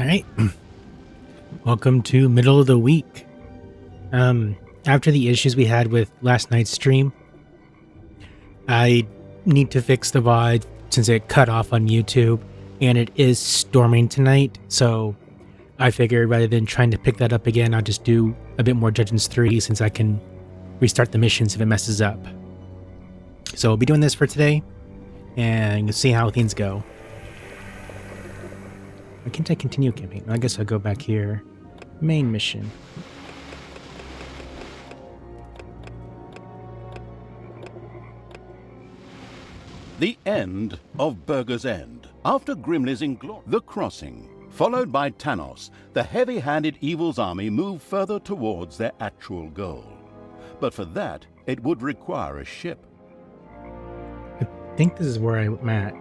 All right. Welcome to middle of the week. After the issues we had with last night's stream, I need to fix the VOD since it cut off on YouTube, and it is storming tonight, so I figured rather than trying to pick that up again, I'll just do a bit more Judgments 3 since I can restart the missions if it messes up. So we'll be doing this for today, and you'll see how things go. Why can't I continue campaign? I guess I'll go back here. Main mission. The end of Burger's End. After Grimly's inglory, the crossing, followed by Tanos, the heavy-handed Evil's army moved further towards their actual goal. But for that, it would require a ship. I think this is where I'm at.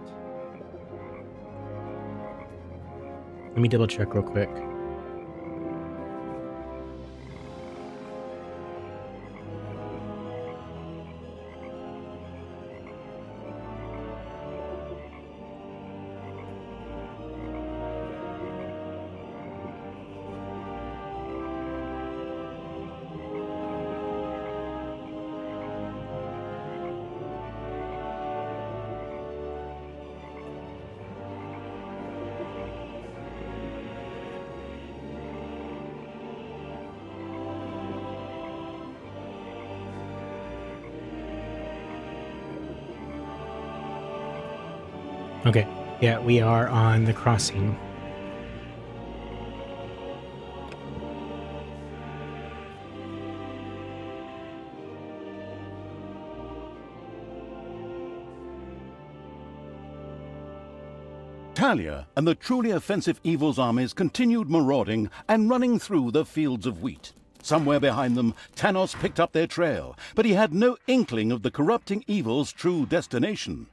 Let me double check real quick. Okay, yeah, we are on the crossing. Talia and the truly offensive Evil's armies continued marauding and running through the fields of wheat. Somewhere behind them, Tanos picked up their trail, but he had no inkling of the corrupting Evil's true destination.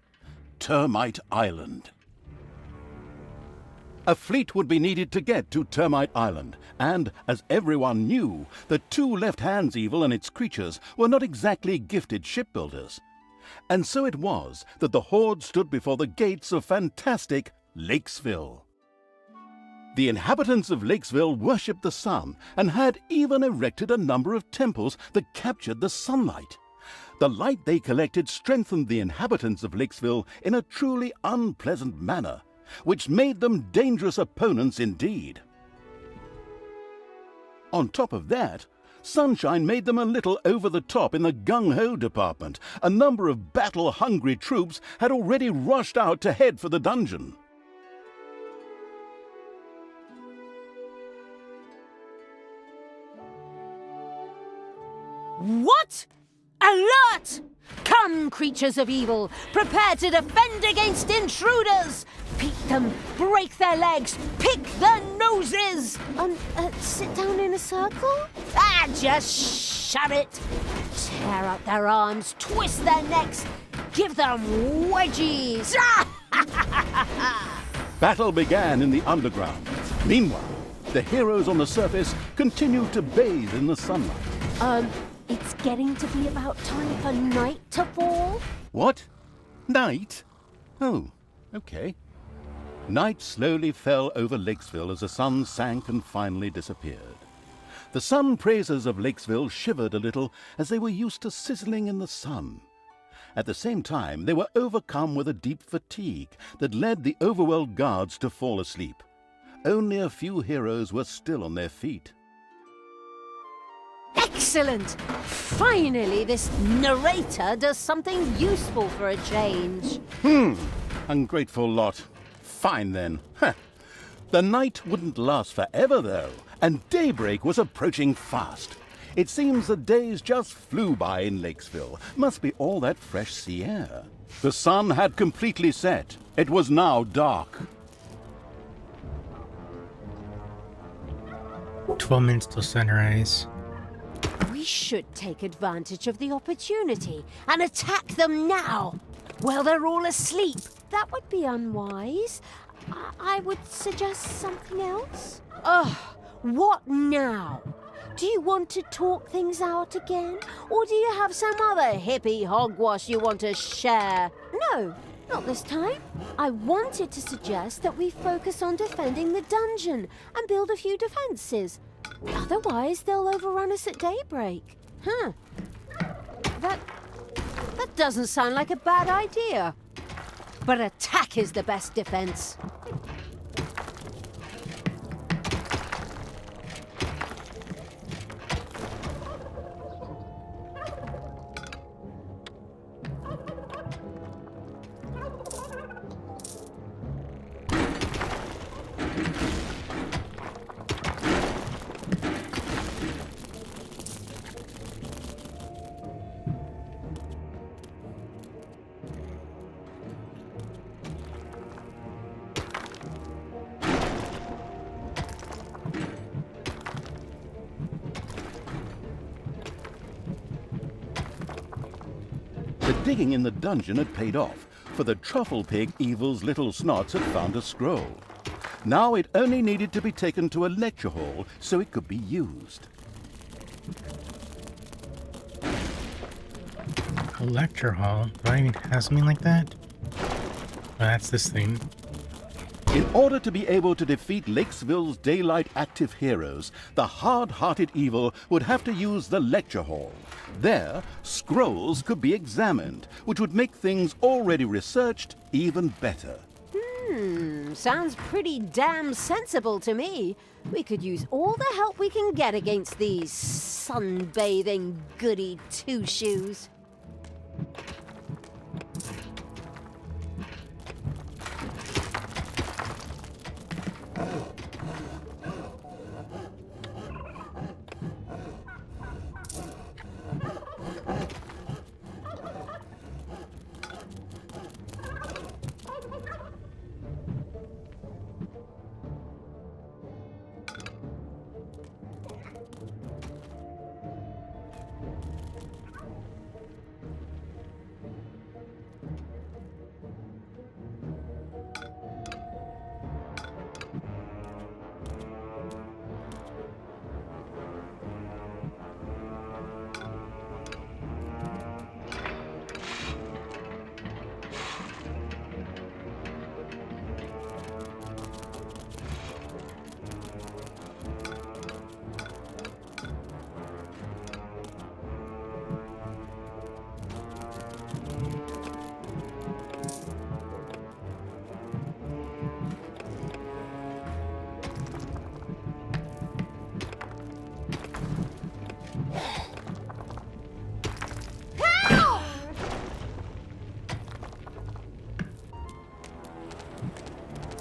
Termite Island. A fleet would be needed to get to Termite Island, and, as everyone knew, the two Left Hands Evil and its creatures were not exactly gifted shipbuilders. And so it was that the Horde stood before the gates of fantastic Lakesville. The inhabitants of Lakesville worshipped the sun and had even erected a number of temples that captured the sunlight. The light they collected strengthened the inhabitants of Lakesville in a truly unpleasant manner, which made them dangerous opponents indeed. On top of that, sunshine made them a little over the top in the gung-ho department. A number of battle-hungry troops had already rushed out to head for the dungeon. What? Alert! Come, creatures of evil, prepare to defend against intruders! Beat them, break their legs, pick their noses! Sit down in a circle? Just shove it! Tear out their arms, twist their necks, give them wedgies! Battle began in the underground. Meanwhile, the heroes on the surface continued to bathe in the sunlight. It's getting to be about time for night to fall. What? Night? Oh, okay. Night slowly fell over Lakesville as the sun sank and finally disappeared. The sun praisers of Lakesville shivered a little as they were used to sizzling in the sun. At the same time, they were overcome with a deep fatigue that led the overworld guards to fall asleep. Only a few heroes were still on their feet. Excellent! Finally, this narrator does something useful for a change. Ungrateful lot. Fine then. The night wouldn't last forever, though, and daybreak was approaching fast. It seems the days just flew by in Lakesville. Must be all that fresh sea air. The sun had completely set. It was now dark. 12 minutes till sunrise. We should take advantage of the opportunity and attack them now, while they're all asleep. That would be unwise. I would suggest something else. Ugh, what now? Do you want to talk things out again? Or do you have some other hippie hogwash you want to share? No, not this time. I wanted to suggest that we focus on defending the dungeon and build a few defenses. Otherwise, they'll overrun us at daybreak. Huh. That doesn't sound like a bad idea. But attack is the best defense. The digging in the dungeon had paid off, for the truffle pig Evil's little snots had found a scroll. Now it only needed to be taken to a lecture hall so it could be used. A lecture hall? Do I even have something like that? Oh, that's this thing. In order to be able to defeat Lakesville's daylight active heroes, the hard-hearted Evil would have to use the lecture hall. There, scrolls could be examined, which would make things already researched even better. Sounds pretty damn sensible to me. We could use all the help we can get against these sunbathing goody two-shoes.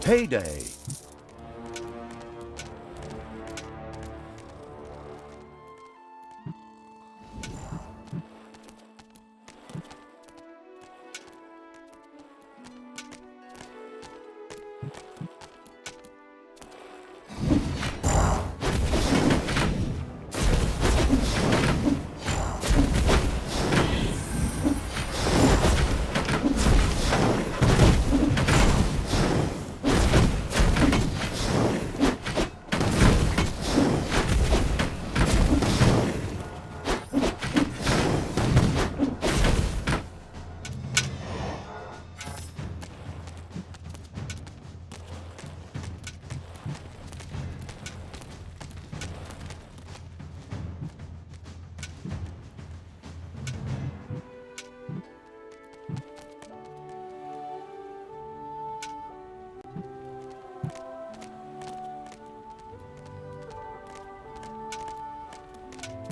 Payday!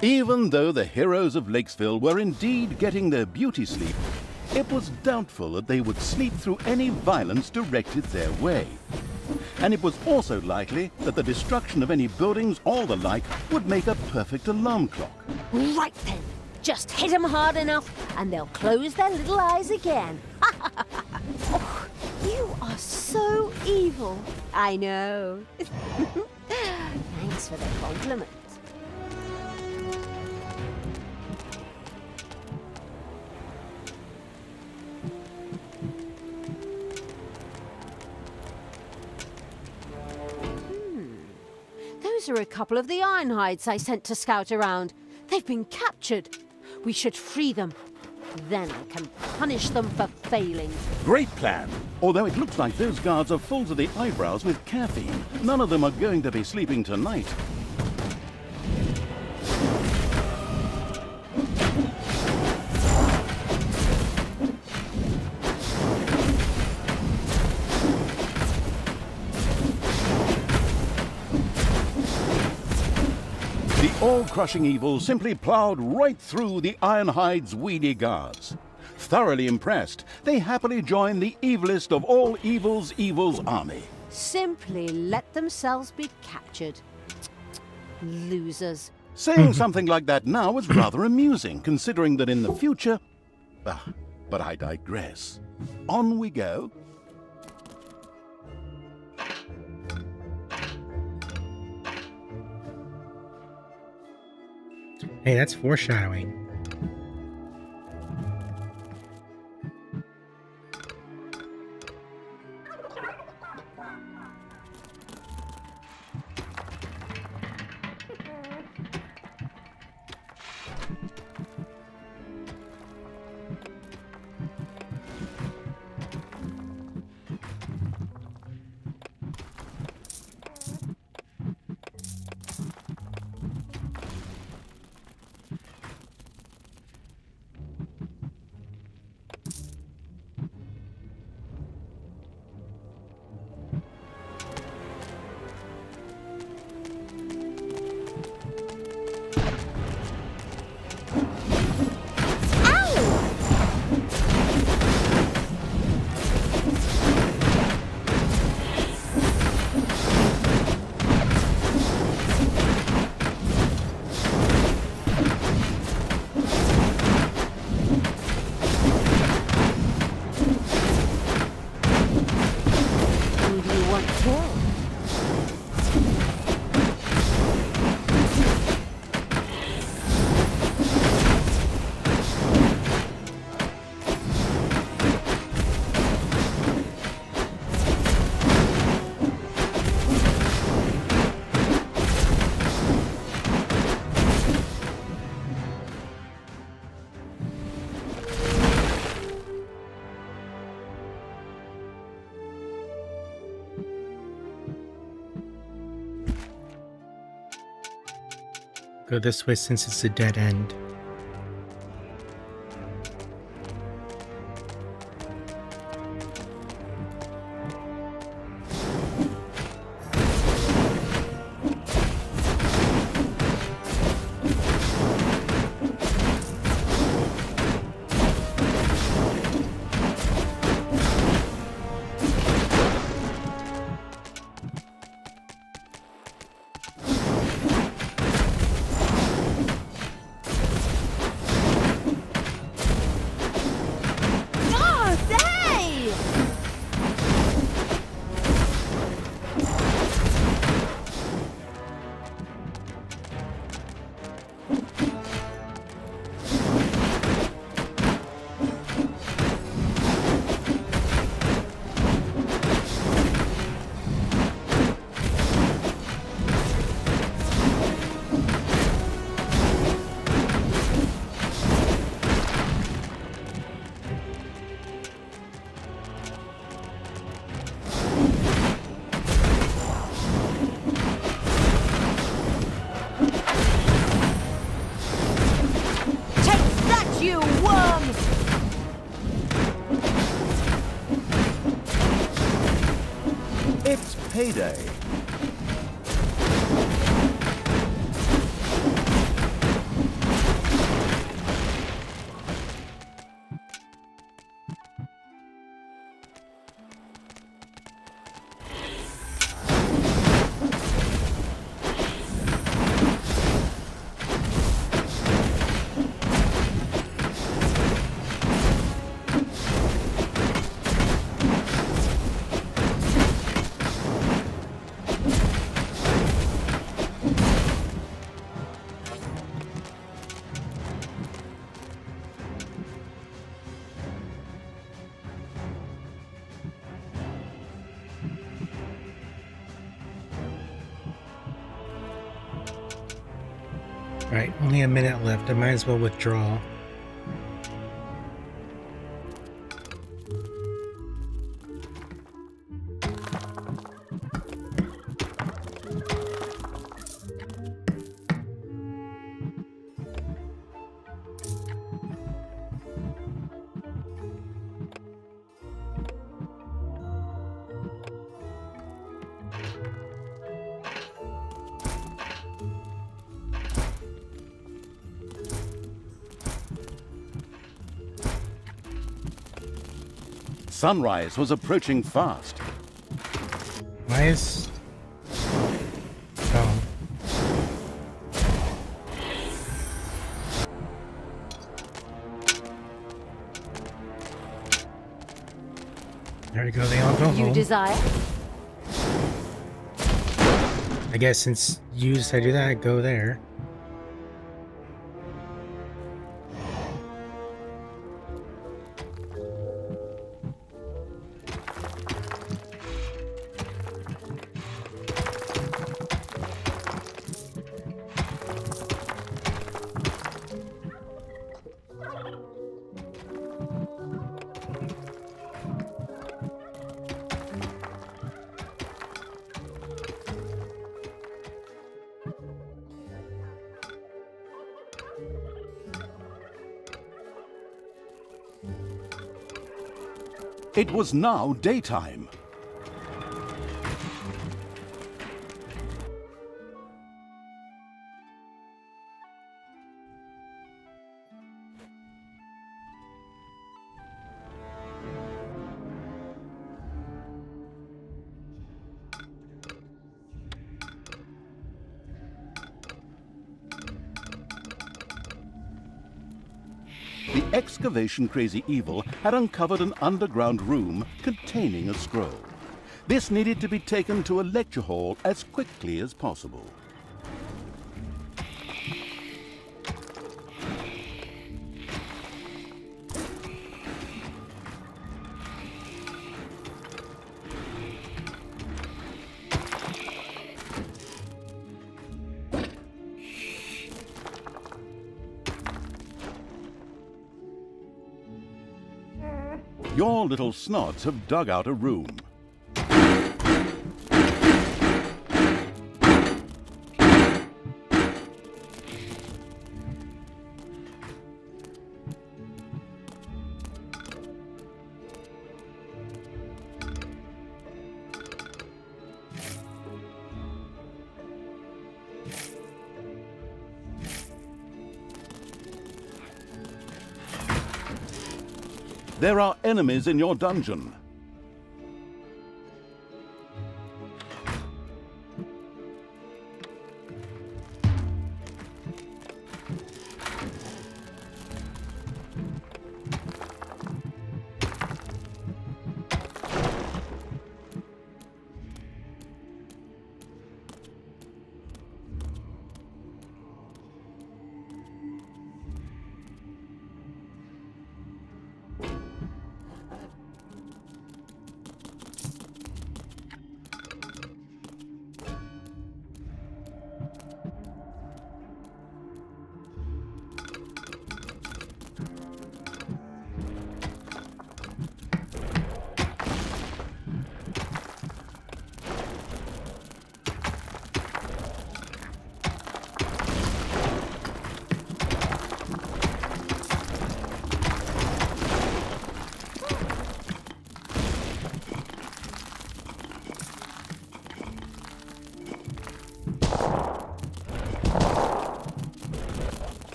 Even though the heroes of Lakesville were indeed getting their beauty sleep, it was doubtful that they would sleep through any violence directed their way. And it was also likely that the destruction of any buildings or the like would make a perfect alarm clock. Right then, just hit them hard enough and they'll close their little eyes again. Oh, you are so evil. I know. Thanks for the compliment. Those These are a couple of the Ironhides I sent to scout around. They've been captured. We should free them. Then I can punish them for failing. Great plan. Although it looks like those guards are full to the eyebrows with caffeine. None of them are going to be sleeping tonight. The all-crushing evil simply plowed right through the Ironhide's weedy guards. Thoroughly impressed, they happily joined the evilest of all evil's army. Simply let themselves be captured. Losers. Saying something like that now is rather amusing, considering that in the future... but I digress. On we go. Hey, that's foreshadowing. Go this way since it's a dead end. It's payday. Alright, only a minute left. I might as well withdraw. Sunrise was approaching fast. Why is... Oh. There we go, they all go You home. desire? I guess since you said do that, go there. It was now daytime. The excavation-crazy Evil had uncovered an underground room containing a scroll. This needed to be taken to a lecture hall as quickly as possible. Your little snots have dug out a room. There are enemies in your dungeon.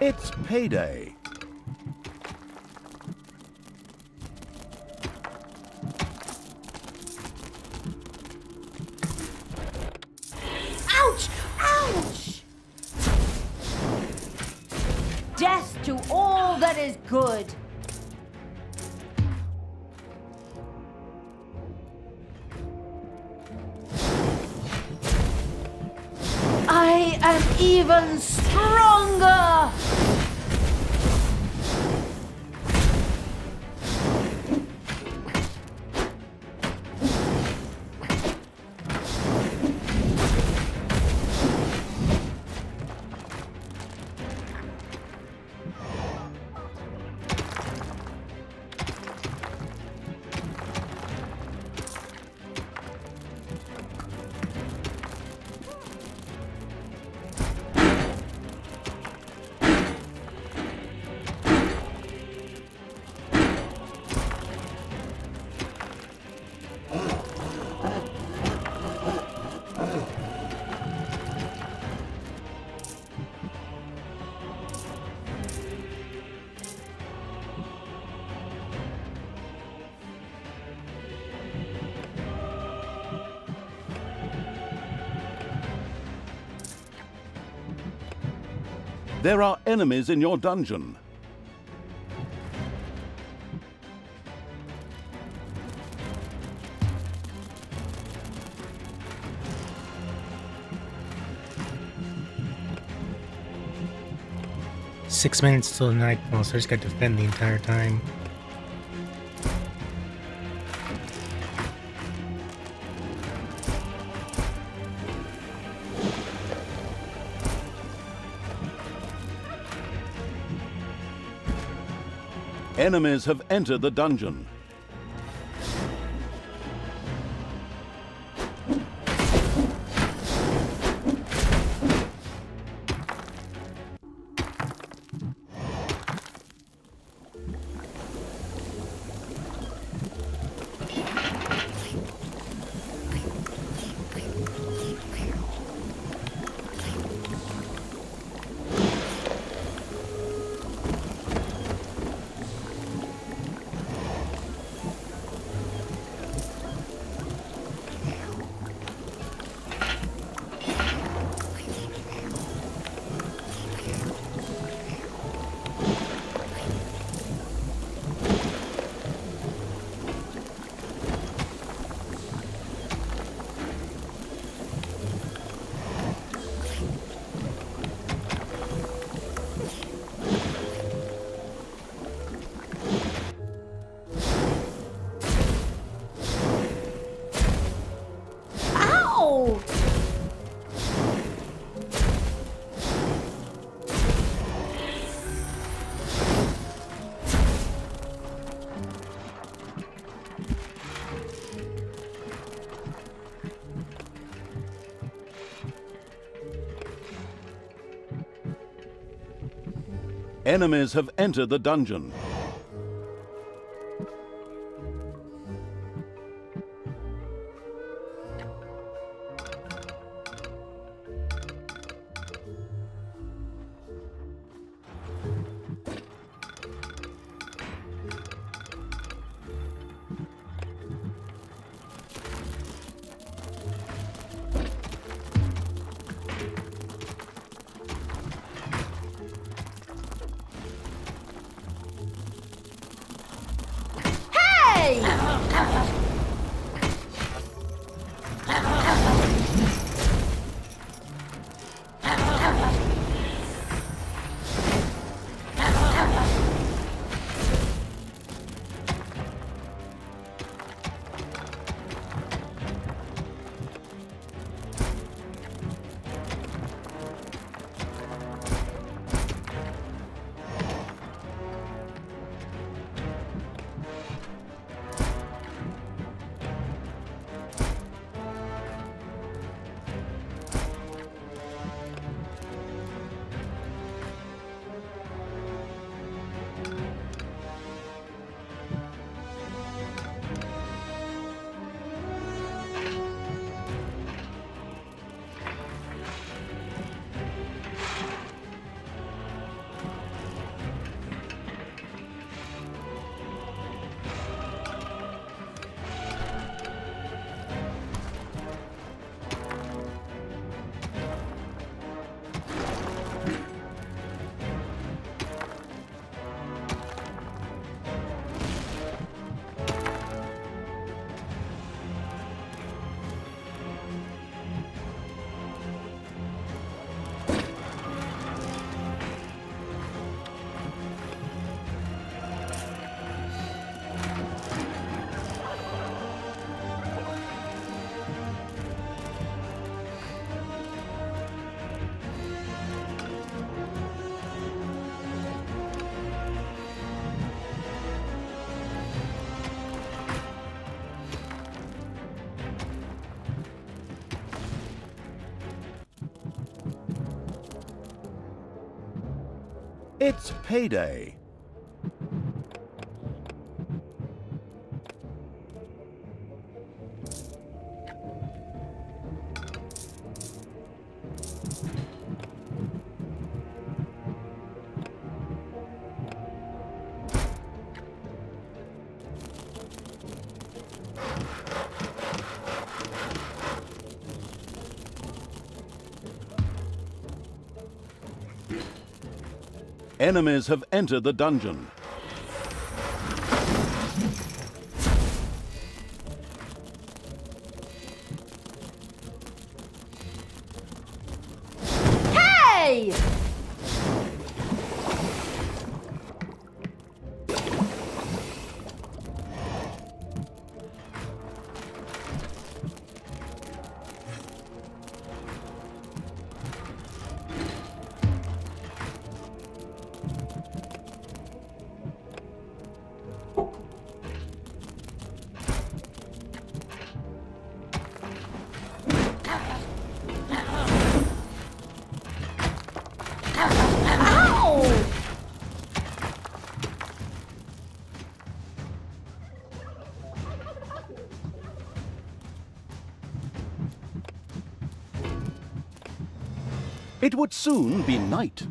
It's payday. Ouch! Ouch! Death to all that is good. I am even stronger! There are enemies in your dungeon. Six minutes till nightfall, so I just got to defend the entire time. Enemies have entered the dungeon. Ow! Enemies have entered the dungeon. Hey! It's payday. Enemies have entered the dungeon. Hey! Ow! It would soon be night.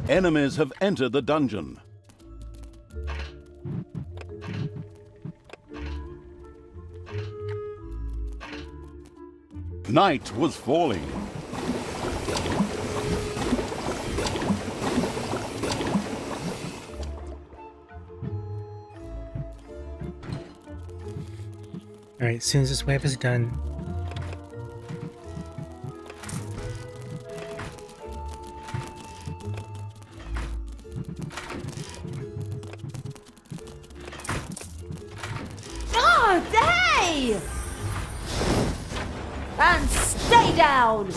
Enemies have entered the dungeon. Night was falling. All right, as soon as this wave is done, Oh, hey! And stay down!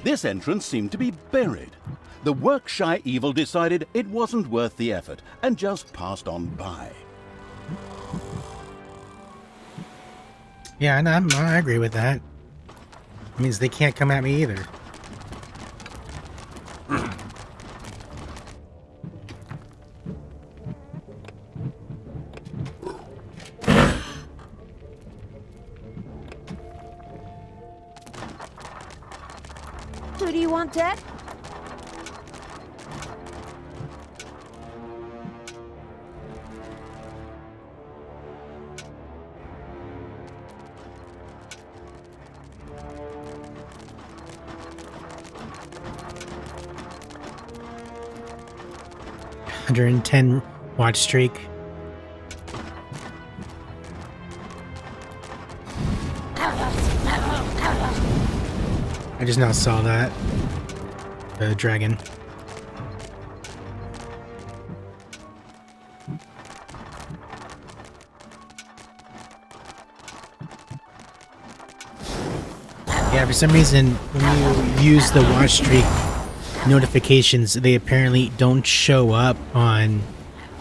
This entrance seemed to be buried. The work-shy evil decided it wasn't worth the effort and just passed on by. yeah, and I agree with that. It means they can't come at me either. Who do you want dead? 110 watch streak. I just now saw that. The dragon. Yeah, for some reason, when you use the watch streak notifications, they apparently don't show up on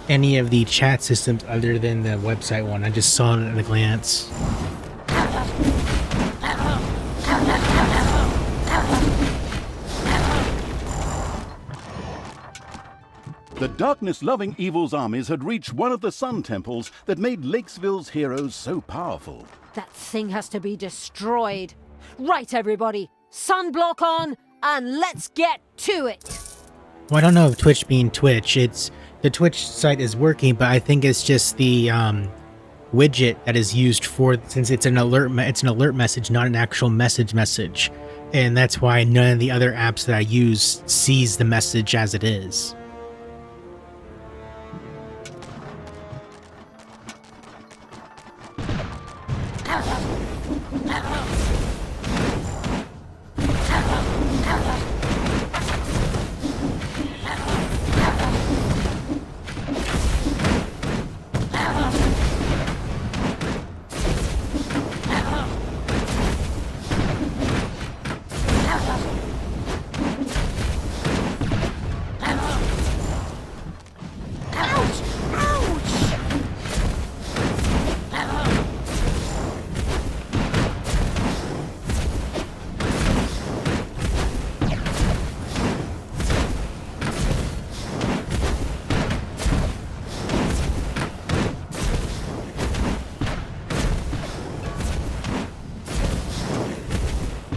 any of the chat systems other than the website one. I just saw it at a glance. The darkness-loving evil's armies had reached one of the sun temples that made Lakesville's heroes so powerful. That thing has to be destroyed. Right, everybody. Sunblock on, and let's get to it. Well, I don't know if Twitch being Twitch, the Twitch site is working, but I think it's just the widget that is used for, since it's an alert message, not an actual message, and that's why none of the other apps that I use sees the message as it is.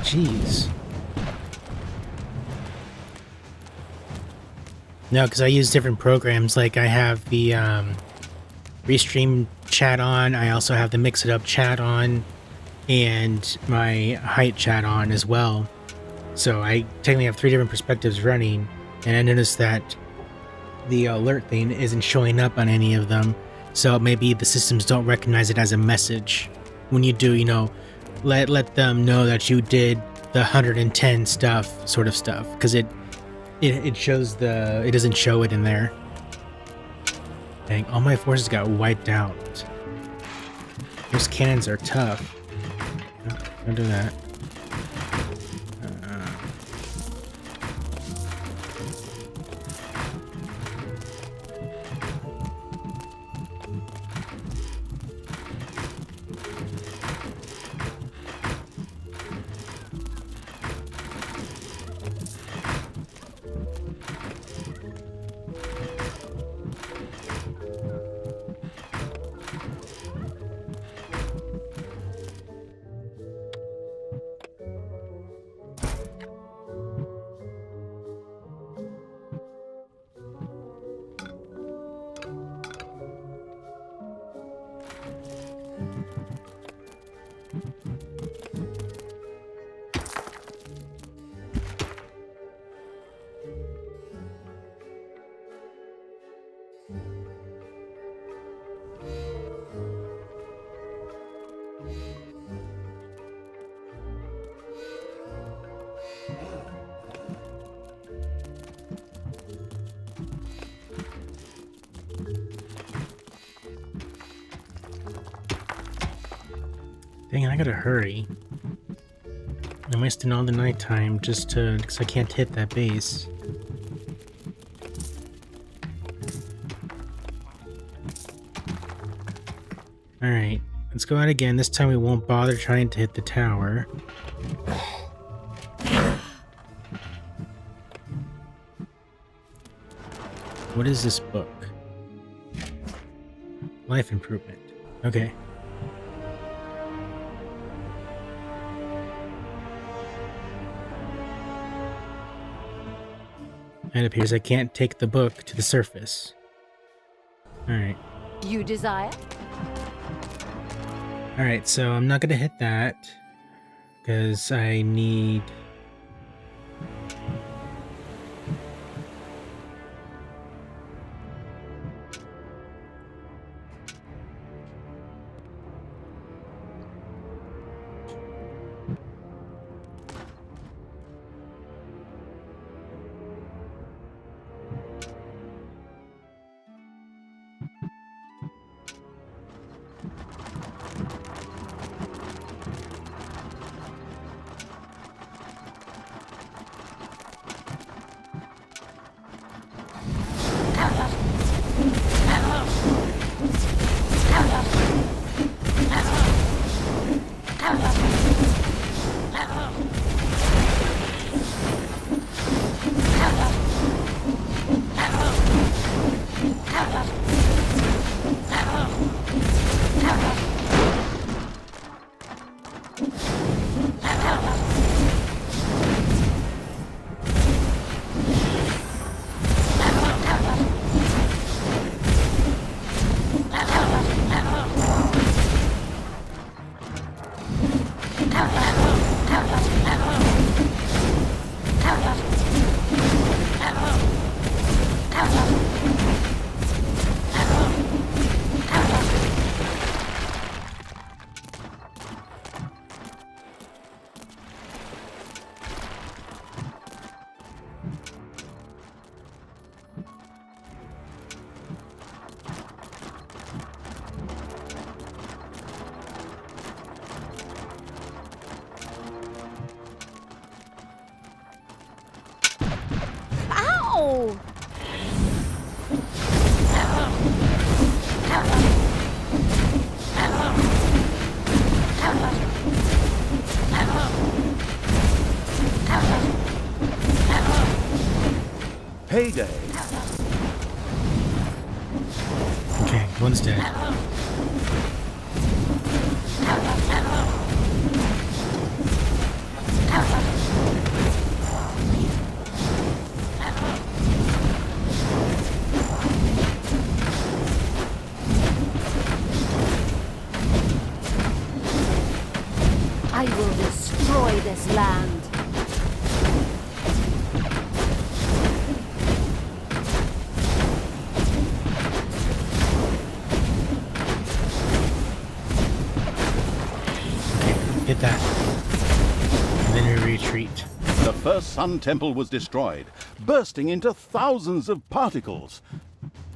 Jeez. No, because I use different programs. Like I have the Restream chat on. I also have the Mix It Up chat on, and my Height chat on as well. So I technically have 3 different perspectives running, and I noticed that the alert thing isn't showing up on any of them. So maybe the systems don't recognize it as a message. When you do, you know, let them know that you did the 110 stuff, sort of stuff, because it shows it doesn't show it in there. Dang, all my forces got wiped out. Those cannons are tough. No, don't do that. Dang, I gotta hurry. I'm wasting all the nighttime just because I can't hit that base. Alright, let's go out again. This time we won't bother trying to hit the tower. What is this book? Life improvement. Okay. It appears I can't take the book to the surface. Alright. You desire? Alright, so I'm not gonna hit that, because I need... Payday. Okay, one's dead. I will destroy this land. Hit that. And then we retreat. The first Sun Temple was destroyed, bursting into thousands of particles.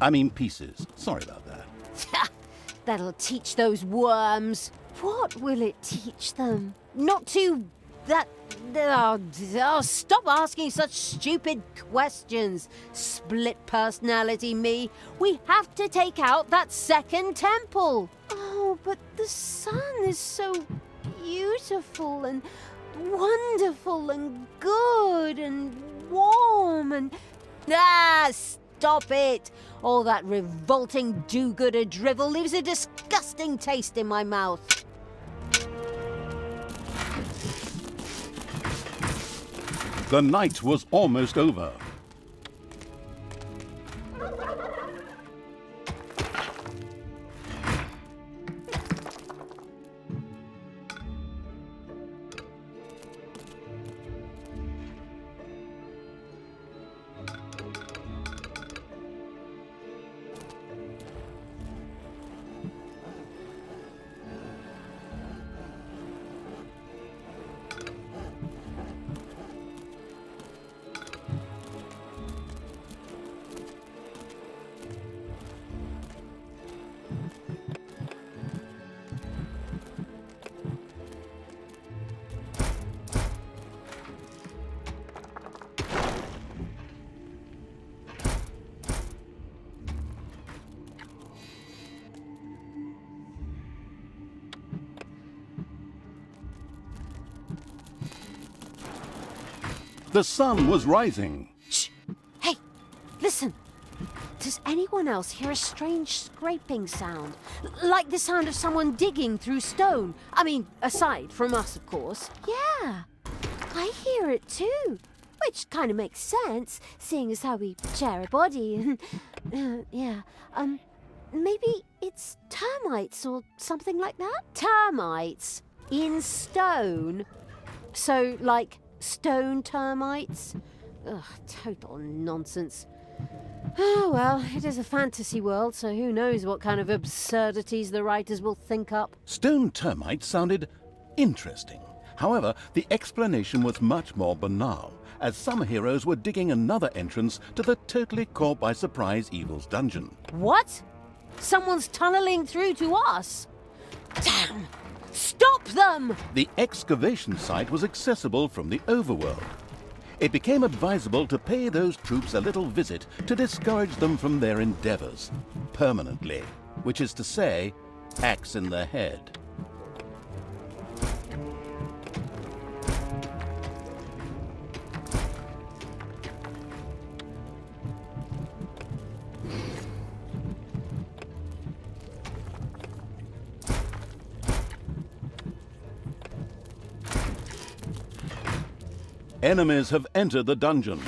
I mean pieces. Sorry about that. That'll teach those worms. What will it teach them? Not to... stop asking such stupid questions. Split personality me. We have to take out that second temple. Oh, but the sun is so beautiful and wonderful and good and warm and... Ah, stop it. All that revolting do-gooder drivel leaves a disgusting taste in my mouth. The night was almost over. The sun was rising. Shh! Hey, listen. Does anyone else hear a strange scraping sound? Like the sound of someone digging through stone. I mean, aside from us, of course. Yeah, I hear it too. Which kind of makes sense, seeing as how we share a body. Yeah, maybe it's termites or something like that? Termites? In stone? So, like, stone termites? Ugh, total nonsense. Oh, well, it is a fantasy world, so who knows what kind of absurdities the writers will think up. Stone termites sounded interesting. However, the explanation was much more banal, as some heroes were digging another entrance to the totally caught by surprise Evil's dungeon. What? Someone's tunneling through to us? Damn! Stop them! The excavation site was accessible from the overworld. It became advisable to pay those troops a little visit to discourage them from their endeavors, permanently, which is to say, axe in the head. Enemies have entered the dungeon.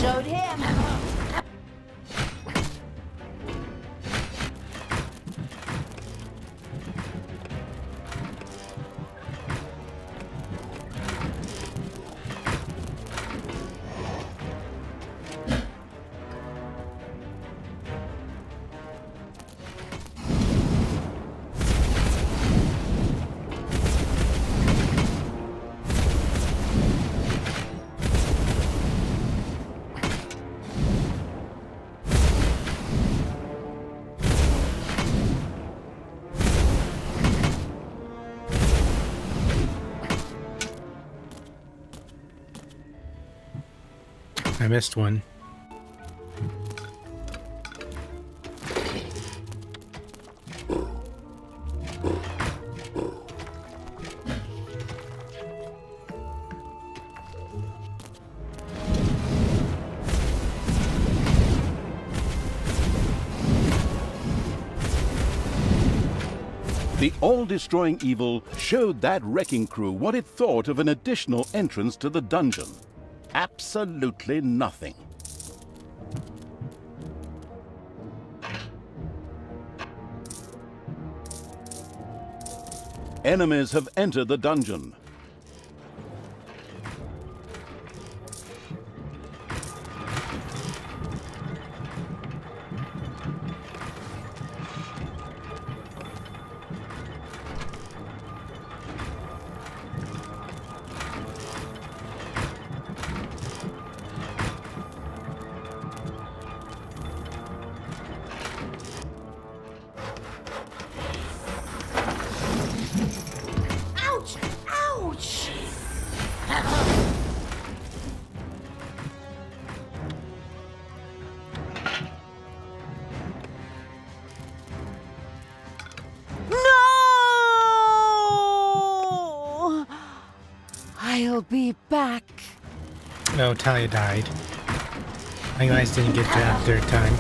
showed him. I missed one. The all-destroying evil showed that wrecking crew what it thought of an additional entrance to the dungeon. Absolutely nothing. Enemies have entered the dungeon. Ouch! Ouch! No! I'll be back. Oh, Talia died. My guys didn't get to that third time.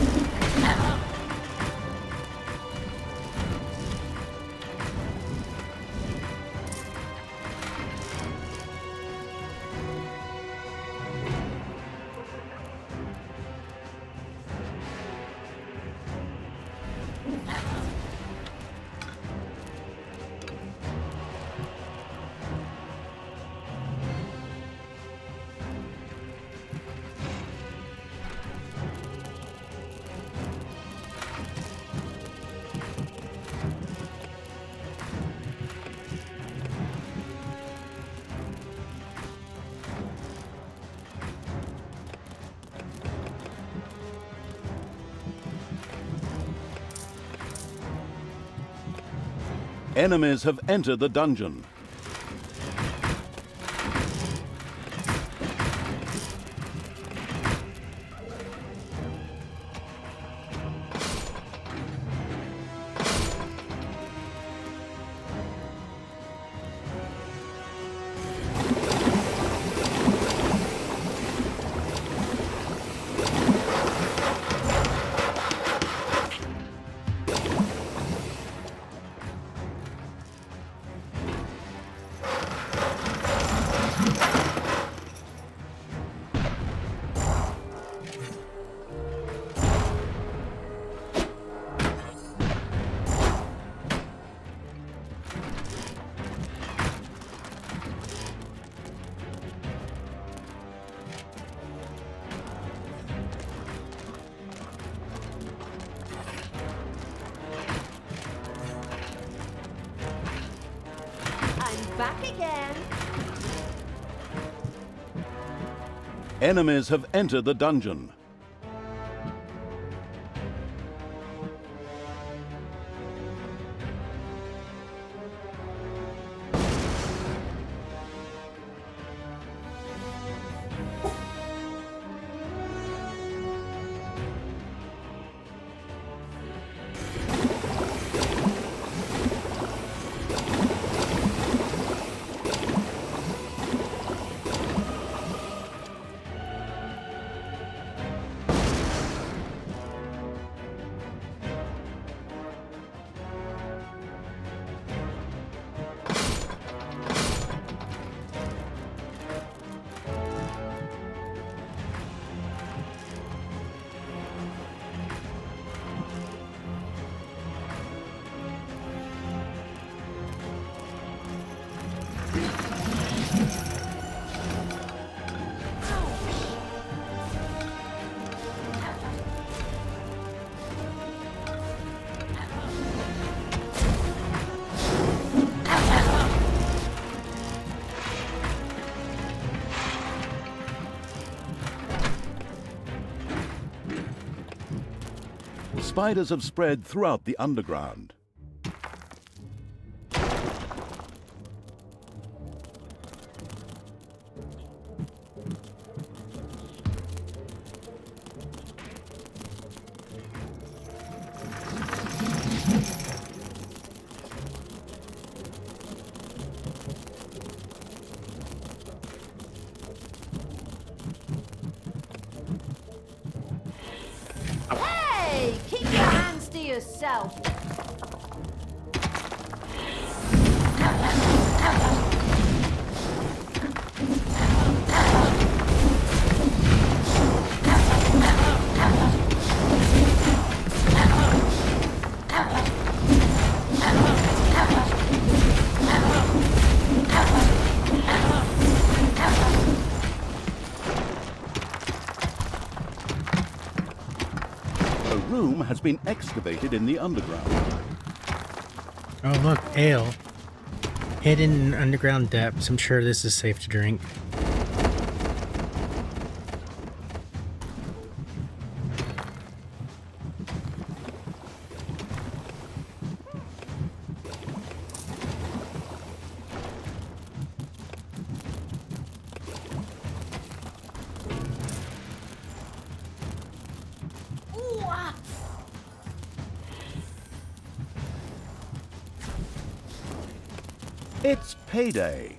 Enemies have entered the dungeon. I'm back again. Enemies have entered the dungeon. spiders have spread throughout the underground. Hey! Keep your hands to yourself. A room has been excavated in the underground. Oh, look, ale. Hidden in underground depths. I'm sure this is safe to drink. It's payday.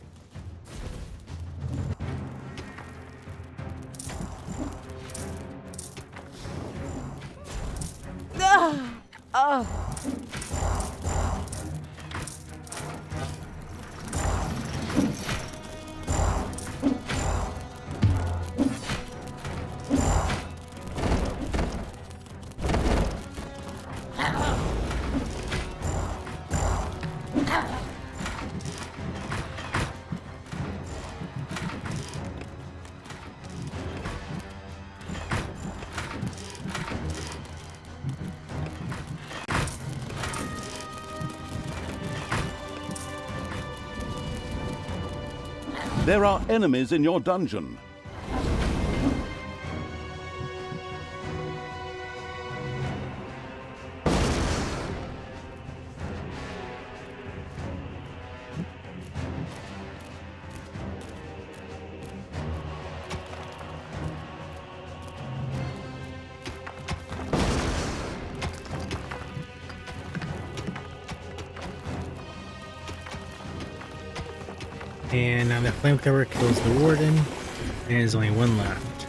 There are enemies in your dungeon. And now the flamethrower kills the warden, and there's only one left.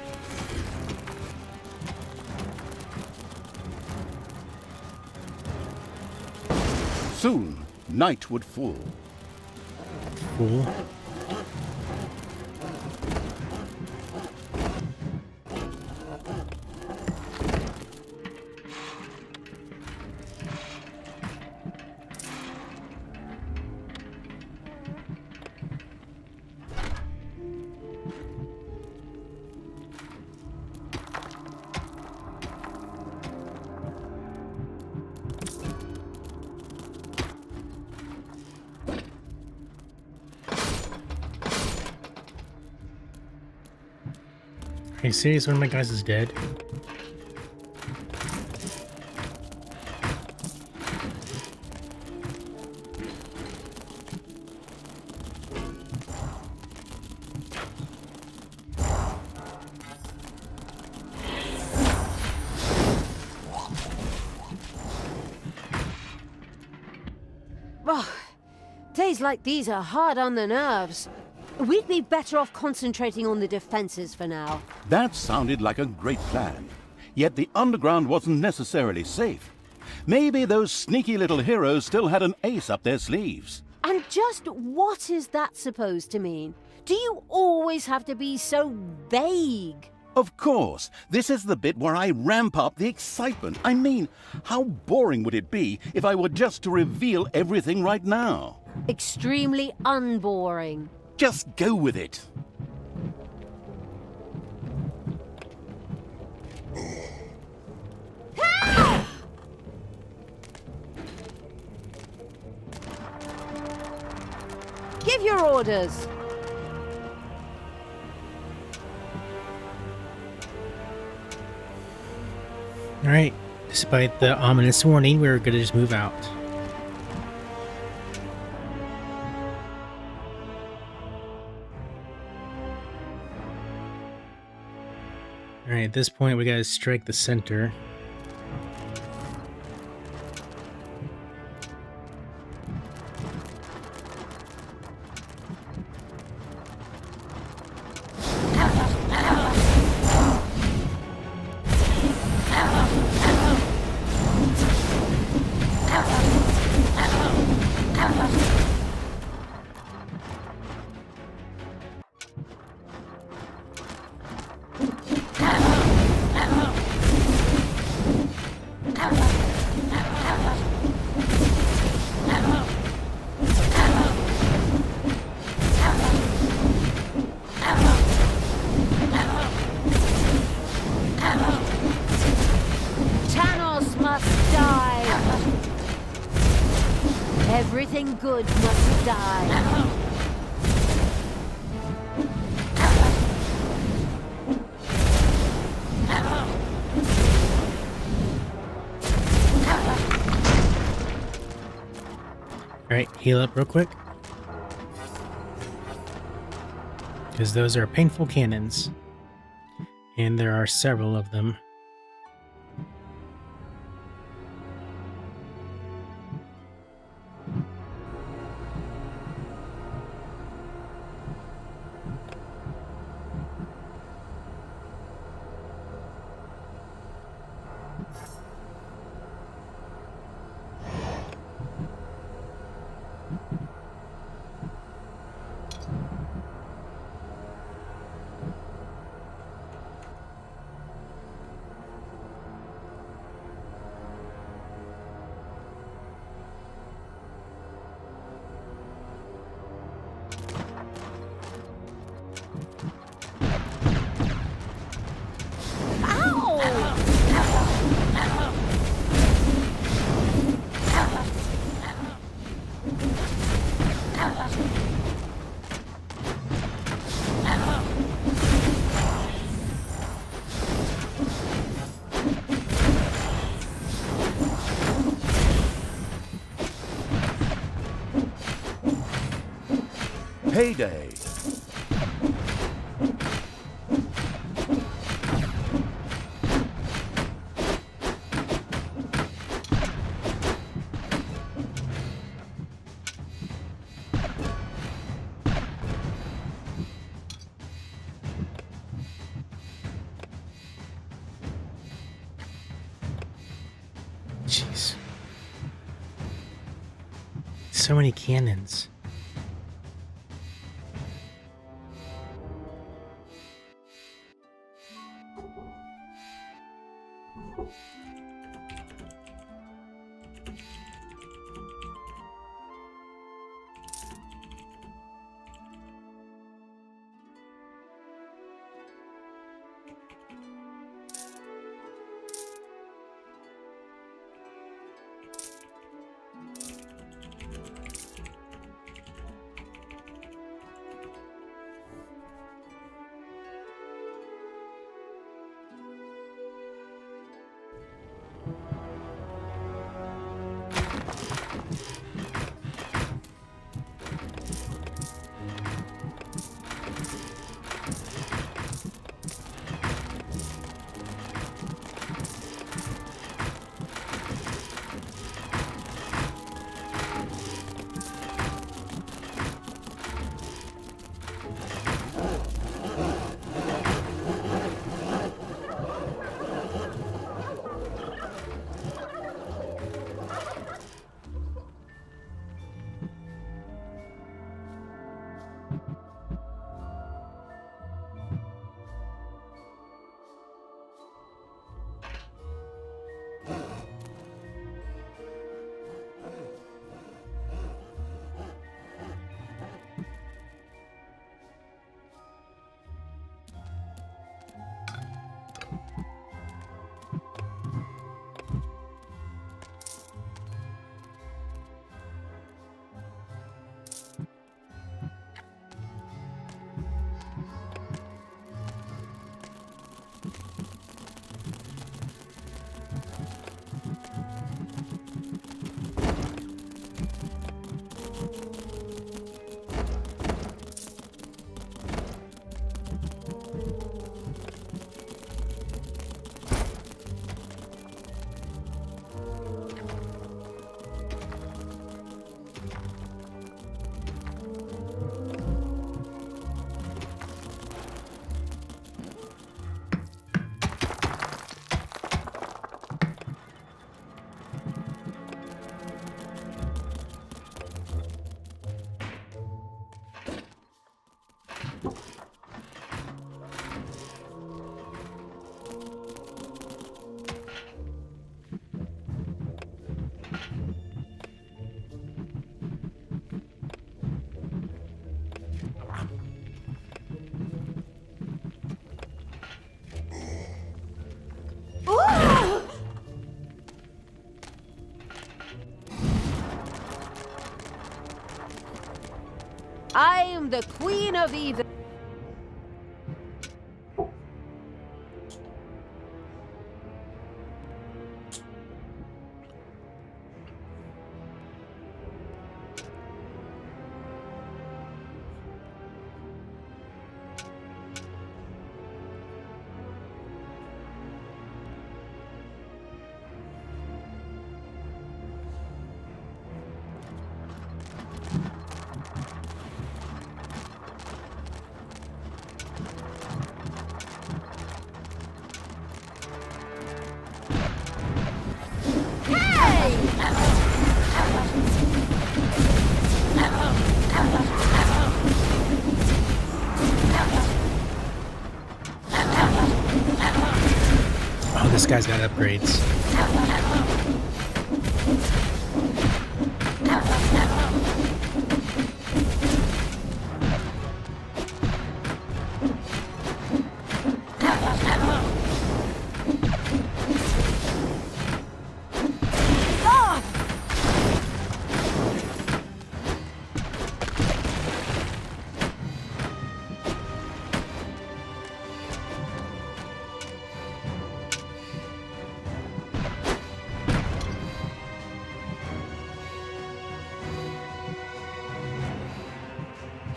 Soon, night would fall. Cool. Are you serious? One of my guys is dead? Oh, days like these are hard on the nerves. We'd be better off concentrating on the defenses for now. That sounded like a great plan. Yet the underground wasn't necessarily safe. Maybe those sneaky little heroes still had an ace up their sleeves. And just what is that supposed to mean? Do you always have to be so vague? Of course, this is the bit where I ramp up the excitement. I mean, how boring would it be if I were just to reveal everything right now? Extremely unboring. Just go with it. Give your orders. Alright, Despite the ominous warning, we were going to just move out. Alright, at this point we gotta strike the center. Everything good must die. Alright, heal up real quick. Because those are painful cannons. And there are several of them. Heyday! Jeez. So many cannons. I am the Queen of Evil. Oh, this guy's got upgrades.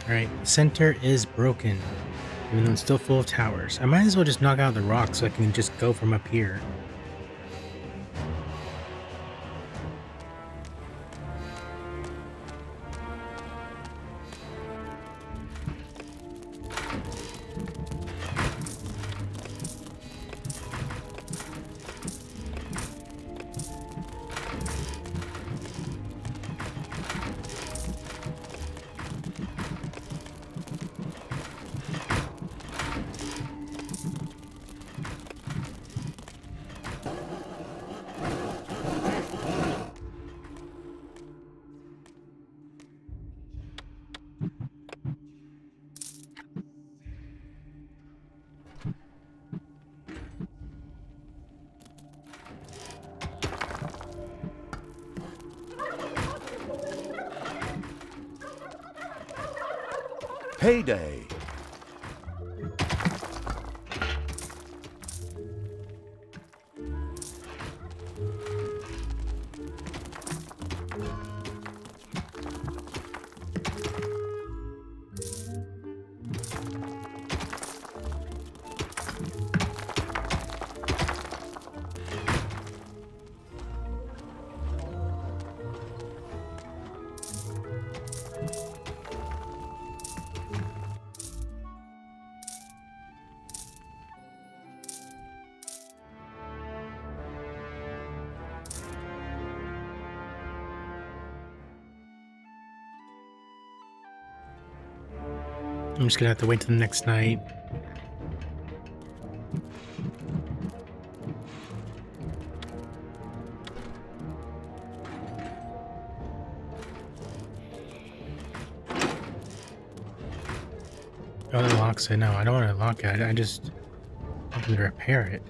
Alright, center is broken, even though it's still full of towers. I might as well just knock out the rock so I can just go from up here. Payday! I'm just gonna have to wait till the next night. Oh, it locks it. No, I don't want to lock it. I just want them to repair it.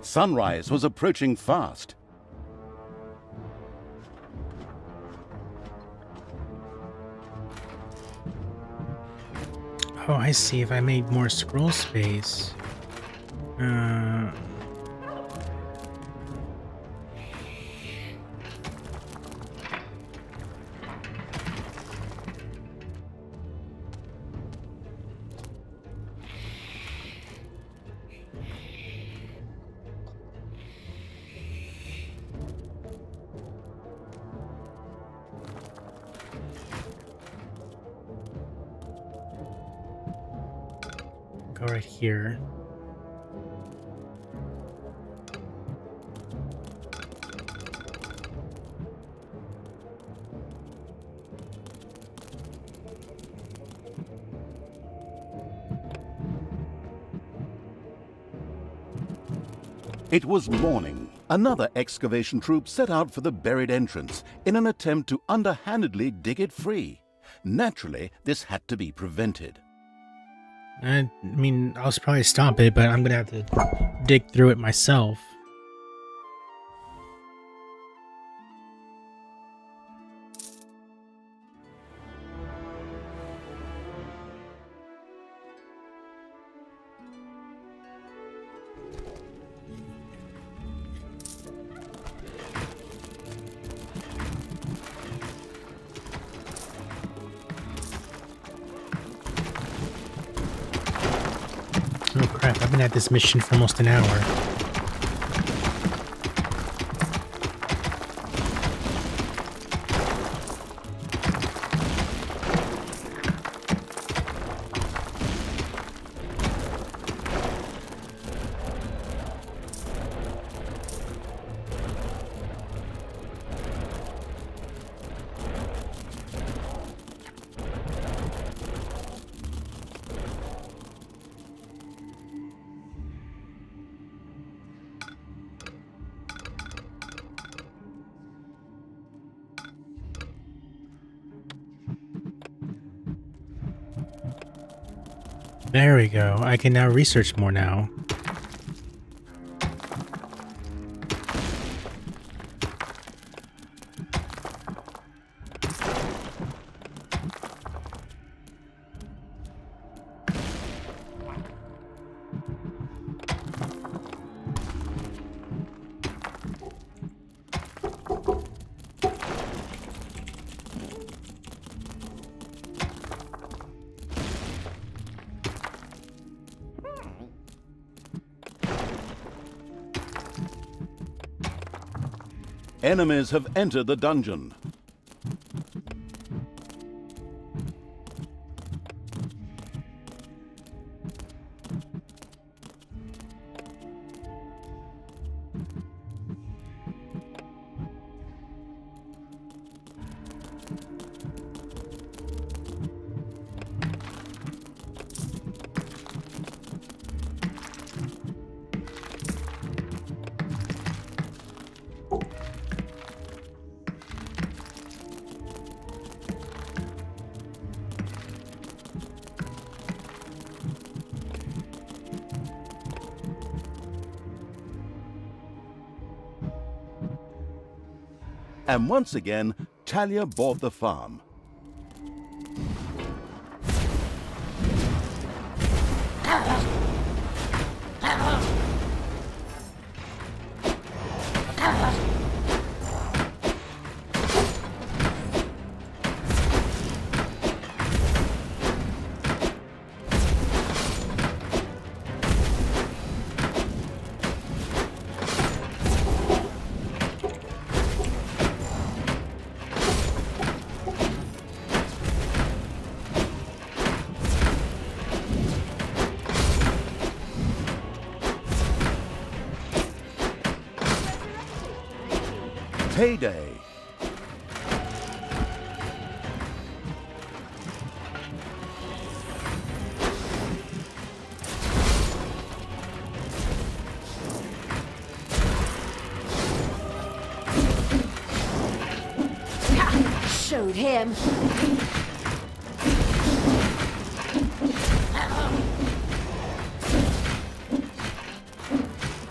Sunrise was approaching fast. Oh, I see. If I made more scroll space. go right here. It was morning. Another excavation troop set out for the buried entrance in an attempt to underhandedly dig it free. Naturally, this had to be prevented. I mean, I'll probably stop it, but I'm gonna have to dig through it myself. Oh crap, I've been at this mission for almost an hour. There we go. I can now research more now. Enemies have entered the dungeon. And once again, Talia bought the farm. Payday. Showed him.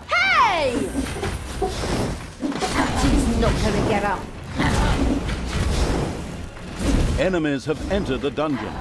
Hey! He's not gonna get up. Enemies have entered the dungeon.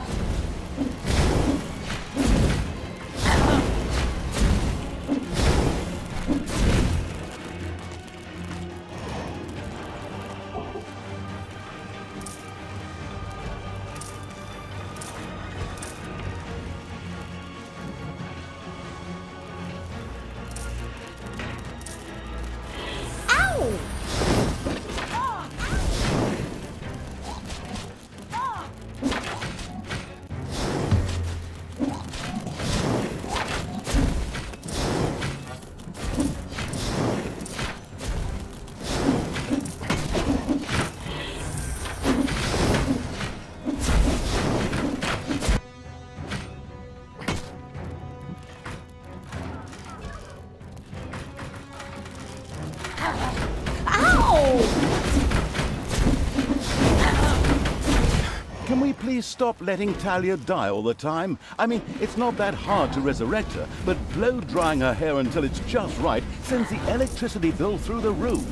please stop letting Talia die all the time? I mean, it's not that hard to resurrect her, but blow-drying her hair until it's just right sends the electricity bill through the roof.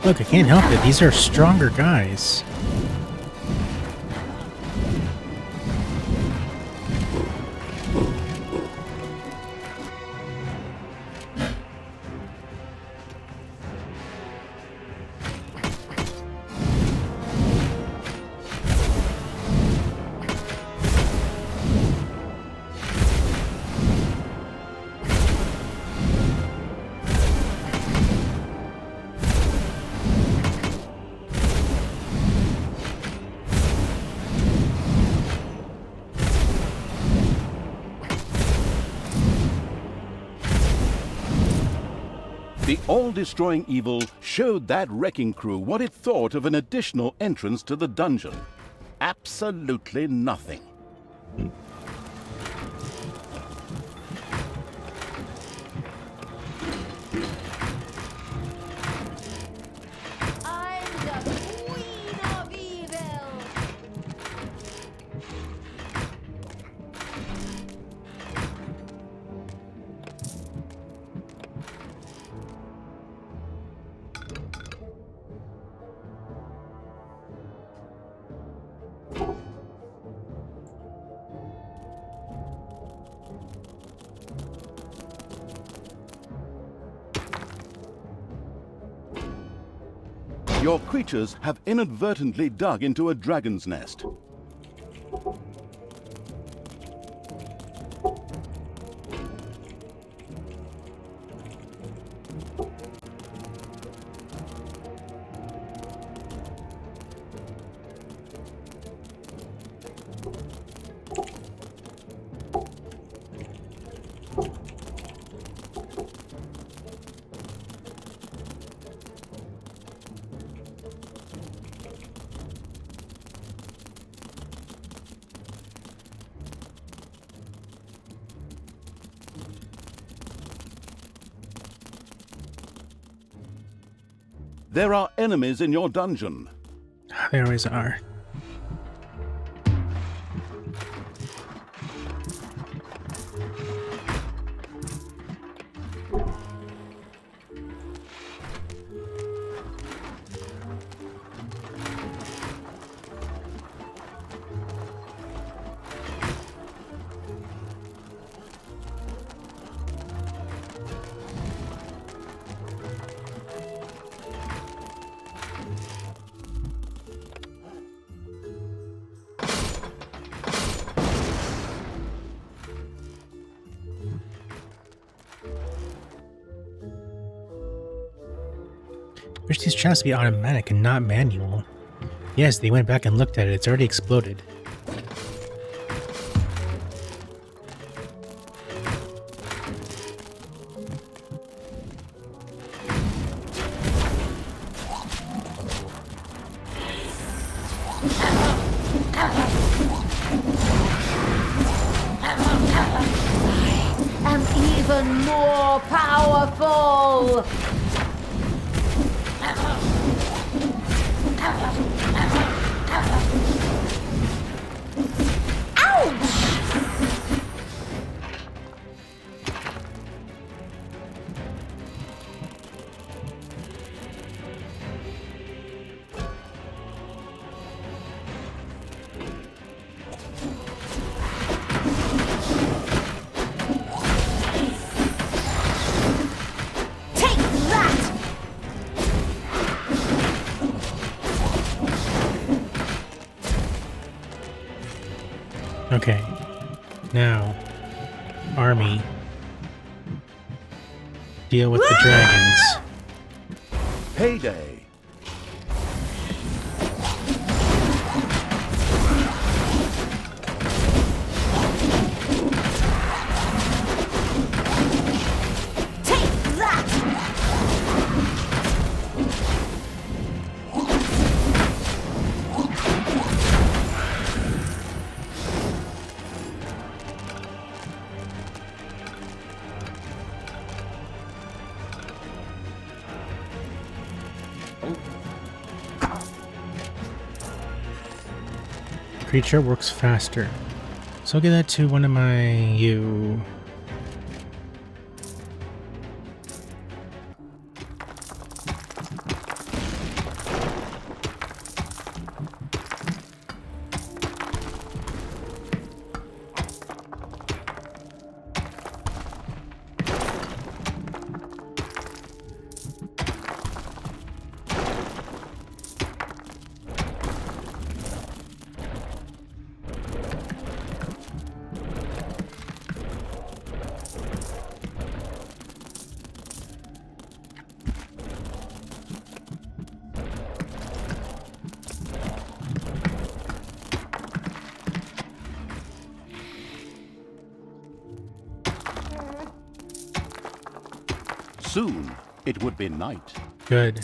Look, I can't help it. These are stronger guys. The all-destroying evil showed that wrecking crew what it thought of an additional entrance to the dungeon. Absolutely nothing. I'm the Queen of Evil! Your creatures have inadvertently dug into a dragon's nest. There are enemies in your dungeon. They always are. Wish these traps to be automatic and not manual. Yes, they went back and looked at it. It's already exploded. I'm even more powerful! Okay. Now, army. Deal with the dragons. Payday. creature works faster. So I'll give that to one of my you. Soon it would be night. Good.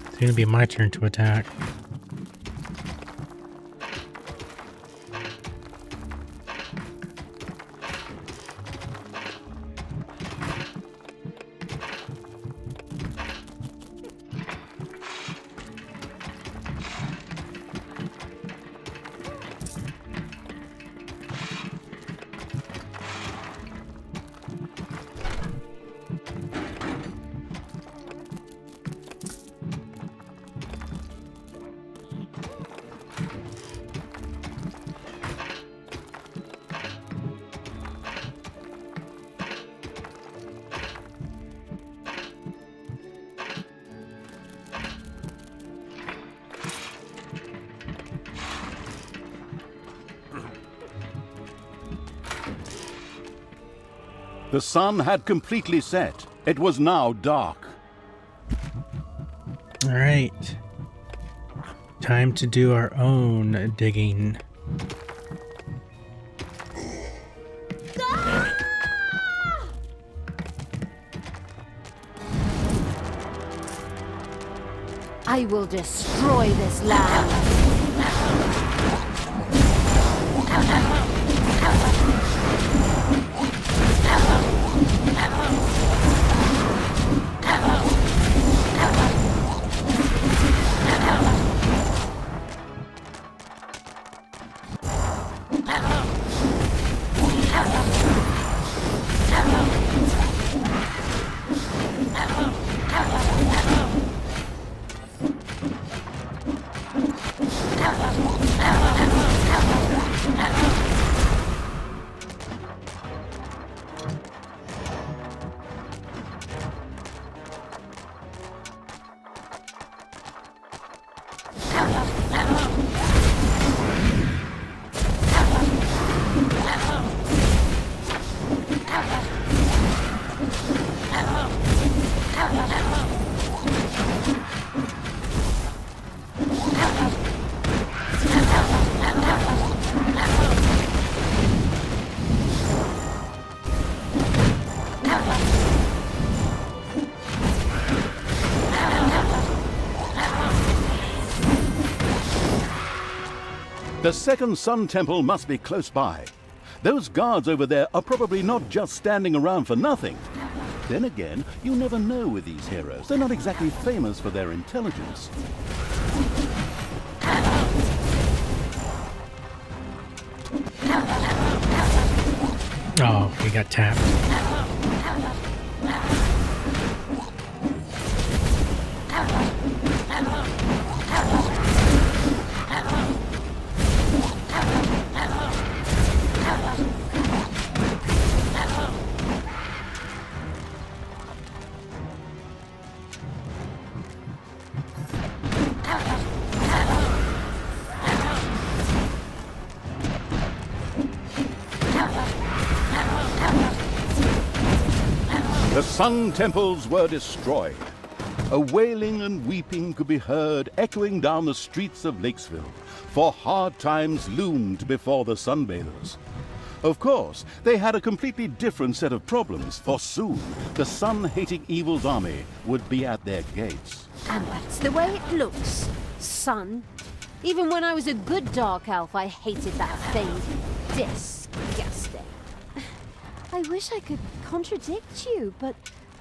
It's gonna be my turn to attack. The sun had completely set. It was now dark. All right. Time to do our own digging. I will destroy this land. The second Sun Temple must be close by. Those guards over there are probably not just standing around for nothing. Then again, you never know with these heroes. They're not exactly famous for their intelligence. Oh, we got tapped. The Sun Temples were destroyed. A wailing and weeping could be heard echoing down the streets of Lakesville, for hard times loomed before the sunbathers. Of course, they had a completely different set of problems, for soon the sun-hating evil's army would be at their gates. And that's the way it looks, son. Even when I was a good dark elf, I hated that thing. Disgusting. I wish I could contradict you, but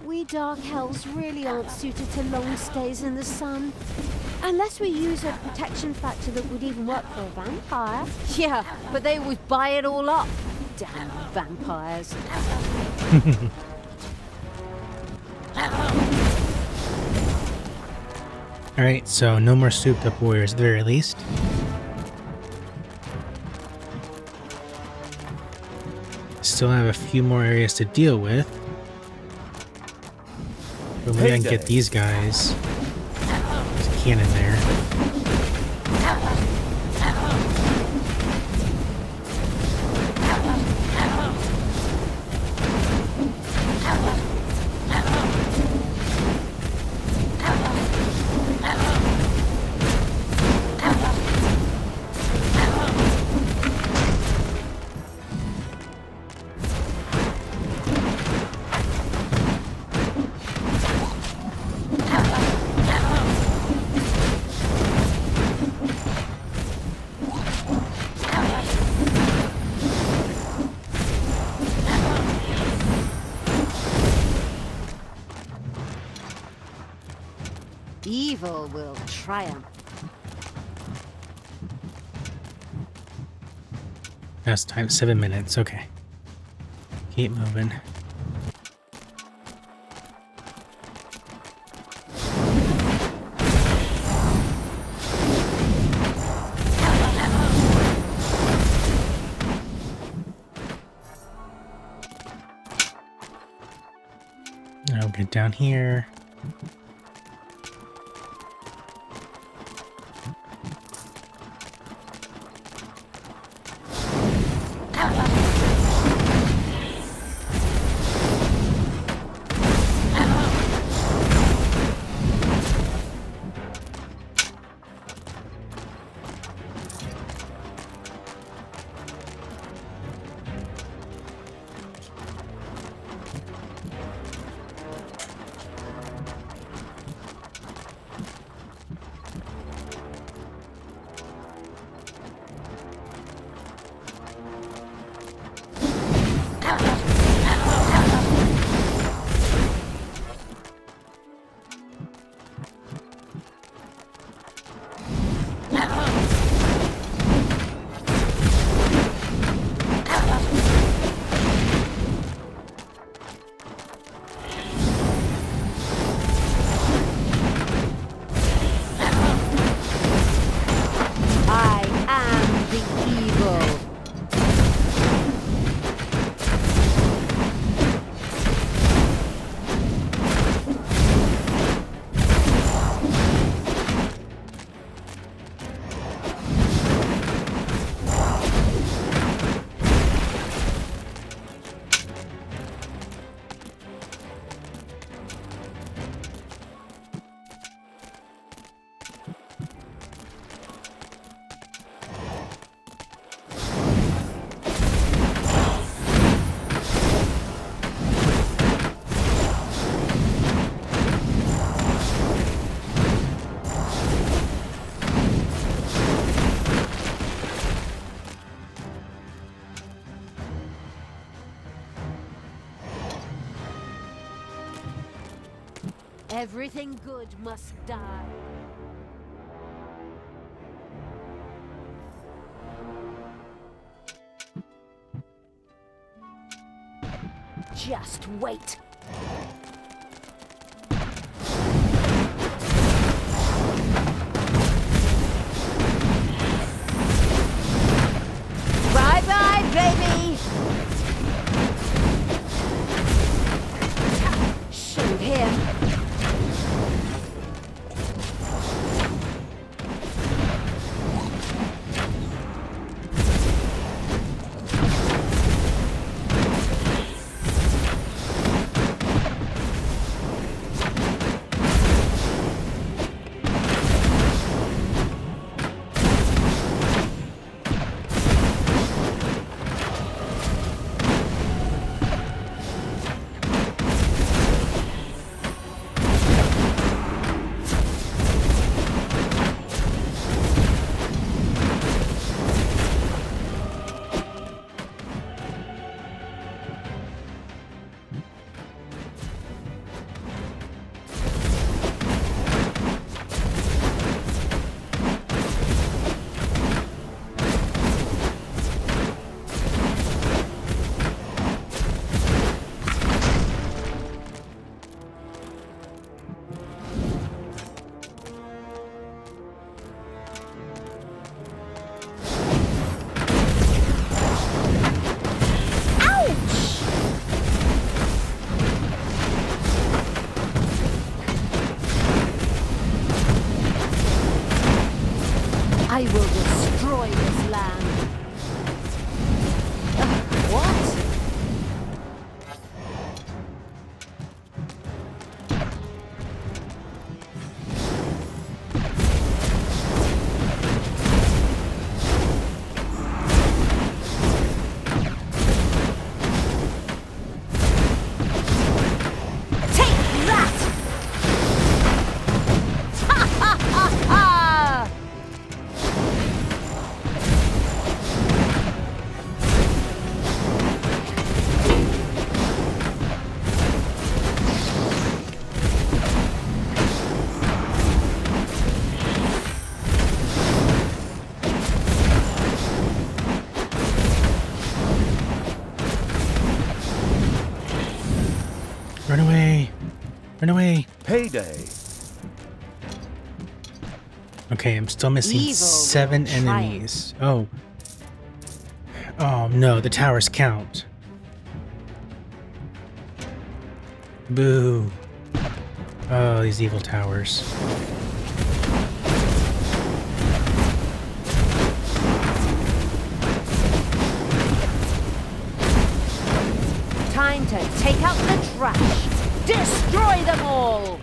we dark elves really aren't suited to long stays in the sun. Unless we use a protection factor that would even work for a vampire. Yeah, but they always buy it all up. Damn vampires. Alright, so no more souped up warriors at the very least. Still have a few more areas to deal with. But maybe I can get these guys. There's a cannon there. Evil will triumph. Last time, 7 minutes. Okay. Keep moving. I'll get down here. Everything good must die. Just wait. Bye-bye, baby! Shoot him. Run away! Run away! Payday. Okay, I'm still missing Evil 7 will triumph. enemies. Oh. Oh no, the towers count. Boo. Oh, these evil towers. Time to take out the trash. Destroy them all!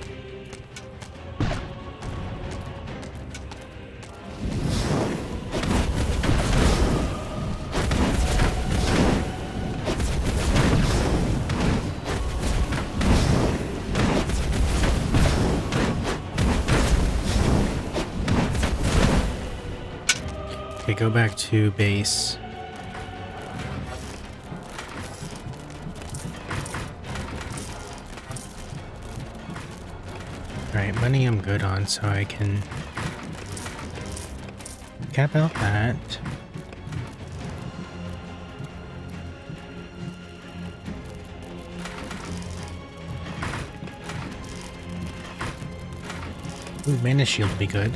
Okay, go back to base. Alright, money I'm good on, so I can cap out that. Ooh, mana shield would be good.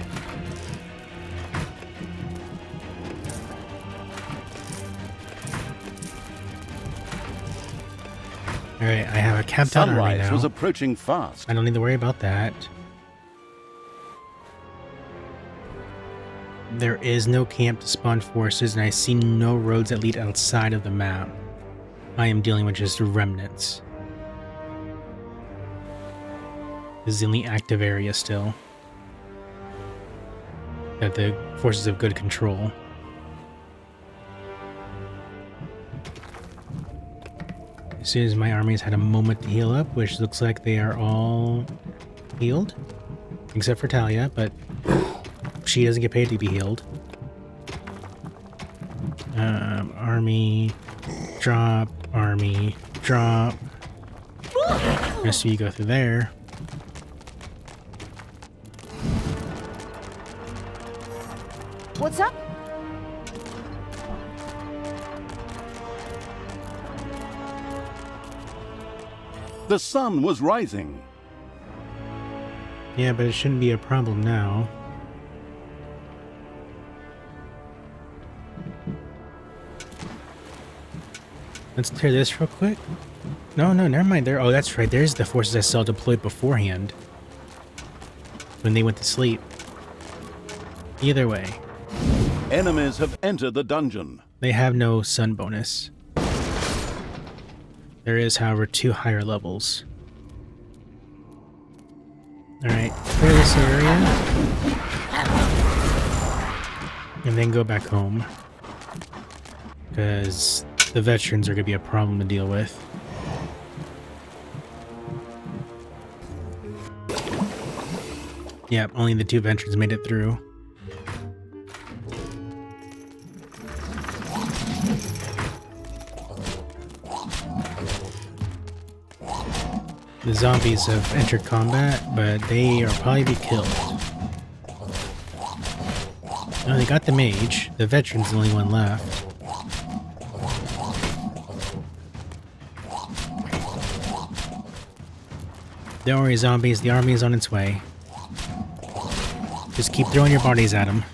Alright, I have a capped out army Sunrise now. was approaching fast. I don't need to worry about that. There is no camp to spawn forces, and I see no roads that lead outside of the map. I am dealing with just remnants. This is the only active area still that the forces have good control. As soon as my armies had a moment to heal up, which looks like they are all healed, except for Talia, but she doesn't get paid to be healed. Army, drop, army, drop. Rest of you go through there. What's up? The sun was rising. Yeah, but it shouldn't be a problem now. Let's clear this real quick. No, never mind. There. Oh, that's right. There's the forces I saw deployed beforehand when they went to sleep. Either way, Enemies have entered the dungeon. they have no sun bonus. There is, however, 2 higher levels. Alright, clear this area. And then go back home. Because the veterans are going to be a problem to deal with. Yep, only the 2 veterans made it through. The zombies have entered combat, but they are probably be killed. Oh, they got the mage. The veteran's the only one left. Don't worry, zombies. The army is on its way. Just keep throwing your bodies at them.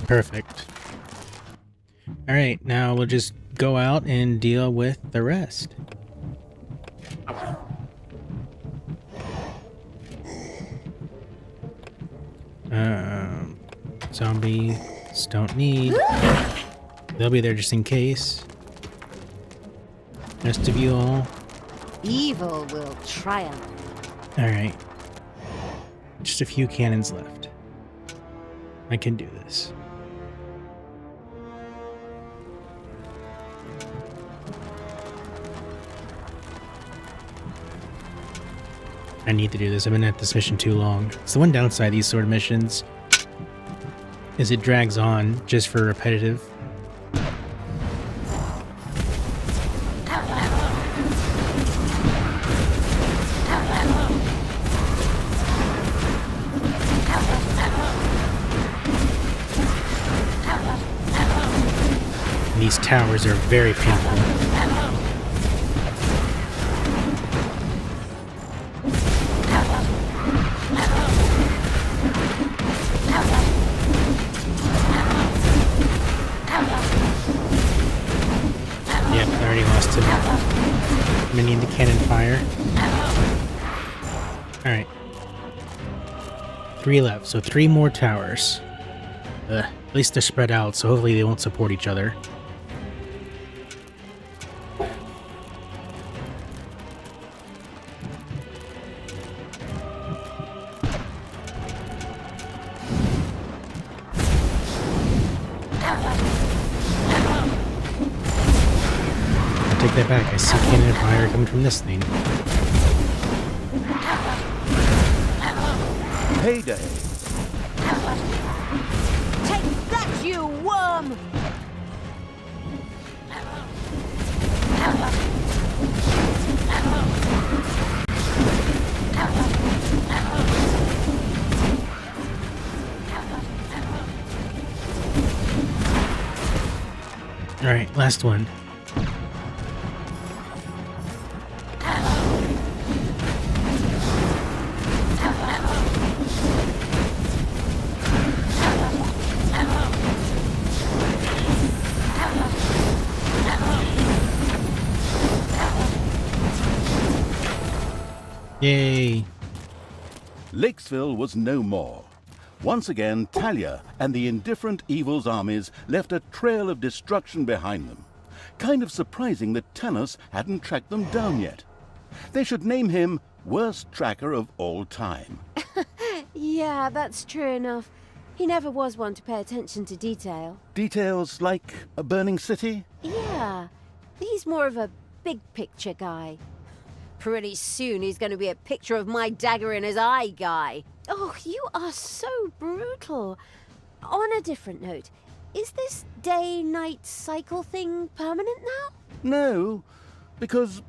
Perfect. Alright, now we'll just go out and deal with the rest. Zombies don't need. They'll be there just in case. Rest of you all. Evil will triumph. Alright. Just a few cannons left. I can do this. I need to do this. I've been at this mission too long. It's the one downside of these sort of missions is it drags on just for repetitive. towers are very painful. Yep, I already lost him. Minion to cannon fire. Alright. 3 left, so 3 more towers. At least they're spread out, so hopefully they won't support each other. I'll take that back. I see cannon fire coming from this thing. Heyday! Take that, you worm! Alright, last one. Yay! Lakesville was no more. Once again, Talia and the indifferent Evil's armies left a trail of destruction behind them. Kind of surprising that Tanos hadn't tracked them down yet. They should name him Worst Tracker of All Time. Yeah, that's true enough. He never was one to pay attention to detail. Details like a burning city? Yeah, he's more of a big picture guy. Pretty soon he's going to be a picture of my dagger in his eye guy. Oh, you are so brutal. On a different note, is this day-night cycle thing permanent now? No, because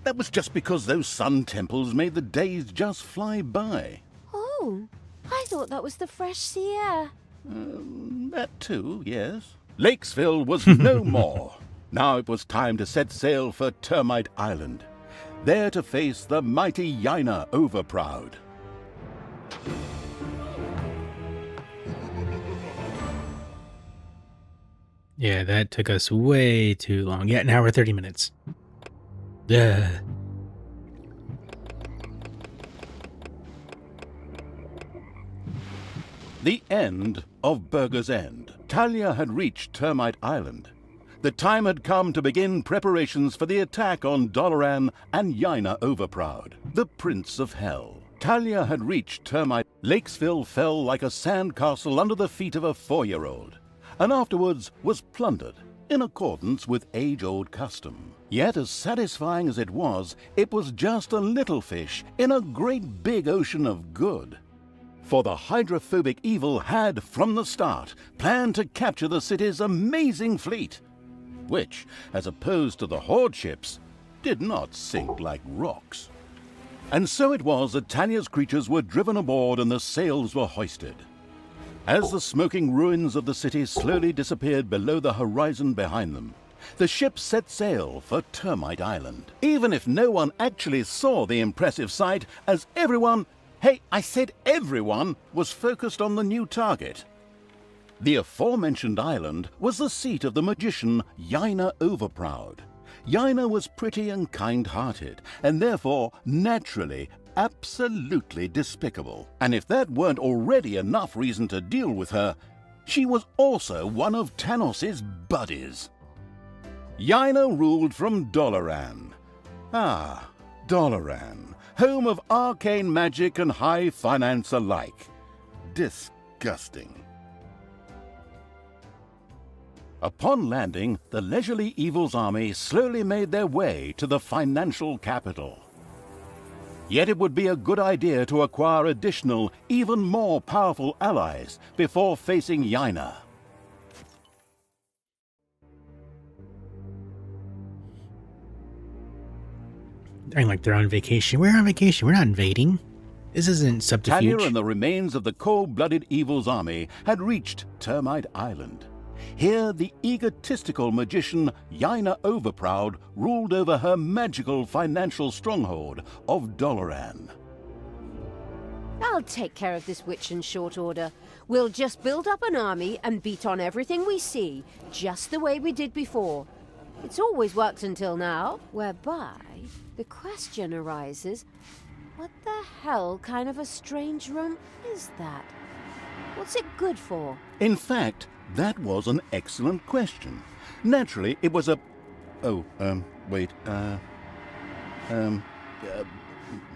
that was just because those sun temples made the days just fly by. Oh, I thought that was the fresh sea air. That too, yes. Lakesville was no more. Now it was time to set sail for Termite Island, there to face the mighty Yaina Overproud. Yeah, that took us way too long. Yeah, an hour 30 minutes. Ugh. The end of Burger's End. Talia had reached Termite Island. The time had come to begin preparations for the attack on Doloran and Yaina Overproud, the Prince of Hell. Talia had reached Termite. Lakesville fell like a sandcastle under the feet of a 4-year-old, and afterwards was plundered, in accordance with age-old custom. Yet as satisfying as it was just a little fish in a great big ocean of good. For the hydrophobic Evil had, from the start, planned to capture the city's amazing fleet, which, as opposed to the Horde ships, did not sink like rocks. And so it was that Talia's creatures were driven aboard and the sails were hoisted. As the smoking ruins of the city slowly disappeared below the horizon behind them, the ships set sail for Termite Island. Even if no one actually saw the impressive sight, as everyone, hey, I said everyone, was focused on the new target. The aforementioned island was the seat of the magician Yaina Overproud. Yaina was pretty and kind-hearted, and therefore, naturally, absolutely despicable. And if that weren't already enough reason to deal with her, she was also one of Tanos's buddies. Yaina ruled from Doloran. Ah, Doloran, home of arcane magic and high finance alike. Disgusting. Upon landing, the leisurely Evil's army slowly made their way to the financial capital. Yet it would be a good idea to acquire additional, even more powerful allies before facing Yaina. They're like they're on vacation. We're on vacation. We're not invading. This isn't subterfuge. Talia and the remains of the cold-blooded Evil's army had reached Termite Island. Here the egotistical magician Yaina Overproud ruled over her magical financial stronghold of Doloran. I'll take care of this witch in short order. We'll just build up an army and beat on everything we see, just the way we did before. It's always worked until now, whereby the question arises, what the hell kind of a strange room is that? What's it good for? In fact, that was an excellent question. Naturally, it was a... Oh, wait,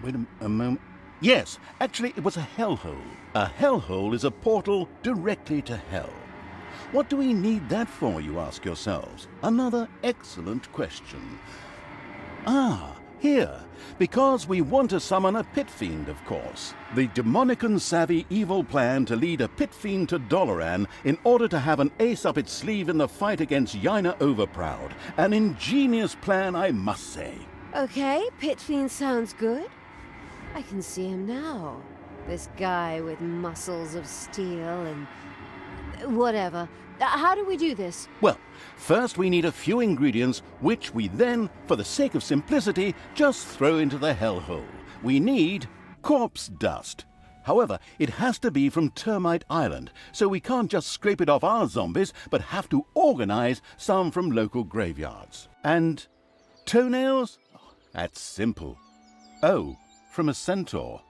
wait a moment. Yes, actually, it was a hellhole. A hellhole is a portal directly to hell. What do we need that for, you ask yourselves? Another excellent question. Ah, here. Because we want to summon a pit fiend, of course. The demonican-savvy evil plan to lead a pit fiend to Doloran in order to have an ace up its sleeve in the fight against Yaina Overproud. An ingenious plan, I must say. Okay, pit fiend sounds good. I can see him now. This guy with muscles of steel and... whatever. How do we do this? Well, first we need a few ingredients, which we then, for the sake of simplicity, just throw into the hellhole. We need corpse dust. However, it has to be from Termite Island, so we can't just scrape it off our zombies, but have to organize some from local graveyards. And toenails? That's simple. Oh, from a centaur.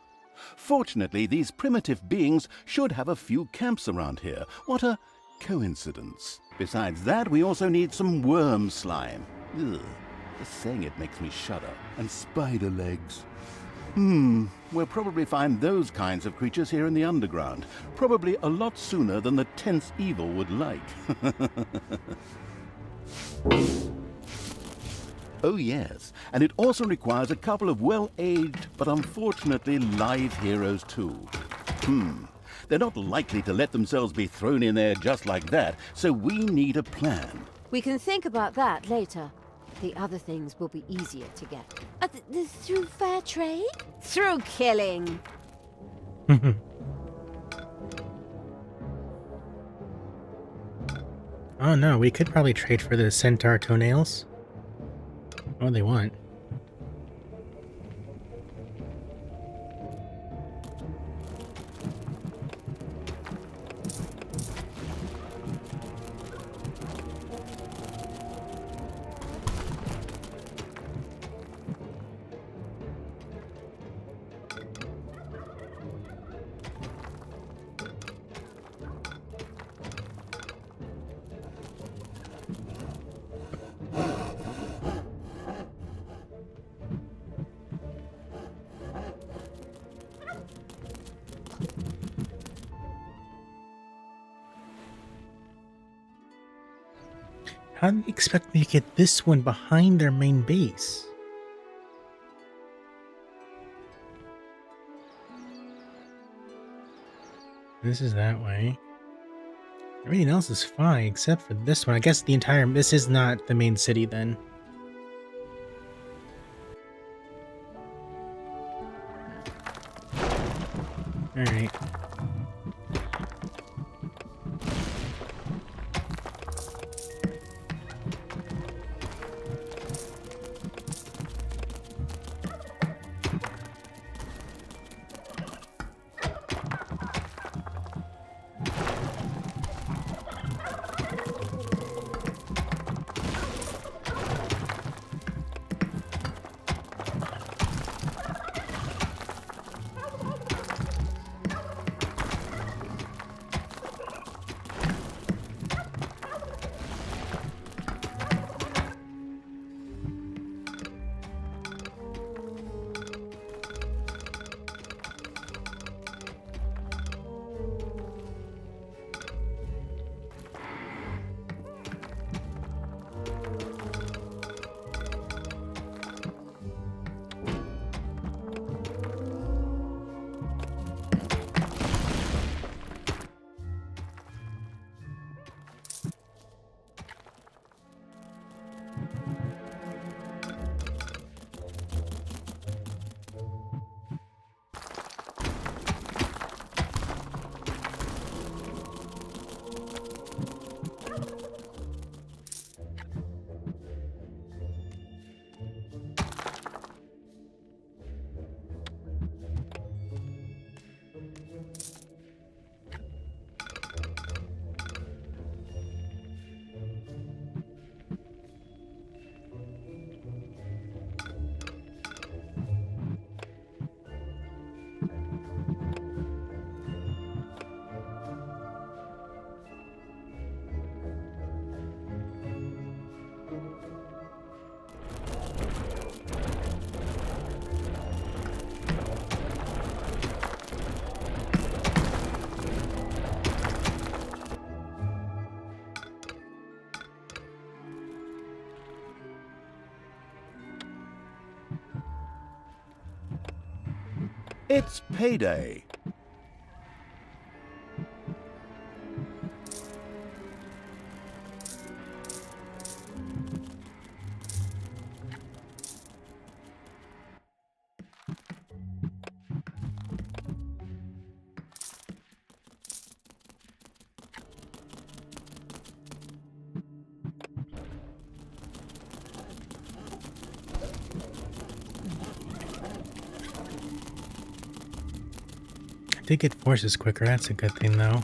Fortunately, these primitive beings should have a few camps around here. What a coincidence. Besides that, we also need some worm slime. Ugh, just saying it makes me shudder. And spider legs. We'll probably find those kinds of creatures here in the underground. Probably a lot sooner than the tense evil would like. Oh yes, and it also requires a couple of well-aged, but unfortunately live heroes too. They're not likely to let themselves be thrown in there just like that, so we need a plan. We can think about that later. The other things will be easier to get. Through fair trade? Through killing! Oh no, we could probably trade for the centaur toenails. What do they want? How do they expect me to get this one behind their main base? This is that way. Everything else is fine except for this one. I guess the entire... this is not the main city then. Alright. It's payday. I did get forces quicker. That's a good thing, though.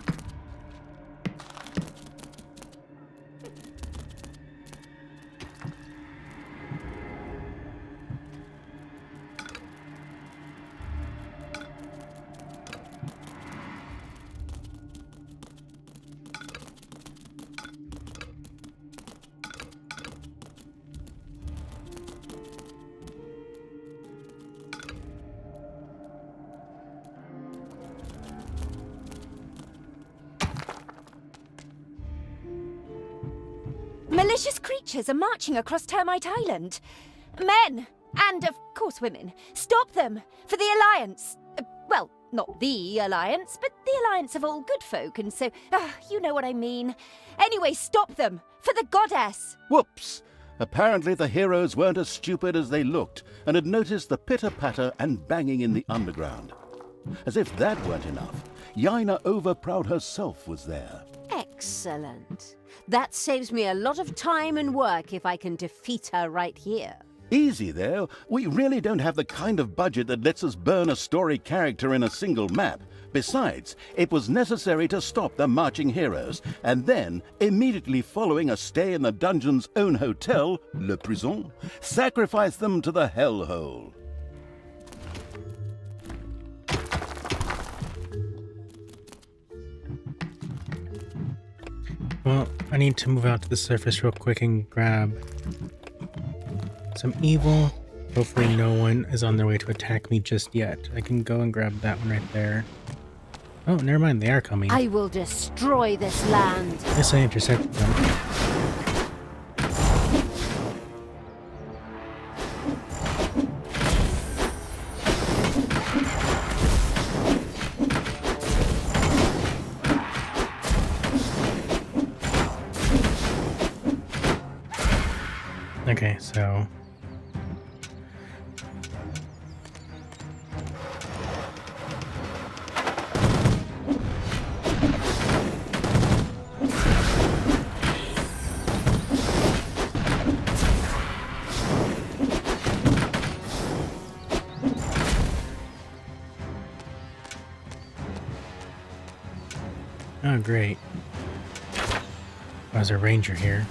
Malicious creatures are marching across Termite Island. Men, and of course women, stop them for the Alliance. Well, not the Alliance, but the Alliance of all good folk, and so, you know what I mean. Anyway, stop them for the goddess. Whoops! Apparently the heroes weren't as stupid as they looked and had noticed the pitter-patter and banging in the underground. As if that weren't enough, Yaina Overproud herself was there. Excellent. That saves me a lot of time and work if I can defeat her right here. Easy there. We really don't have the kind of budget that lets us burn a story character in a single map. Besides, it was necessary to stop the marching heroes, and then, immediately following a stay in the dungeon's own hotel, Le Prison, sacrifice them to the hellhole. Well, I need to move out to the surface real quick and grab some evil. Hopefully no one is on their way to attack me just yet. I can go and grab that one right there. Oh, never mind, they are coming. I will destroy this land. Yes, I intercepted them. Okay, so oh great. There's a ranger here.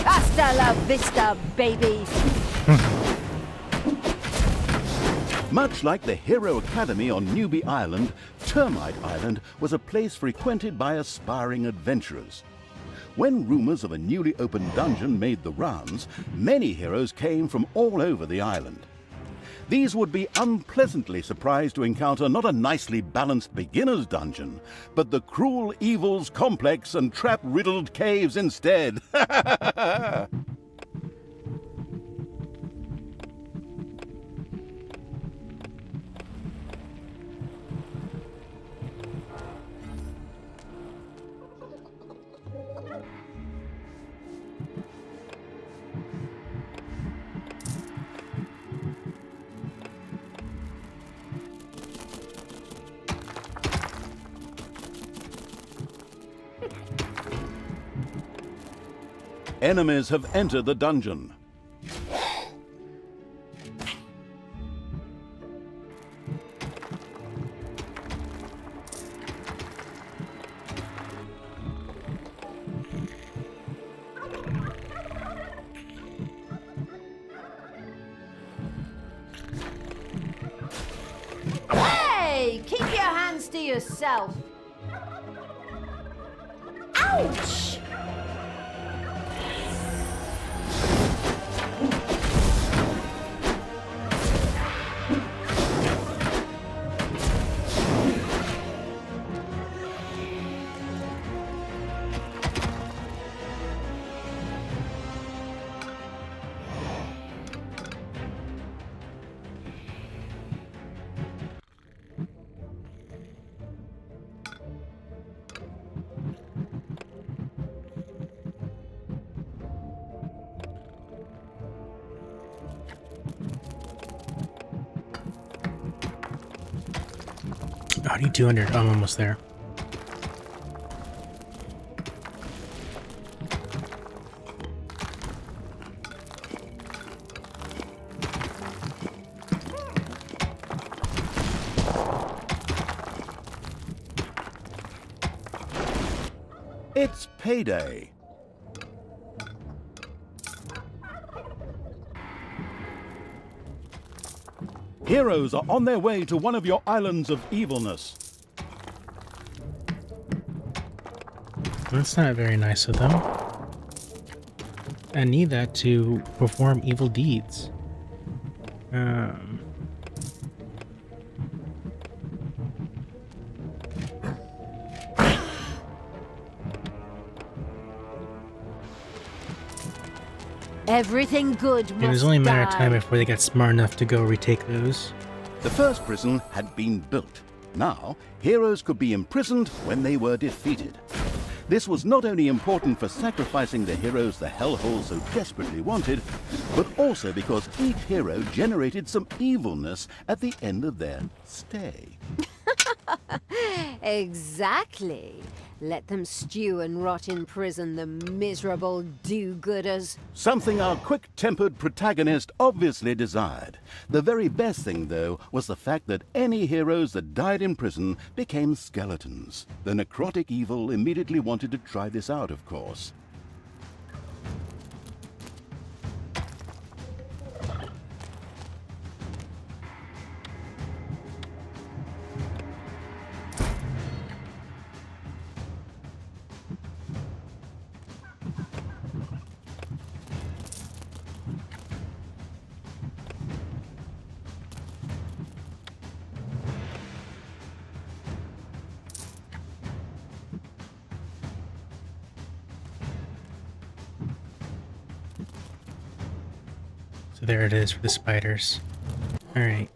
Hasta la vista, baby. Much like the Hero Academy on Newbie Island, Termite Island was a place frequented by aspiring adventurers. When rumors of a newly opened dungeon made the rounds, many heroes came from all over the island. These would be unpleasantly surprised to encounter not a nicely balanced beginner's dungeon, but the cruel evils complex and trap-riddled caves instead. Enemies have entered the dungeon. Hey, keep your hands to yourself. Ouch! I need 200. I'm almost there. It's payday. Heroes are on their way to one of your islands of evilness. That's not very nice of them. I need that to perform evil deeds. Everything good must It was only a matter of die. time before they got smart enough to go retake those. The first prison had been built. Now, heroes could be imprisoned when they were defeated. This was not only important for sacrificing the heroes the hellhole so desperately wanted, but also because each hero generated some evilness at the end of their stay. Exactly. Let them stew and rot in prison, the miserable do-gooders. Something our quick-tempered protagonist obviously desired. The very best thing, though, was the fact that any heroes that died in prison became skeletons. The necrotic evil immediately wanted to try this out, of course. So there it is for the spiders. Alright.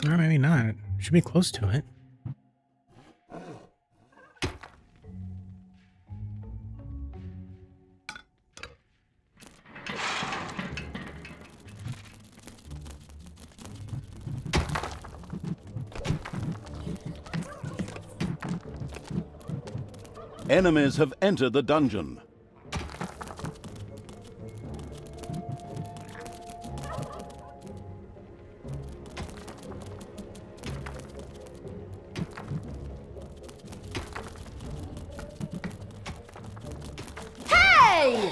Or maybe not. Should be close to it. Enemies have entered the dungeon. Hey!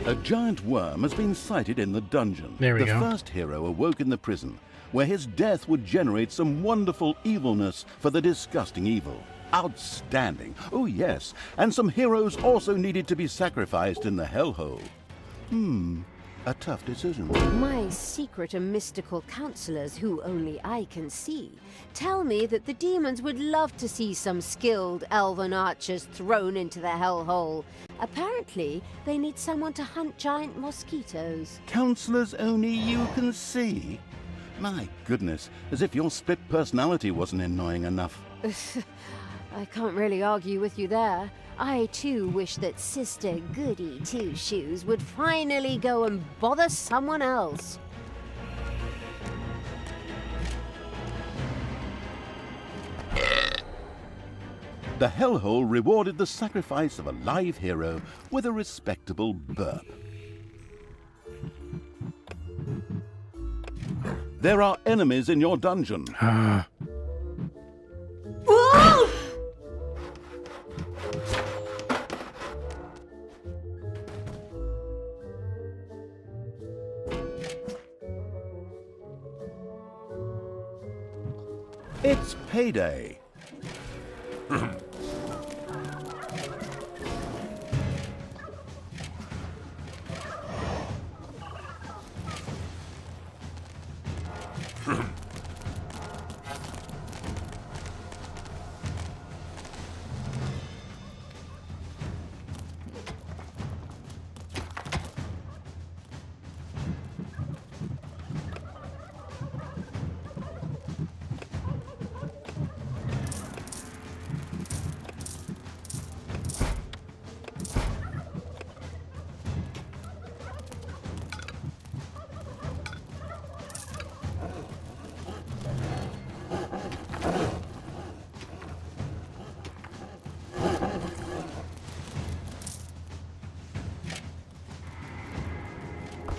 A giant worm has been sighted in the dungeon. There we the go. first hero awoke in the prison, where his death would generate some wonderful evilness for the disgusting evil. Outstanding. Oh yes, and some heroes also needed to be sacrificed in the hellhole. A tough decision. My secret and mystical counselors, who only I can see, tell me that the demons would love to see some skilled elven archers thrown into the hellhole. Apparently, they need someone to hunt giant mosquitoes. Counselors only you can see? My goodness, as if your split personality wasn't annoying enough. I can't really argue with you there. I too wish that Sister Goody Two Shoes would finally go and bother someone else. The hellhole rewarded the sacrifice of a live hero with a respectable burp. There are enemies in your dungeon. It's payday.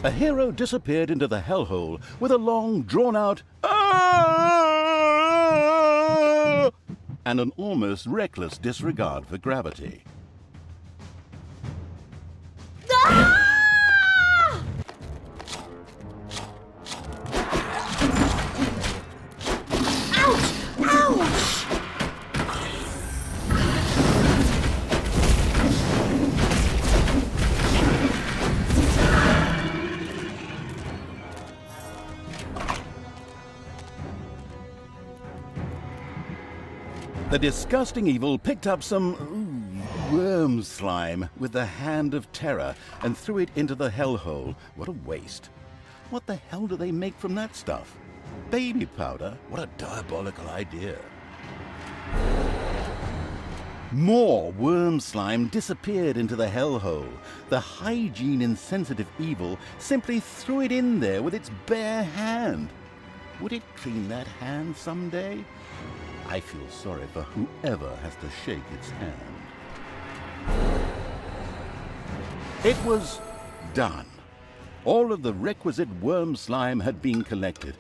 A hero disappeared into the hellhole with a long, drawn-out "Ah!" and an almost reckless disregard for gravity. The disgusting evil picked up some worm slime with the hand of terror and threw it into the hellhole. What a waste. What the hell do they make from that stuff? Baby powder? What a diabolical idea. More worm slime disappeared into the hellhole. The hygiene-insensitive evil simply threw it in there with its bare hand. Would it clean that hand someday? I feel sorry for whoever has to shake its hand. It was done. All of the requisite worm slime had been collected.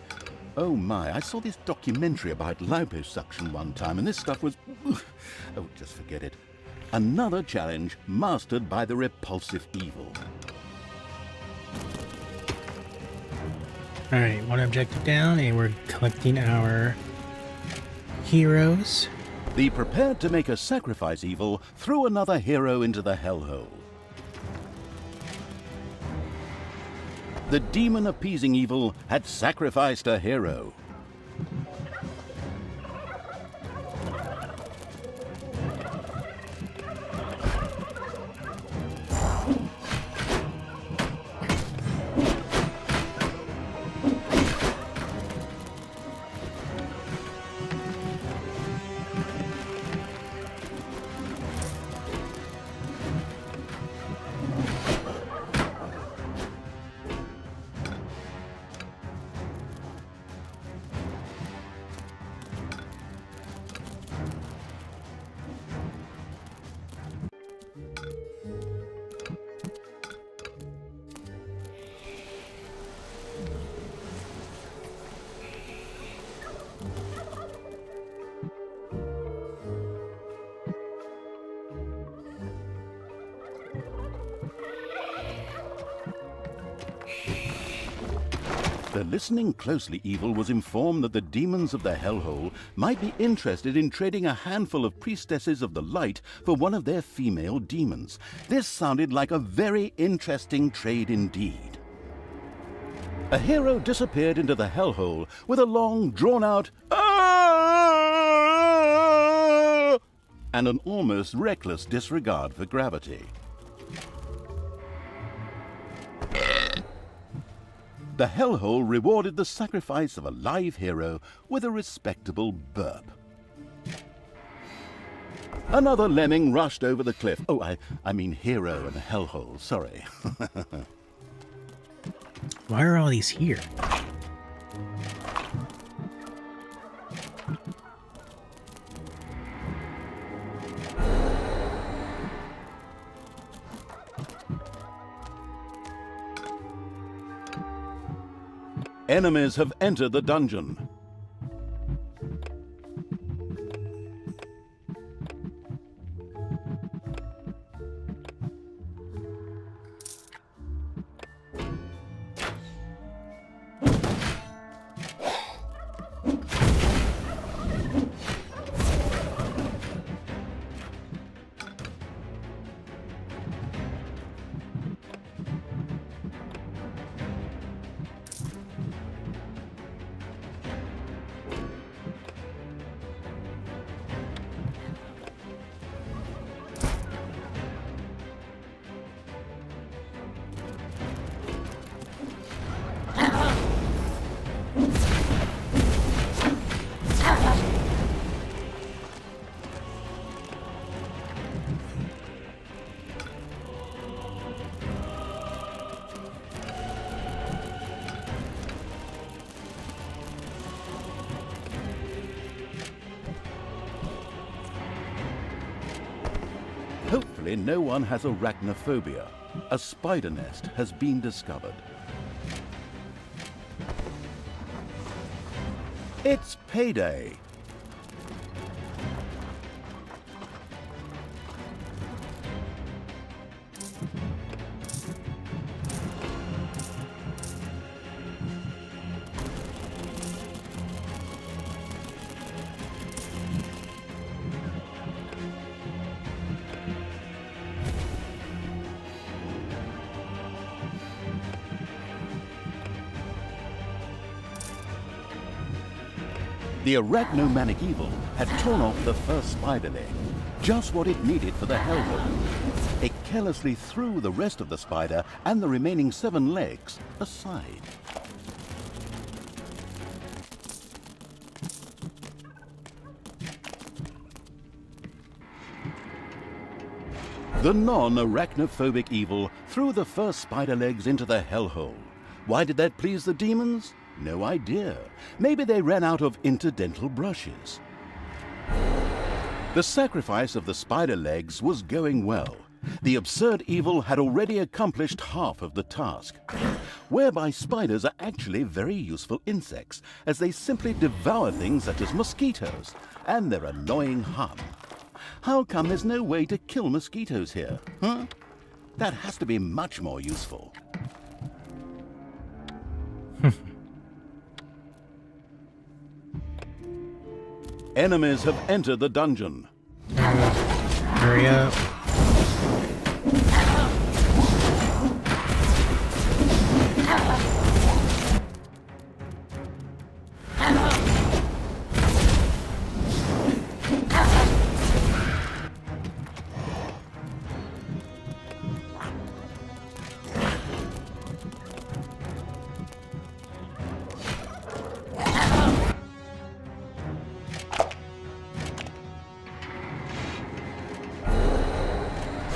Oh my, I saw this documentary about liposuction one time, and this stuff was... Oh, just forget it. Another challenge mastered by the repulsive evil. Alright, one objective down, and we're collecting our heroes. The prepared to make a sacrifice evil threw another hero into the hellhole. The demon-appeasing evil had sacrificed a hero. After listening closely, Evil was informed that the demons of the Hellhole might be interested in trading a handful of priestesses of the light for one of their female demons. This sounded like a very interesting trade indeed. A hero disappeared into the Hellhole with a long, drawn-out "Ah!" and an almost reckless disregard for gravity. The Hellhole rewarded the sacrifice of a live hero with a respectable burp. Another lemming rushed over the cliff. Oh, I mean hero and Hellhole, sorry. Why are all these here? Enemies have entered the dungeon. Hopefully no one has arachnophobia. A spider nest has been discovered. It's payday. The arachnomanic evil had torn off the first spider leg, just what it needed for the Hellhole. It carelessly threw the rest of the spider and the remaining 7 legs aside. The non-arachnophobic evil threw the first spider legs into the Hellhole. Why did that please the demons? No idea. Maybe they ran out of interdental brushes. The sacrifice of the spider legs was going well. The absurd evil had already accomplished half of the task, whereby spiders are actually very useful insects, as they simply devour things such as mosquitoes and their annoying hum. How come there's no way to kill mosquitoes here, huh? That has to be much more useful. Enemies have entered the dungeon. Hurry up.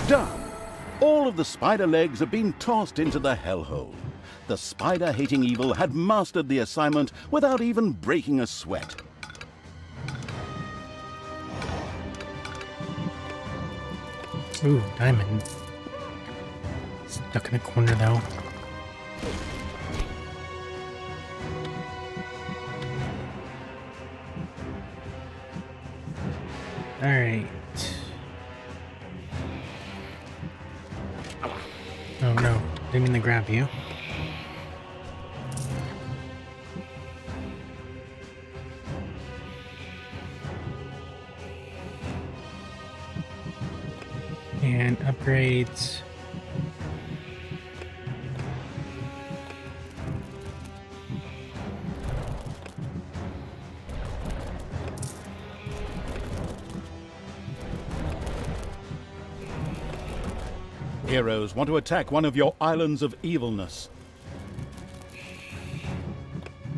Done! All of the spider legs have been tossed into the Hellhole. The spider-hating evil had mastered the assignment without even breaking a sweat. Ooh, diamond. Stuck in a corner though. Alright. Oh no, didn't mean to grab you. And upgrades. Heroes want to attack one of your islands of evilness.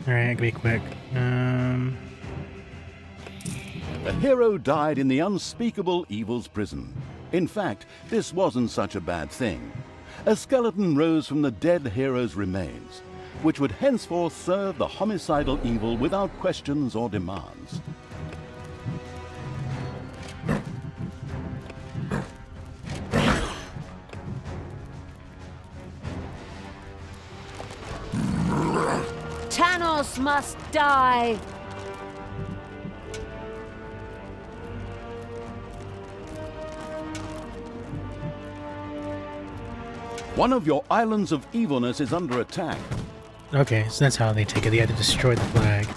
Alright, I can be quick. A hero died in the unspeakable evil's prison. In fact, this wasn't such a bad thing. A skeleton rose from the dead hero's remains, which would henceforth serve the homicidal evil without questions or demands. Thanos must die! One of your islands of evilness is under attack. Okay, so that's how they take it. They had to destroy the flag.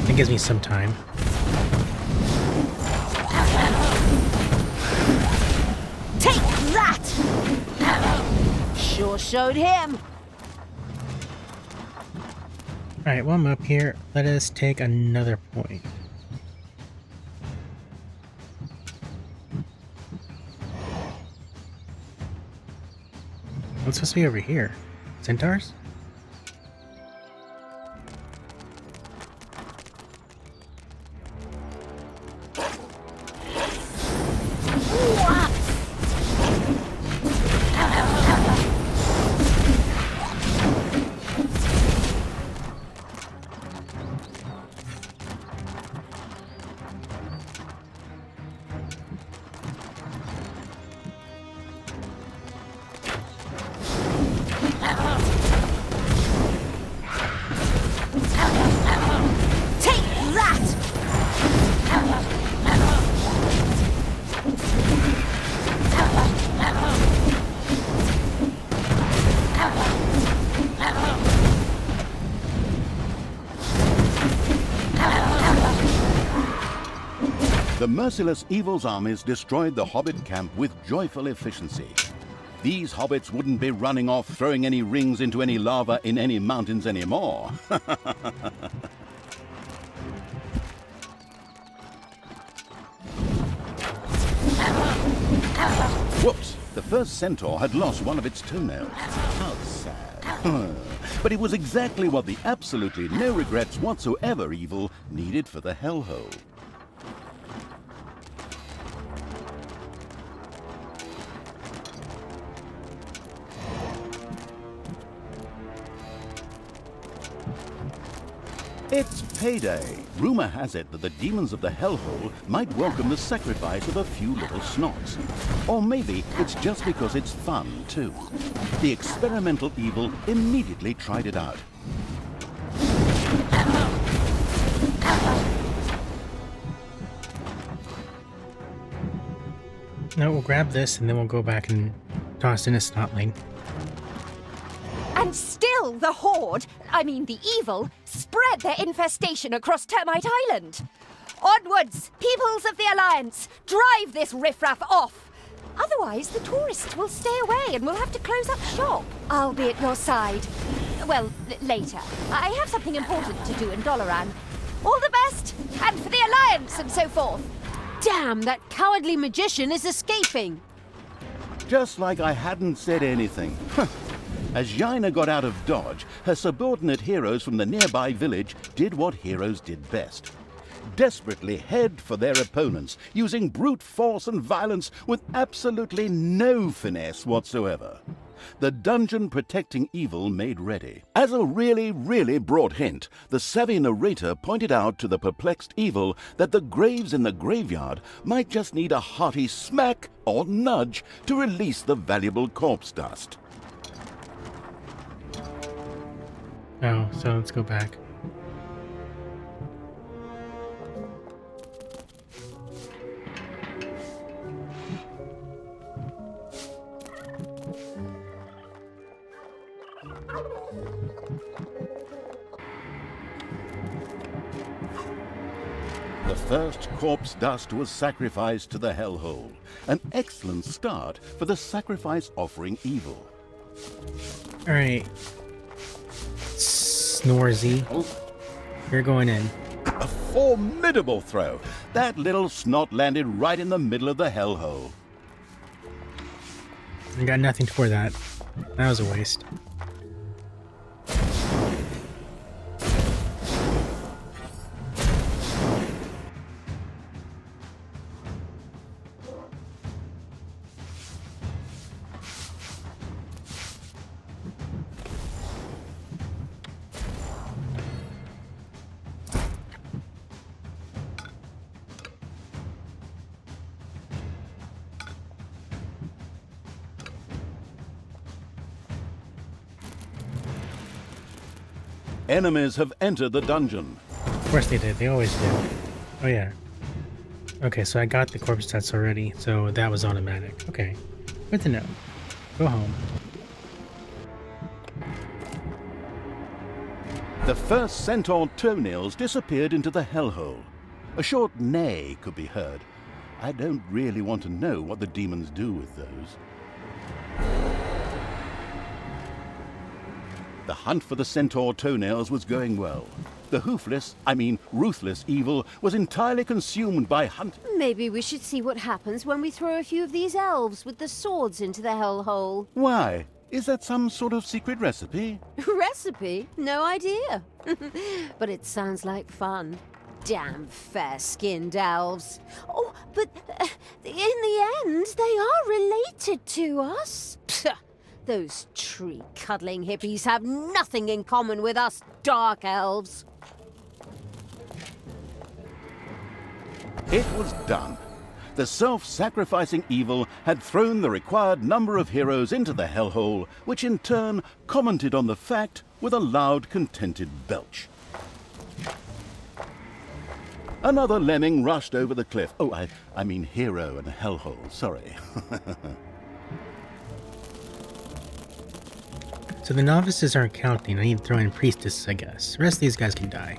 It gives me some time. Take that! Sure showed him! Alright, while I'm up here, let us take another point. What's supposed to be over here? Centaurs? The merciless evil's armies destroyed the hobbit camp with joyful efficiency. These hobbits wouldn't be running off throwing any rings into any lava in any mountains anymore. Whoops! The first centaur had lost one of its toenails. How sad. But it was exactly what the absolutely no regrets whatsoever evil needed for the hellhole. It's payday. Rumor has it that the demons of the hellhole might welcome the sacrifice of a few little snots. Or maybe it's just because it's fun, too. The experimental evil immediately tried it out. No, we'll grab this and then we'll go back and toss in a snotling. And still the Horde, I mean the evil, spread their infestation across Termite Island. Onwards, peoples of the Alliance, drive this riffraff off. Otherwise, the tourists will stay away and we'll have to close up shop. I'll be at your side. Well, later. I have something important to do in Doloran. All the best, and for the Alliance and so forth. Damn, that cowardly magician is escaping! Just like I hadn't said anything. As Jaina got out of Dodge, her subordinate heroes from the nearby village did what heroes did best. Desperately head for their opponents, using brute force and violence with absolutely no finesse whatsoever. The dungeon protecting evil made ready. As a really, really broad hint, the savvy narrator pointed out to the perplexed evil that the graves in the graveyard might just need a hearty smack or nudge to release the valuable corpse dust. Oh, so let's go back. The first corpse dust was sacrificed to the hellhole. An excellent start for the sacrifice offering evil. All right. Snorzy. You're going in. A formidable throw. That little snot landed right in the middle of the hellhole. I got nothing for that. That was a waste. Enemies have entered the dungeon. Of course they did. They always do. Oh, yeah. Okay, so I got the corpse stats already, so that was automatic. Okay. Good to know. Go home. The first centaur toenails disappeared into the hellhole. A short neigh could be heard. I don't really want to know what the demons do with those. The hunt for the centaur toenails was going well. The ruthless evil was entirely consumed by hunting. Maybe we should see what happens when we throw a few of these elves with the swords into the hellhole. Why? Is that some sort of secret recipe? Recipe? No idea. But it sounds like fun. Damn fair-skinned elves. Oh, but in the end, they are related to us. Psst. Those tree-cuddling hippies have nothing in common with us dark elves. It was done. The self-sacrificing evil had thrown the required number of heroes into the hellhole, which in turn commented on the fact with a loud, contented belch. Another lemming rushed over the cliff. Oh, I mean hero and hellhole, sorry. So the novices aren't counting. I need to throw in priestesses, I guess. The rest of these guys can die.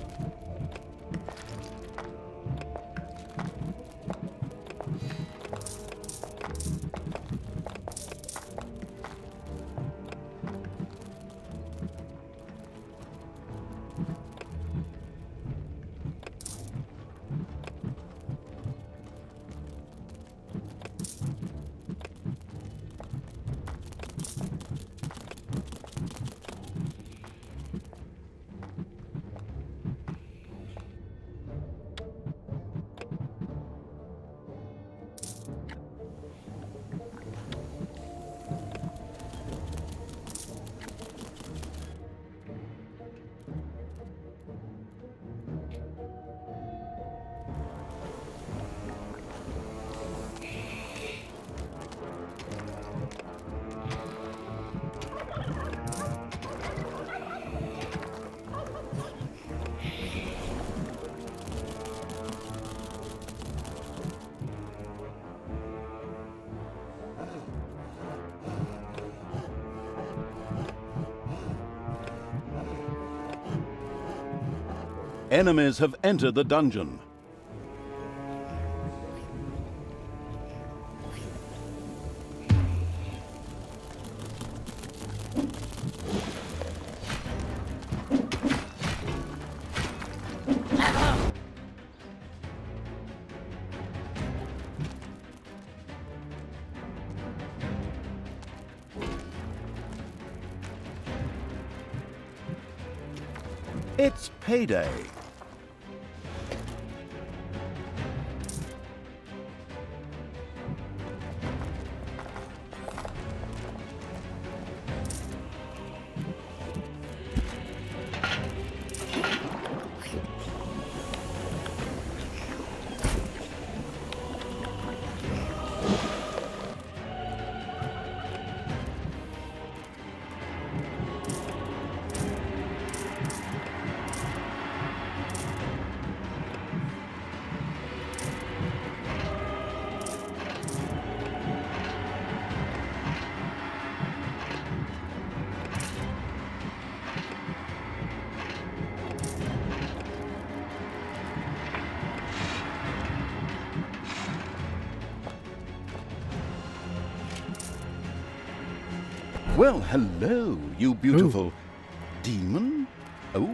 Enemies have entered the dungeon. It's payday. Well, hello, you beautiful demon. Oh,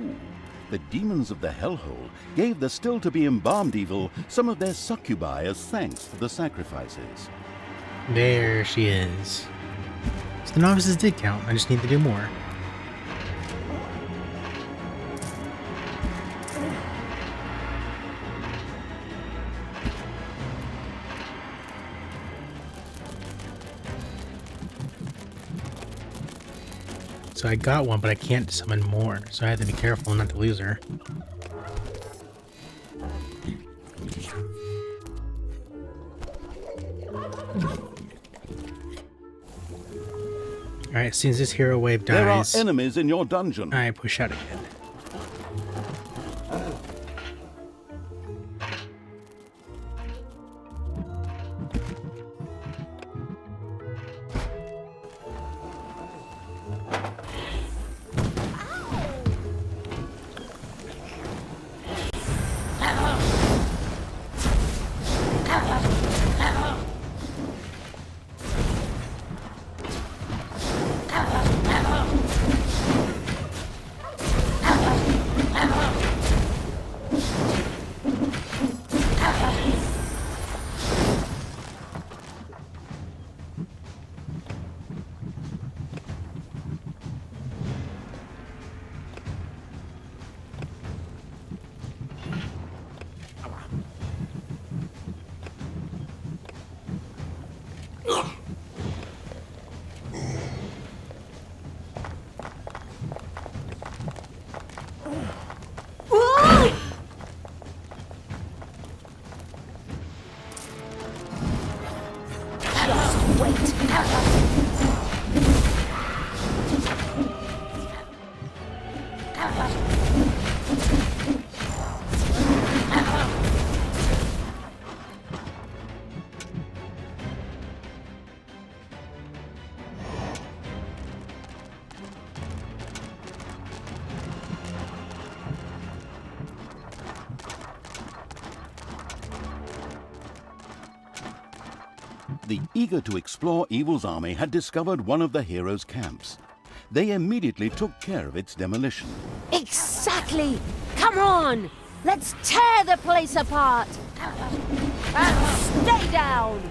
the demons of the hellhole gave the still-to-be embalmed evil some of their succubi as thanks for the sacrifices. There she is. So the novices did count. I just need to do more. So I got one, but I can't summon more, so I have to be careful not to lose her. Alright, as soon as this hero wave dies, There are enemies in your dungeon. I push out again. The eager to explore Evil's army had discovered one of the heroes' camps. They immediately took care of its demolition. Exactly! Come on! Let's tear the place apart! And stay down!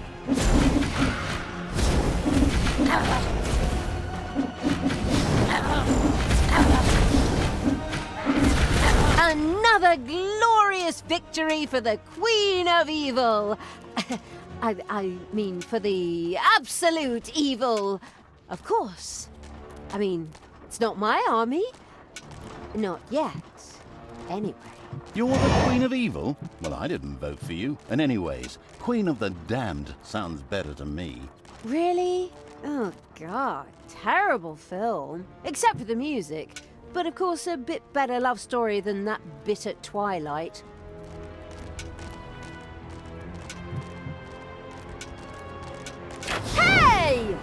Another glorious victory for the Queen of Evil! I mean, for the absolute evil. Of course. I mean, it's not my army. Not yet. Anyway. You're the Queen of Evil? Well, I didn't vote for you. And anyways, Queen of the Damned sounds better to me. Really? Oh, God. Terrible film. Except for the music. But of course, a bit better love story than that bit at Twilight. Hey!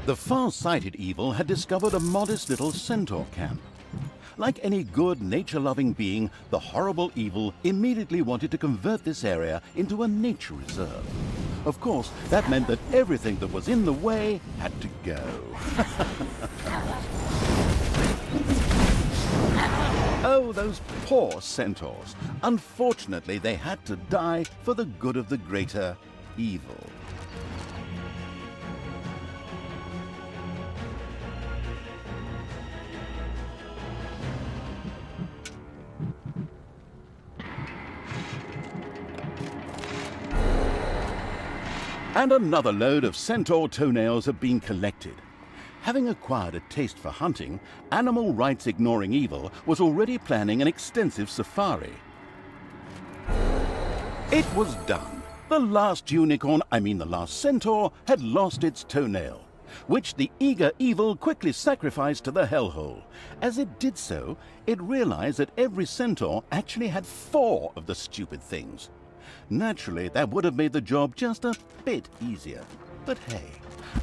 The far-sighted Evil had discovered a modest little centaur camp. Like any good nature-loving being, the horrible Evil immediately wanted to convert this area into a nature reserve. Of course, that meant that everything that was in the way had to go. Oh, those poor centaurs. Unfortunately, they had to die for the good of the greater Evil. And another load of centaur toenails have been collected. Having acquired a taste for hunting, animal rights ignoring Evil was already planning an extensive safari. It was done. The last the last centaur, had lost its toenail, which the eager Evil quickly sacrificed to the hellhole. As it did so, it realized that every centaur actually had 4 of the stupid things. Naturally, that would have made the job just a bit easier. But hey,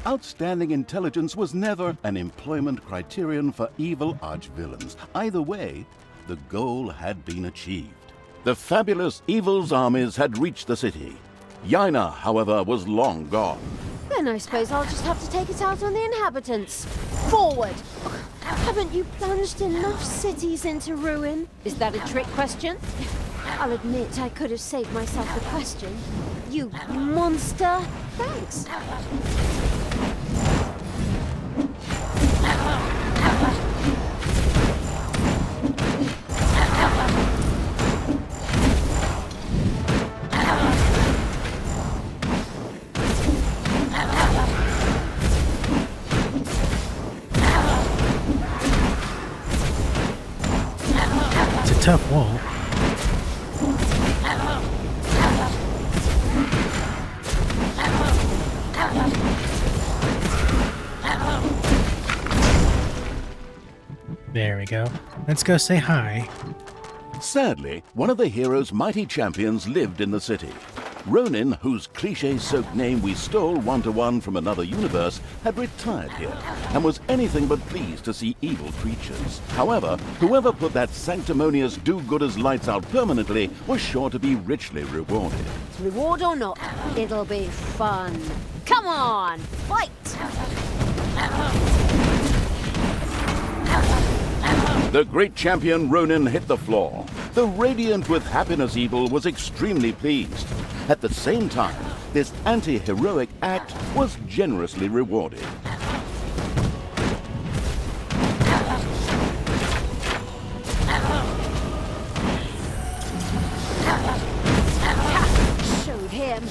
outstanding intelligence was never an employment criterion for evil archvillains. Either way, the goal had been achieved. The fabulous Evil's armies had reached the city. Yaina, however, was long gone. Then I suppose I'll just have to take it out on the inhabitants. Forward! Haven't you plunged enough cities into ruin? Is that a trick question? I'll admit I could have saved myself the question. You monster! Thanks. It's a tough wall. There we go. Let's go say hi. Sadly, one of the hero's mighty champions lived in the city. Ronin, whose cliché-soaked name we stole one-to-one from another universe, had retired here and was anything but pleased to see evil creatures. However, whoever put that sanctimonious do-gooders lights out permanently was sure to be richly rewarded. Reward or not, it'll be fun. Come on, fight! The great champion Ronin hit the floor. The radiant with happiness Evil was extremely pleased. At the same time, this anti-heroic act was generously rewarded. Showed him.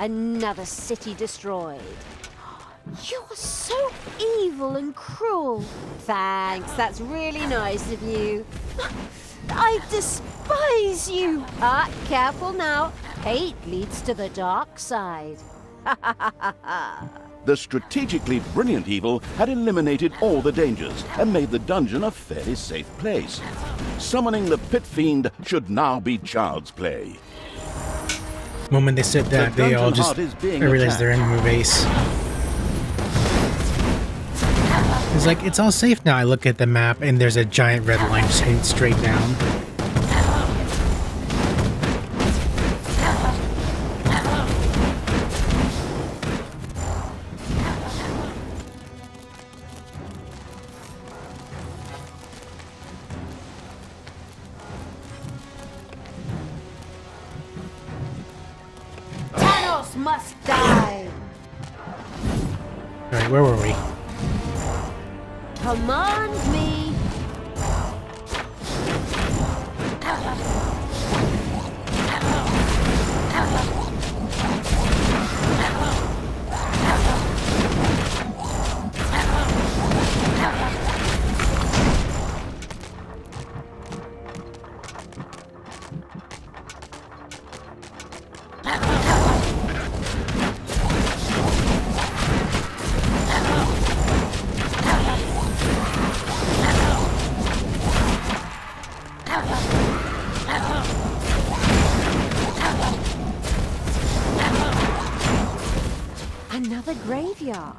Another city destroyed. You're so evil and cruel. Thanks, that's really nice of you. I despise you. Careful now. Hate leads to the dark side. The strategically brilliant Evil had eliminated all the dangers and made the dungeon a fairly safe place. Summoning the Pit Fiend should now be child's play. The moment they said that, The they all dungeon just heart is being realized they're in the base. It's like, it's all safe now. I look at the map and there's a giant red line just heading straight down. Thanos must die. Alright, where were we? Command me. graveyard.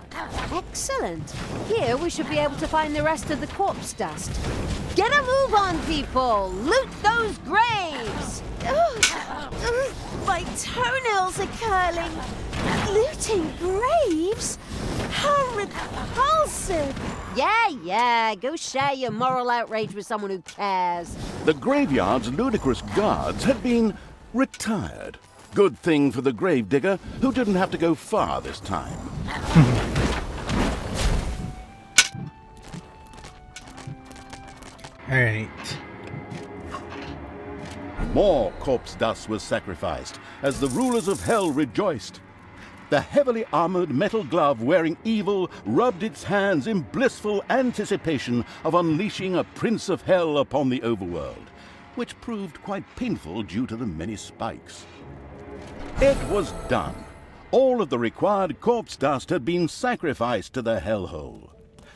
Excellent. Here we should be able to find the rest of the corpse dust. Get a move on, people! Loot those graves! My toenails are curling. Looting graves? How repulsive! Yeah, go share your moral outrage with someone who cares. The graveyard's ludicrous guards had been retired. Good thing for the gravedigger, who didn't have to go far this time. All right. More corpse dust was sacrificed as the rulers of hell rejoiced. The heavily armored metal glove wearing evil rubbed its hands in blissful anticipation of unleashing a prince of hell upon the overworld, which proved quite painful due to the many spikes. It was done. All of the required corpse dust had been sacrificed to the hellhole.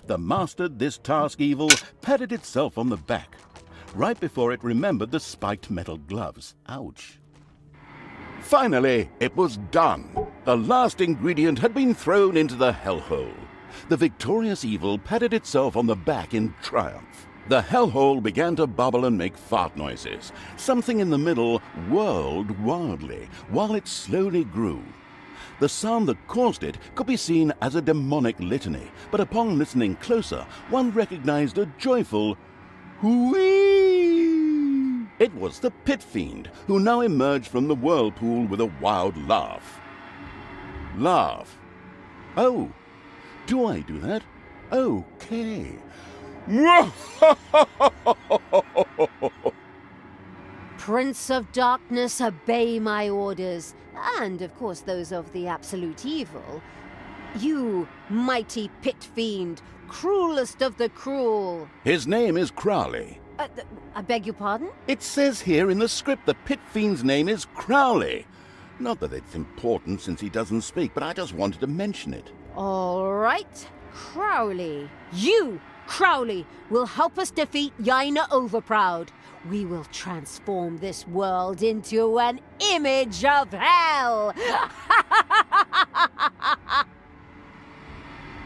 The mastered this task evil patted itself on the back, right before it remembered the spiked metal gloves. Ouch. Finally, it was done. The last ingredient had been thrown into the hellhole. The victorious evil patted itself on the back in triumph. The hellhole began to bubble and make fart noises. Something in the middle whirled wildly while it slowly grew. The sound that caused it could be seen as a demonic litany, but upon listening closer, one recognized a joyful whee! It was the pit fiend, who now emerged from the whirlpool with a wild laugh. Laugh. Oh, do I do that? Okay. Prince of Darkness, obey my orders, and of course those of the absolute evil. You, mighty pit fiend, cruelest of the cruel. His name is Crowley. I beg your pardon? It says here in the script the pit fiend's name is Crowley. Not that it's important since he doesn't speak, but I just wanted to mention it. All right, Crowley. You, Crowley, will help us defeat Yaina Overproud. We will transform this world into an image of hell.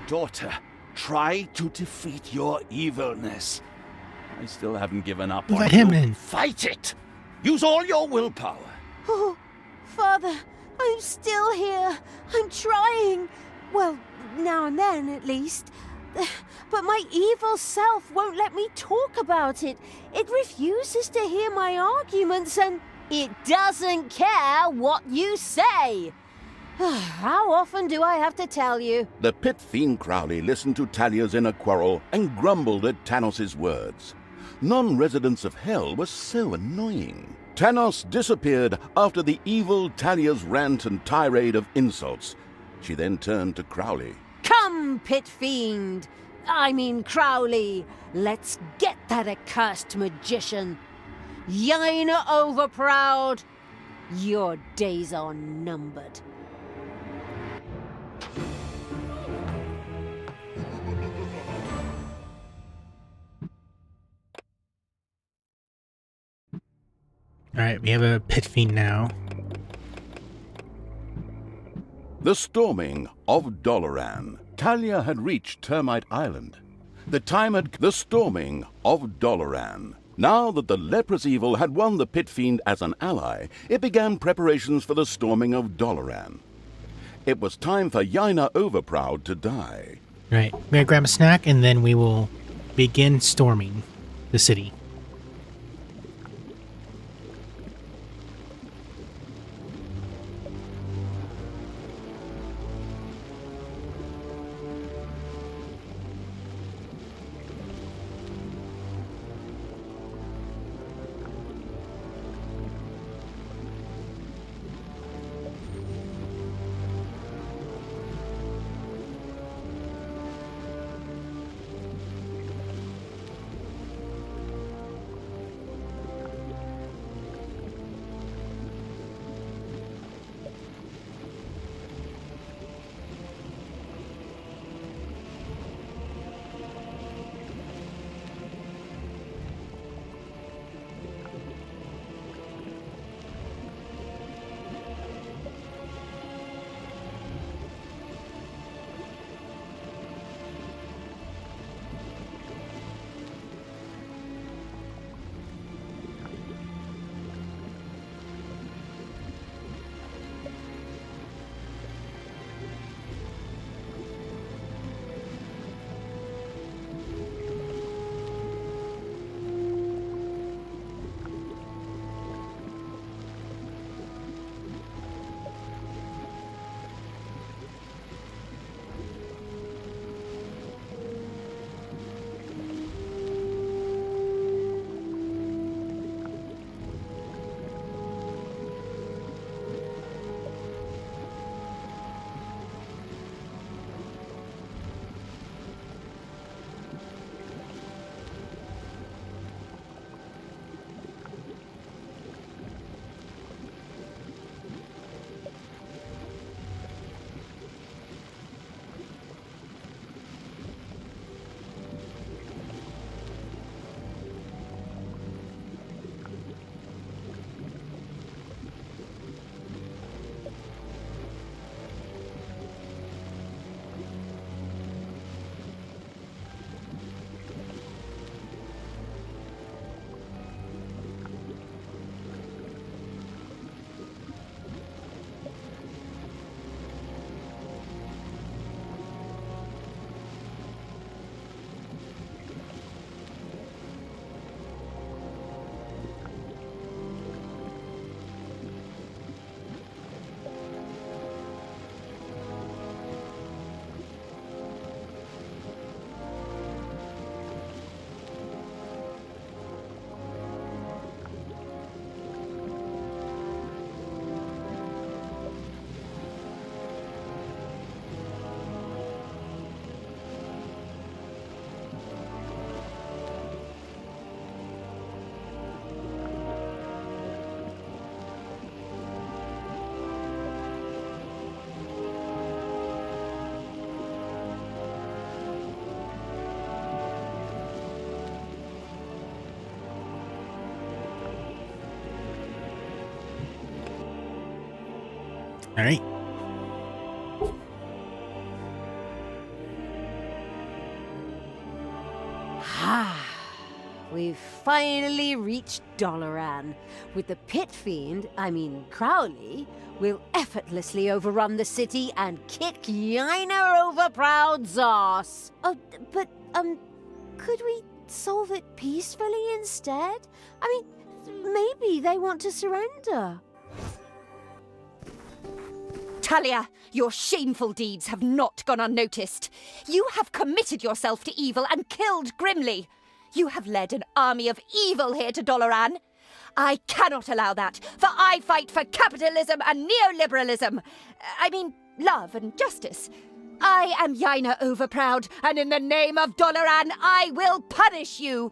Daughter, try to defeat your evilness. I still haven't given up on Let him you. in. Fight it! Use all your willpower. Oh, Father, I'm still here. I'm trying. Well, now and then, at least. But my evil self won't let me talk about it. It refuses to hear my arguments and... It doesn't care what you say. How often do I have to tell you? The pit fiend Crowley listened to Talia's inner quarrel and grumbled at Tanos' words. Non-residents of hell were so annoying. Tanos disappeared after the evil Talia's rant and tirade of insults. She then turned to Crowley. Come, pit fiend. I mean Crowley. Let's get that accursed magician. Yaina Overproud. Your days are numbered. All right, we have a pit fiend now. The storming of Doloran. Talia had reached Termite Island. The storming of Doloran. Now that the leprous evil had won the pit fiend as an ally, it began preparations for the storming of Doloran. It was time for Yaina Overproud to die. All right, we're gonna grab a snack and then we will begin storming the city. All right. We've finally reached Doloran. With the pit fiend, Crowley, we'll effortlessly overrun the city and kick Yaina Overproud's ass. Oh, but, could we solve it peacefully instead? Maybe they want to surrender. Talia, your shameful deeds have not gone unnoticed. You have committed yourself to evil and killed grimly. You have led an army of evil here to Doloran. I cannot allow that, for I fight for capitalism and neoliberalism. Love and justice. I am Yaina Overproud, and in the name of Doloran, I will punish you.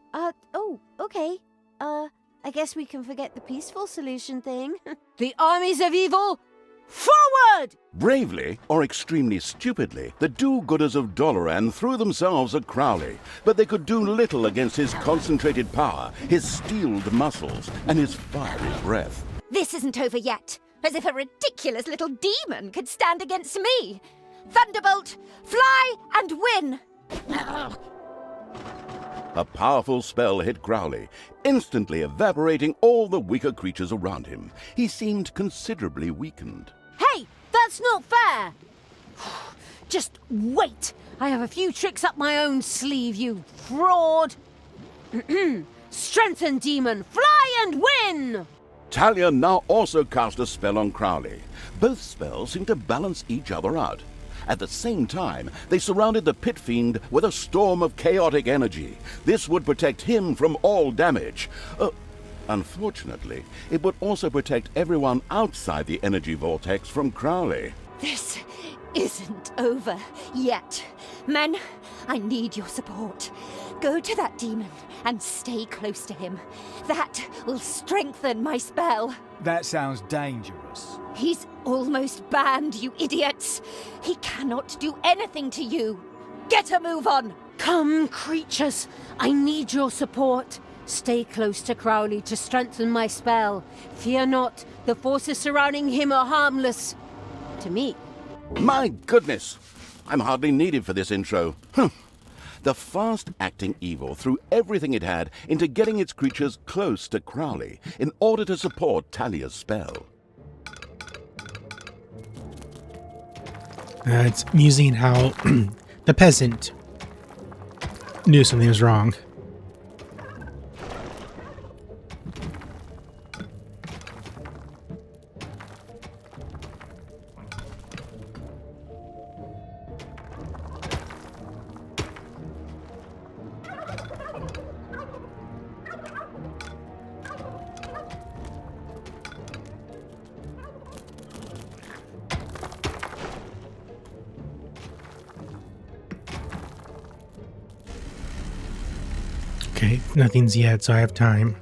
Okay. I guess we can forget the peaceful solution thing. The armies of evil, forward! Bravely, or extremely stupidly, the do-gooders of Doloran threw themselves at Crowley, but they could do little against his concentrated power, his steeled muscles, and his fiery breath. This isn't over yet. As if a ridiculous little demon could stand against me. Thunderbolt, fly and win! A powerful spell hit Crowley, instantly evaporating all the weaker creatures around him. He seemed considerably weakened. Hey, that's not fair! Just wait! I have a few tricks up my own sleeve, you fraud! Strengthen, demon! Fly and win! Talia now also cast a spell on Crowley. Both spells seemed to balance each other out. At the same time, they surrounded the pit fiend with a storm of chaotic energy. This would protect him from all damage. Unfortunately, it would also protect everyone outside the energy vortex from Crowley. This isn't over yet. Men, I need your support. Go to that demon and stay close to him. That will strengthen my spell. That sounds dangerous. He's almost banned, you idiots. He cannot do anything to you. Get a move on. Come, creatures. I need your support. Stay close to Crowley to strengthen my spell. Fear not. The forces surrounding him are harmless. To me. My goodness! I'm hardly needed for this intro. The fast-acting evil threw everything it had into getting its creatures close to Crowley in order to support Talia's spell. It's amusing how the peasant knew something was wrong. Okay, nothing's yet, so I have time.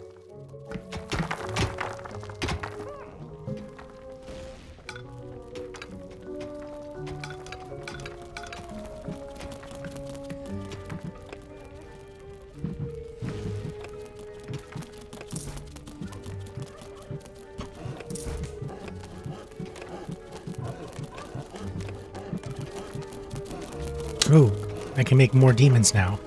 Oh, I can make more demons now.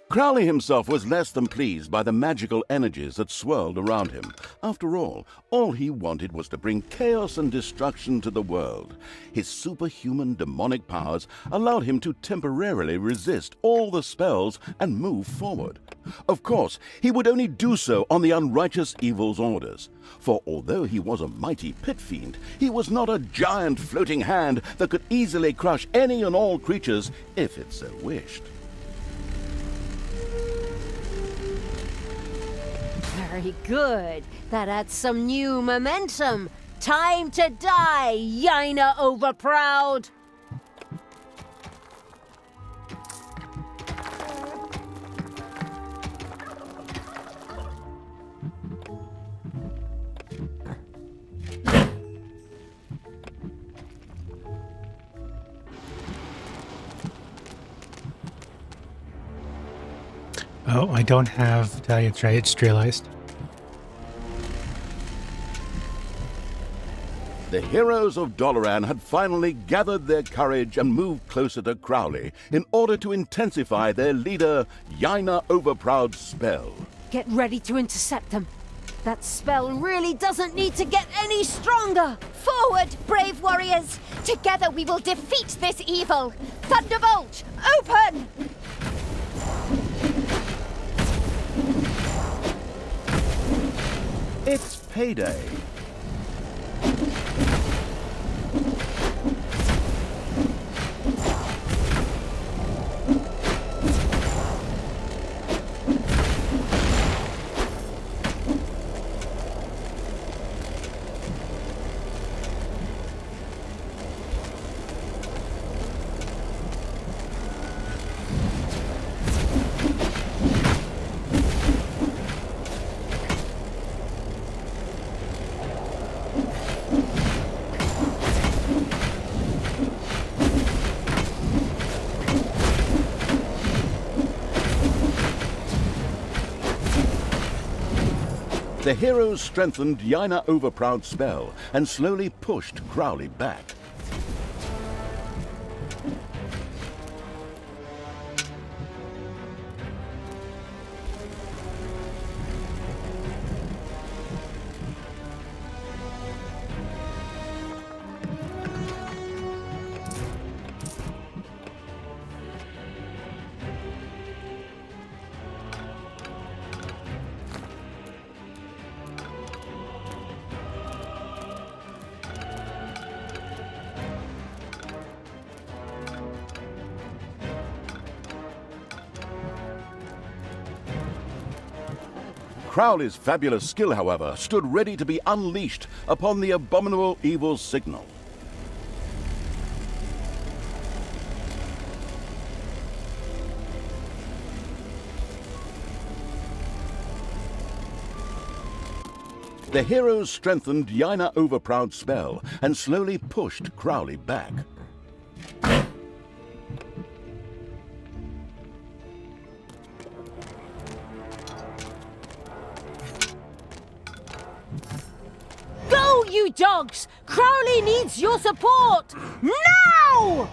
Crowley himself was less than pleased by the magical energies that swirled around him. After all he wanted was to bring chaos and destruction to the world. His superhuman demonic powers allowed him to temporarily resist all the spells and move forward. Of course, he would only do so on the unrighteous evil's orders. For although he was a mighty pit fiend, he was not a giant floating hand that could easily crush any and all creatures if it so wished. Very good. That adds some new momentum. Time to die, Yaina Overproud! Oh, I don't have Dahlia's right. It's realized. The heroes of Doloran had finally gathered their courage and moved closer to Crowley in order to intensify their leader, Yaina Overproud's spell. Get ready to intercept them. That spell really doesn't need to get any stronger! Forward, brave warriors! Together we will defeat this evil! Thunderbolt, open! It's payday. The heroes strengthened Yaina Overproud's spell and slowly pushed Crowley back. Crowley's fabulous skill, however, stood ready to be unleashed upon the abominable evil signal. The heroes strengthened Yaina Overproud's spell and slowly pushed Crowley back. Go, you dogs! Crowley needs your support! Now!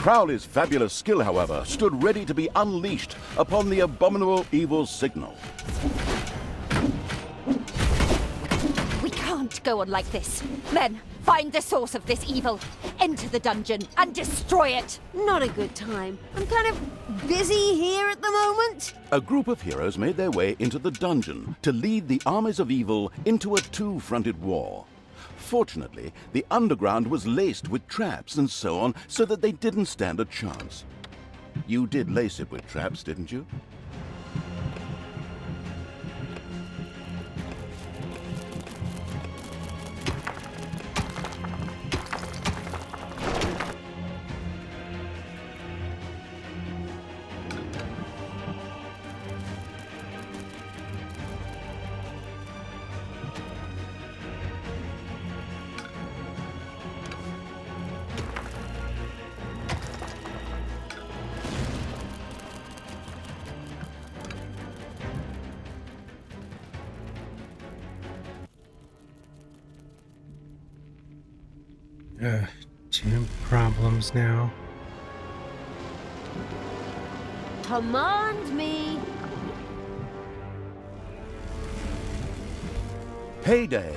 Crowley's fabulous skill, however, stood ready to be unleashed upon the abominable evil signal. We can't go on like this. Men, find the source of this evil. Enter the dungeon and destroy it. Not a good time. I'm kind of busy here at the moment. A group of heroes made their way into the dungeon to lead the armies of evil into a two-fronted war. Fortunately, the underground was laced with traps and so on, so that they didn't stand a chance. You did lace it with traps, didn't you? Two problems now. Command me. Heyday!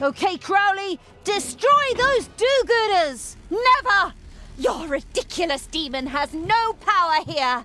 Okay, Crowley, destroy those do-gooders! Never! Your ridiculous demon has no power here.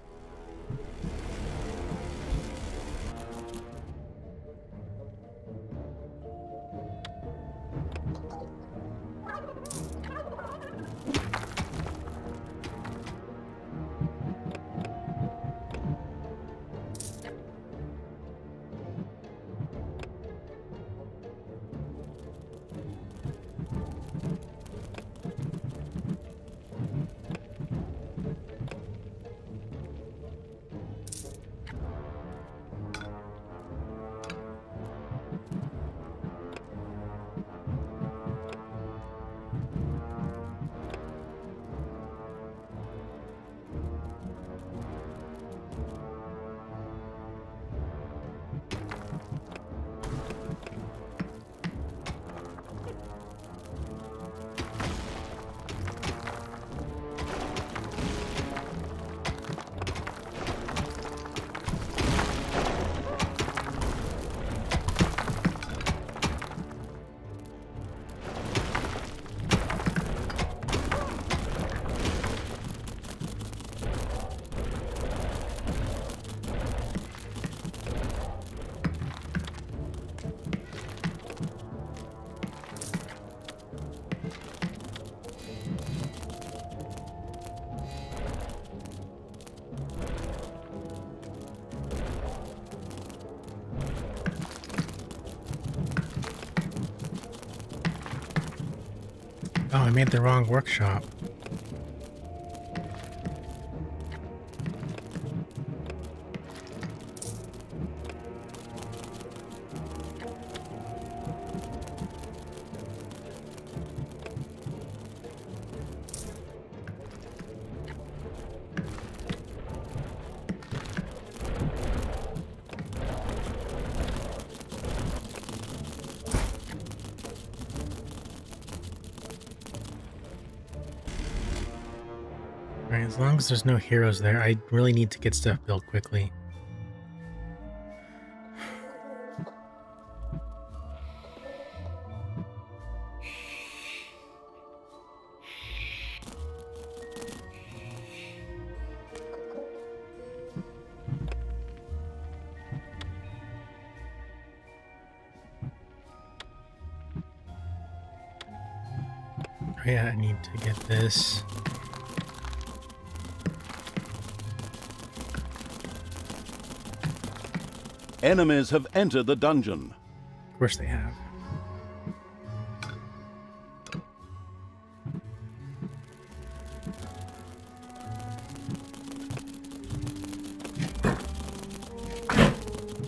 Oh, I made the wrong workshop. Alright, as long as there's no heroes there, I really need to get stuff built quickly. Oh yeah, I need to get this. Enemies have entered the dungeon. Of course they have.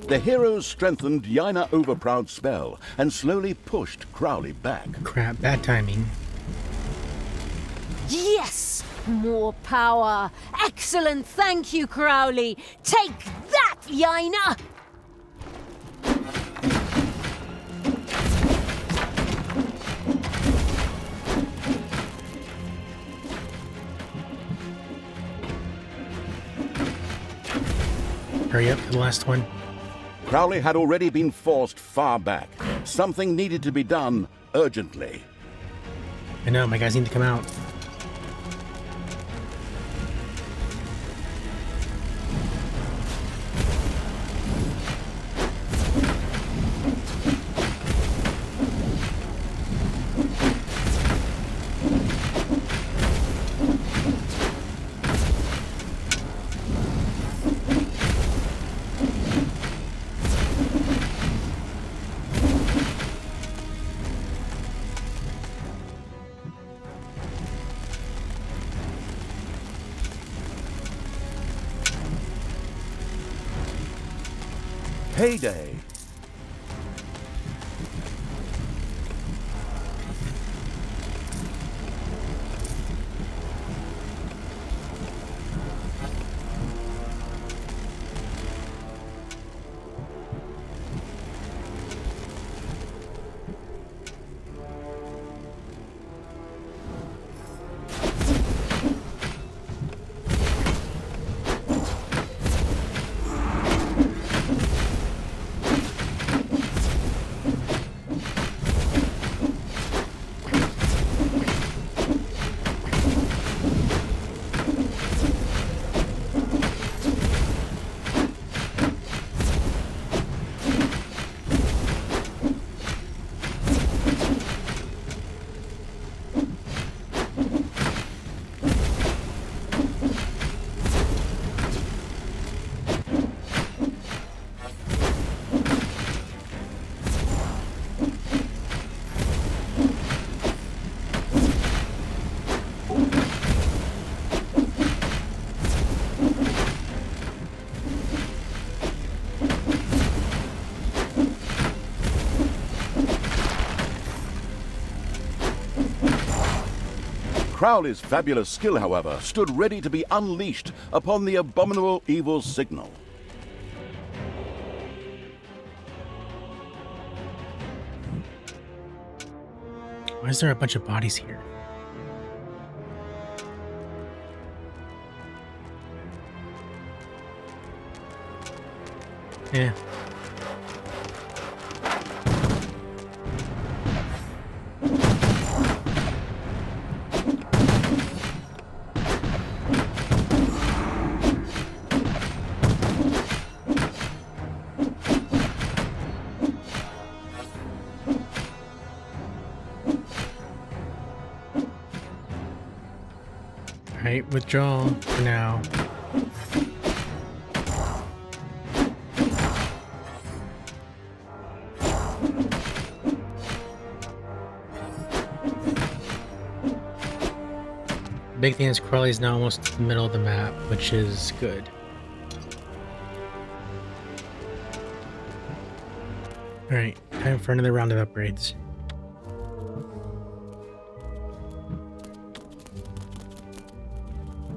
The heroes strengthened Yaina Overproud's spell and slowly pushed Crowley back. Crap, bad timing. Yes! More power! Excellent! Thank you, Crowley! Take that, Yaina! Hurry up for the last one. Crowley had already been forced far back. Something needed to be done urgently. I know, my guys need to come out. Payday. Crowley's fabulous skill, however, stood ready to be unleashed upon the abominable evil signal. Why is there a bunch of bodies here? Yeah. Alright, withdraw for now. The big thing is Crowley's now almost in the middle of the map, which is good. Alright, time for another round of upgrades.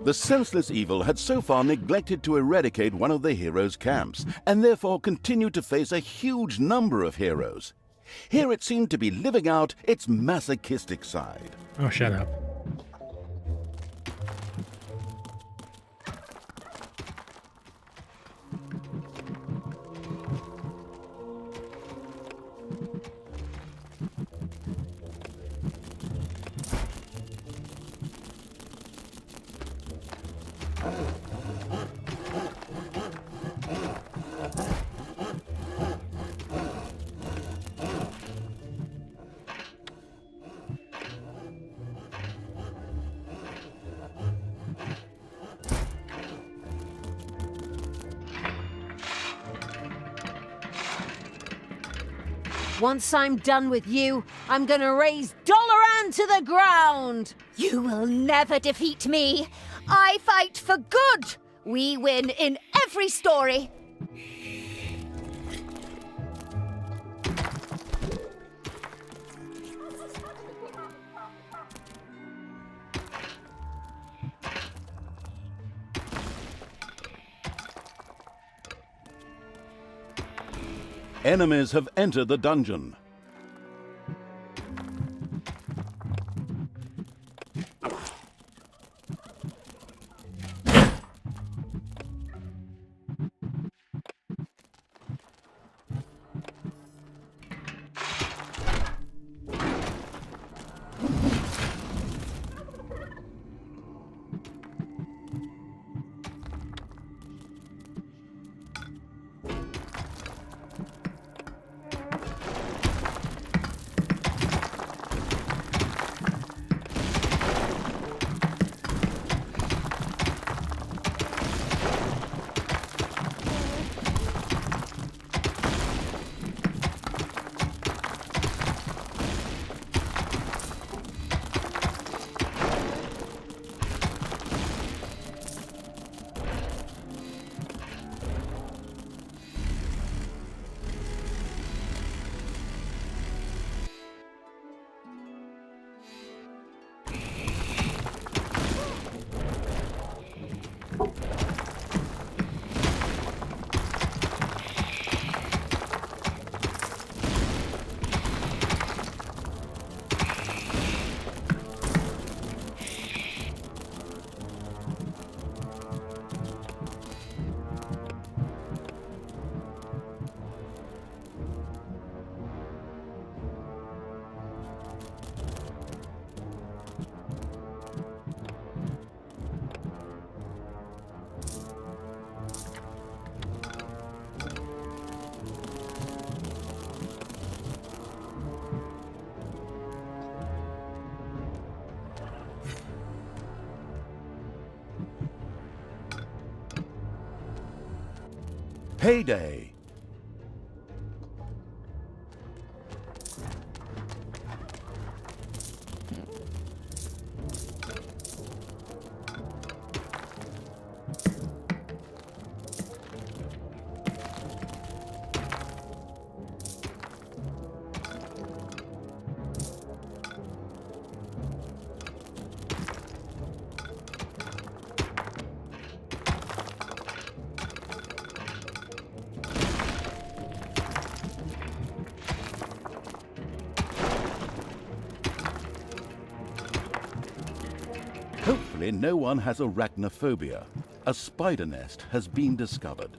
The senseless evil had so far neglected to eradicate one of the heroes' camps, and therefore continued to face a huge number of heroes. Here it seemed to be living out its masochistic side. Oh, shut up. Once I'm done with you, I'm gonna raise Dolaran to the ground! You will never defeat me. I fight for good. We win in every story. Enemies have entered the dungeon. Payday. Hopefully no one has arachnophobia. A spider nest has been discovered.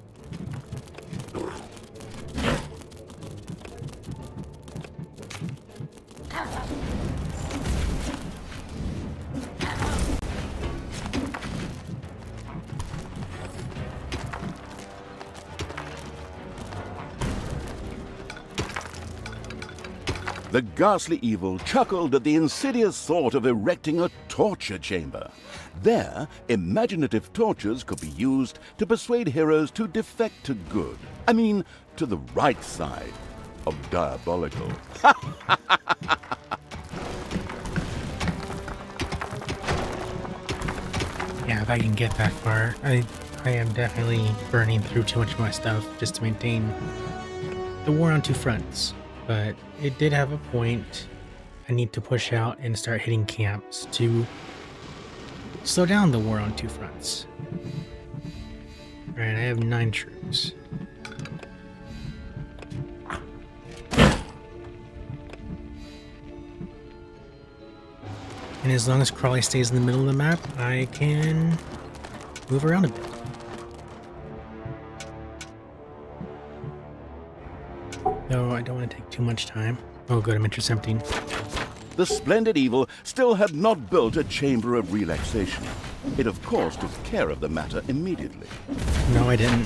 The ghastly evil chuckled at the insidious thought of erecting a torture chamber. There, imaginative tortures could be used to persuade heroes to defect to good. I mean, to the right side of diabolical. Yeah, if I can get that far, I am definitely burning through too much of my stuff just to maintain the war on two fronts. But it did have a point. I need to push out and start hitting camps to slow down the war on two fronts. Alright, I have 9 troops. And as long as Crawley stays in the middle of the map, I can move around a bit. No, I don't want to take too much time. Oh good, I'm intercepting. The splendid evil still had not built a chamber of relaxation. It of course took care of the matter immediately. No, I didn't.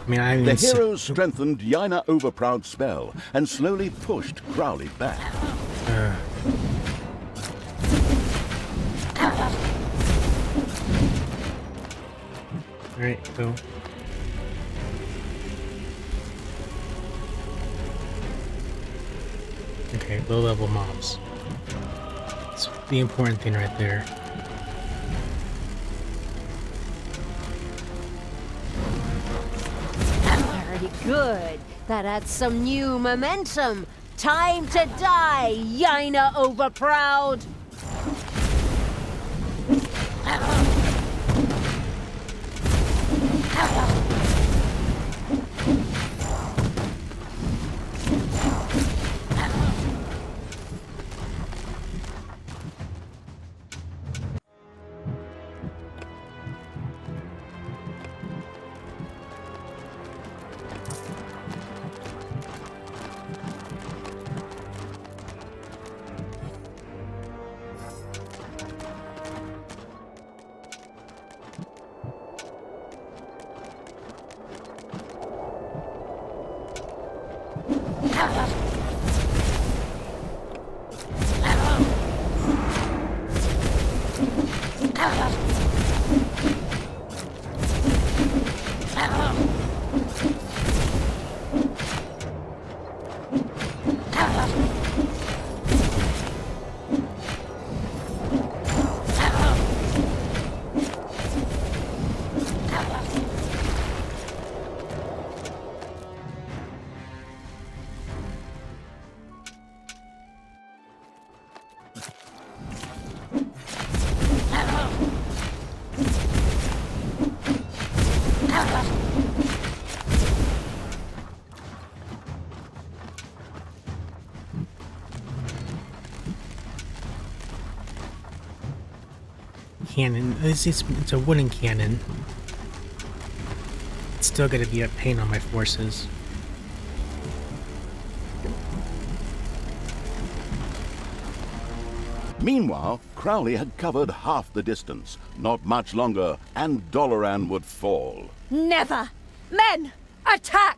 The heroes strengthened Yaina Overproud's spell and slowly pushed Crowley back. Alright, go. Okay, low level mobs. That's the important thing right there. Very good. That adds some new momentum. Time to die, Yina Overproud. Cannon. It's a wooden cannon. It's still gonna be a pain on my forces. Meanwhile, Crowley had covered half the distance. Not much longer, and Doloran would fall. Never! Men! Attack!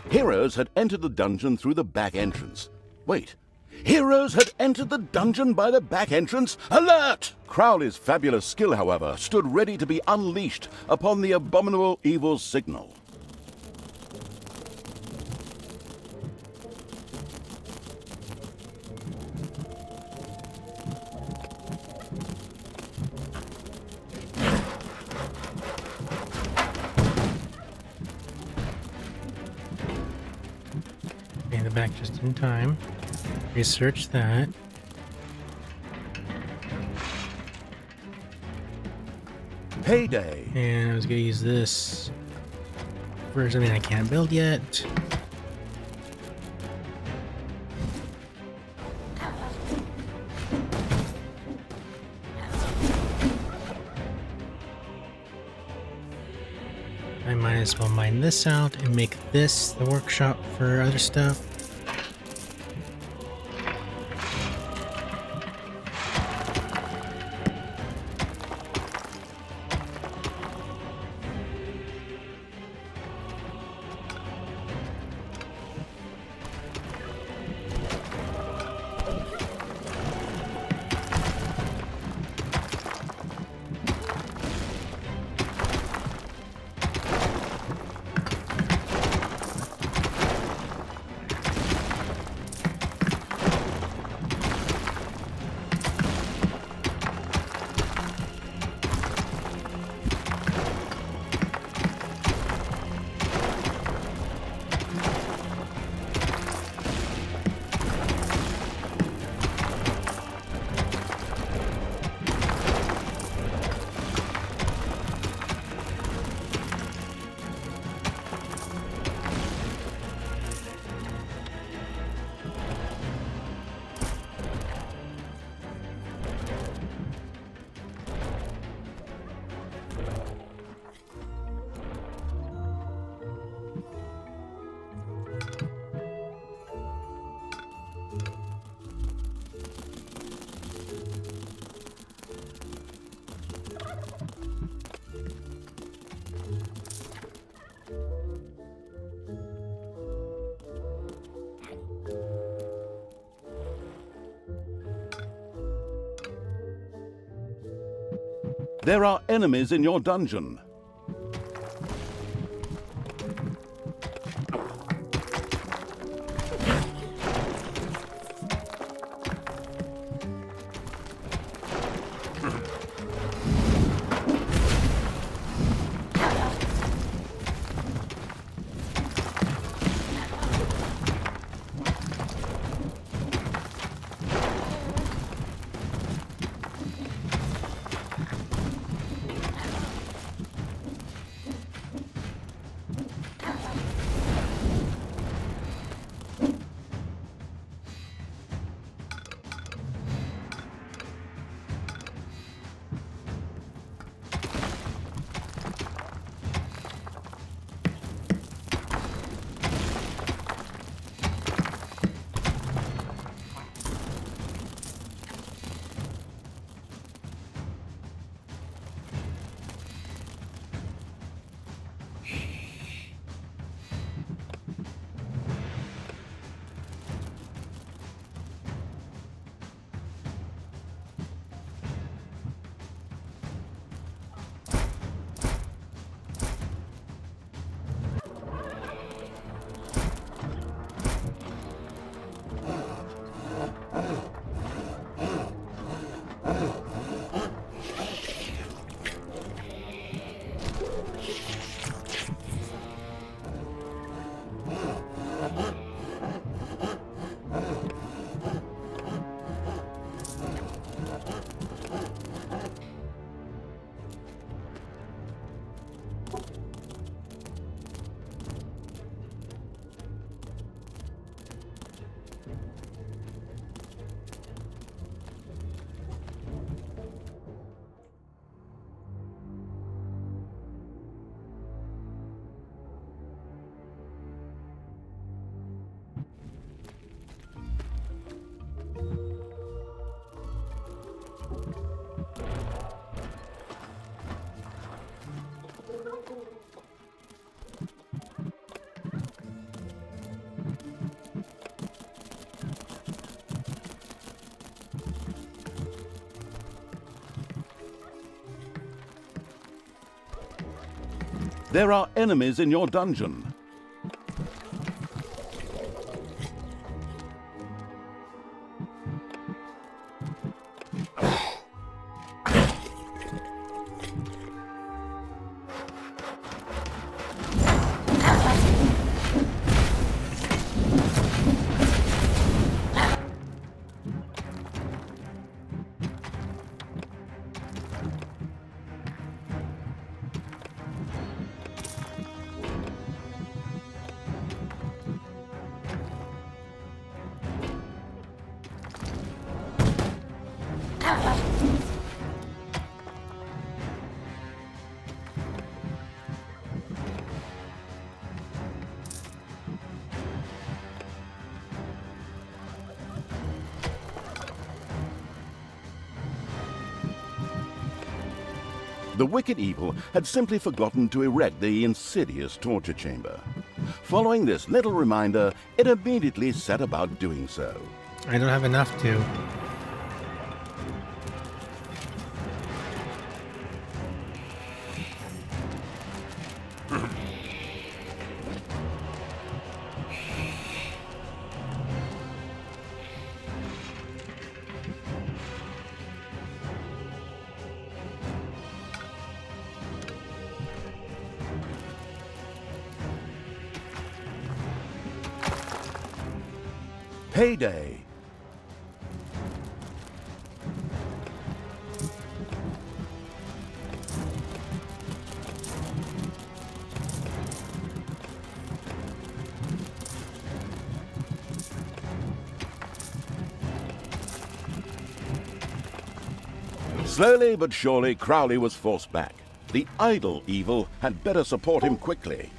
Heroes had entered the dungeon through the back entrance. Wait, heroes had entered the dungeon by the back entrance? Alert! Crowley's fabulous skill, however, stood ready to be unleashed upon the abominable evil signal. In the back just in time. Research that. Payday! And I was gonna use this for something I can't build yet. I might as well mine this out and make this the workshop for other stuff. There are enemies in your dungeon. There are enemies in your dungeon. The wicked evil had simply forgotten to erect the insidious torture chamber. Following this little reminder, it immediately set about doing so. I don't have enough to. Payday! Slowly but surely, Crowley was forced back. The idle evil had better support him quickly.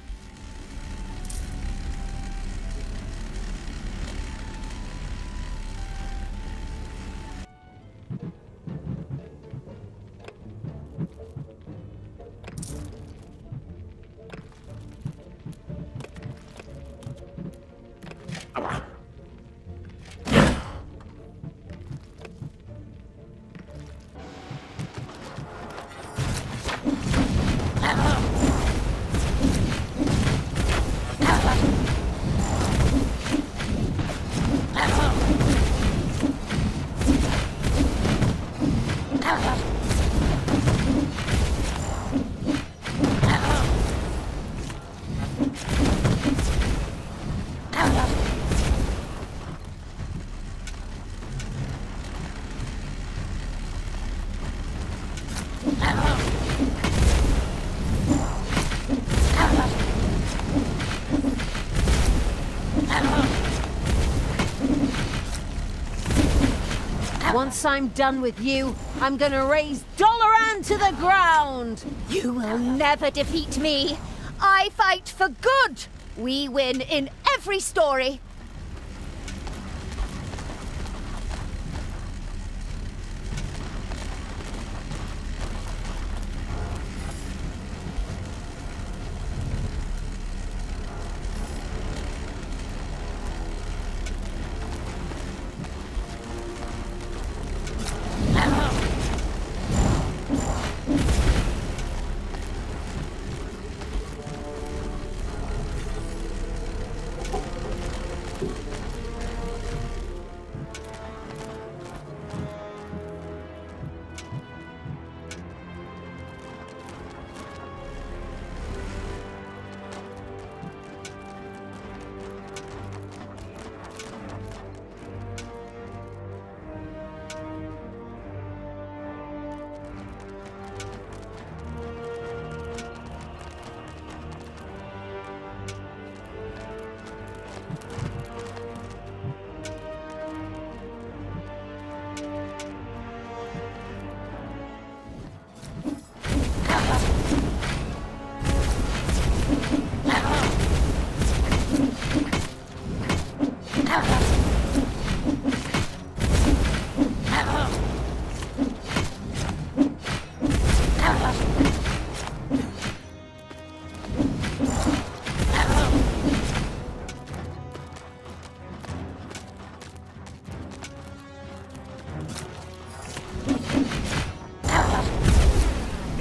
Once I'm done with you, I'm gonna raise Dolaran to the ground! You will never defeat me. I fight for good. We win in every story.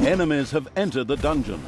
Enemies have entered the dungeon.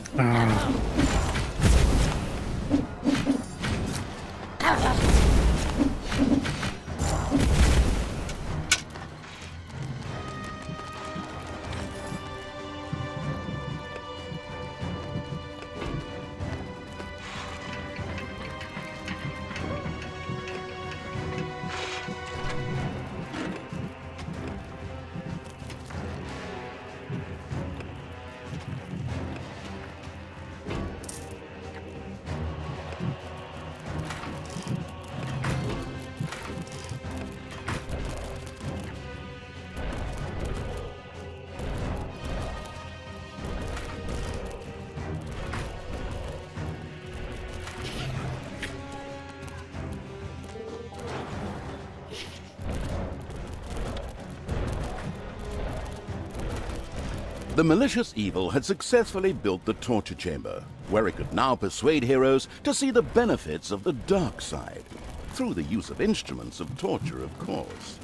The malicious evil had successfully built the torture chamber, where it could now persuade heroes to see the benefits of the dark side, through the use of instruments of torture, of course.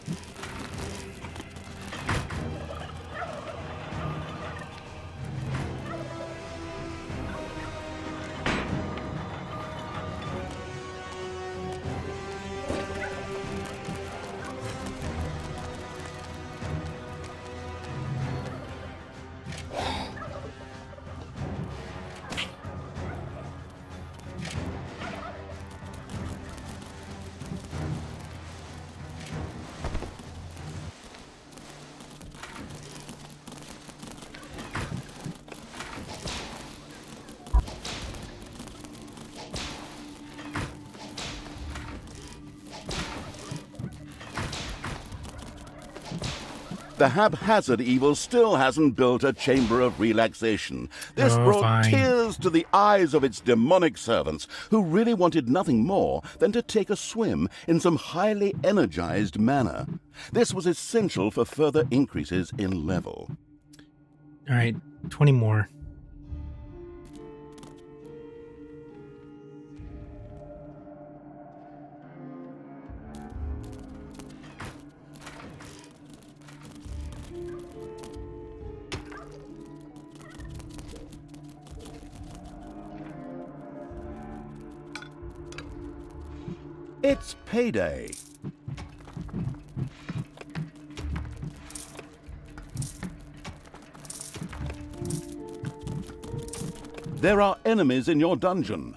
The haphazard evil still hasn't built a chamber of relaxation. This brought tears to the eyes of its demonic servants, who really wanted nothing more than to take a swim in some highly energized manner. This was essential for further increases in level. All right, 20 more. It's payday. There are enemies in your dungeon.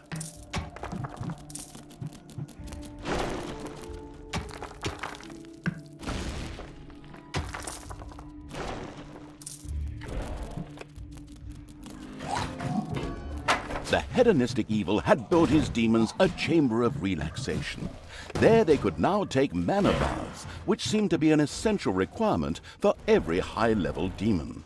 The hedonistic evil had built his demons a chamber of relaxation. There they could now take mana baths, which seemed to be an essential requirement for every high-level demon.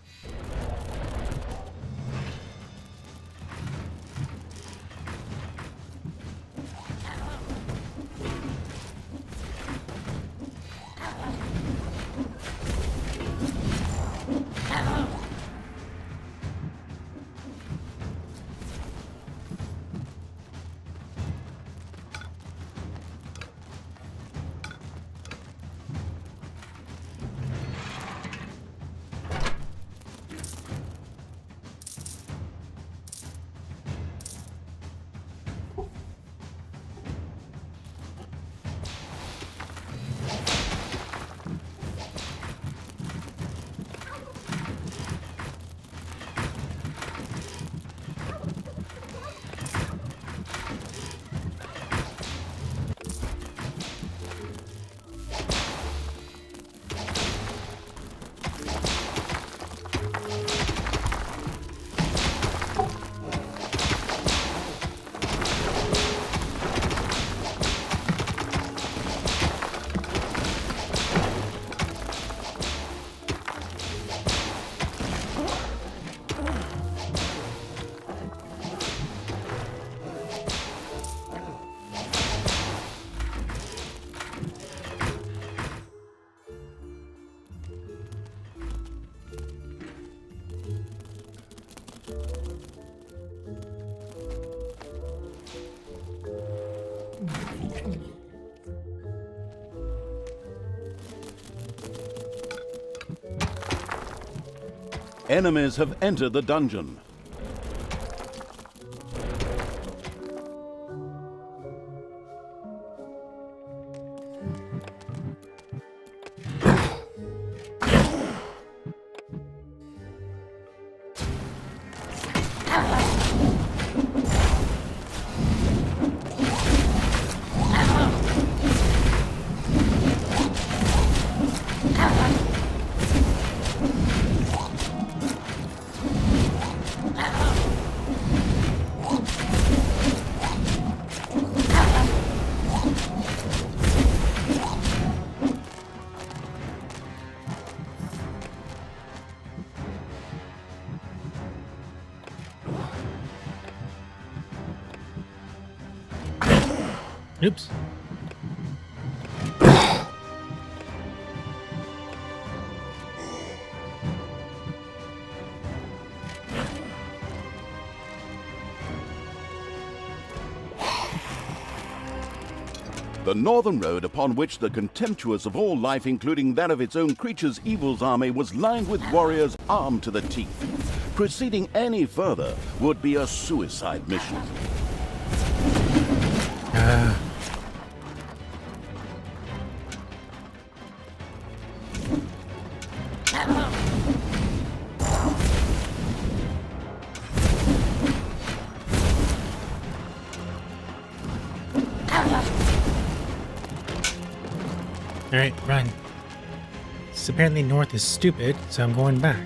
Enemies have entered the dungeon. Oops. The northern road upon which the contemptuous of all life, including that of its own creatures, Evil's army, was lined with warriors armed to the teeth. Proceeding any further would be a suicide mission. Alright, run. So apparently north is stupid, so I'm going back.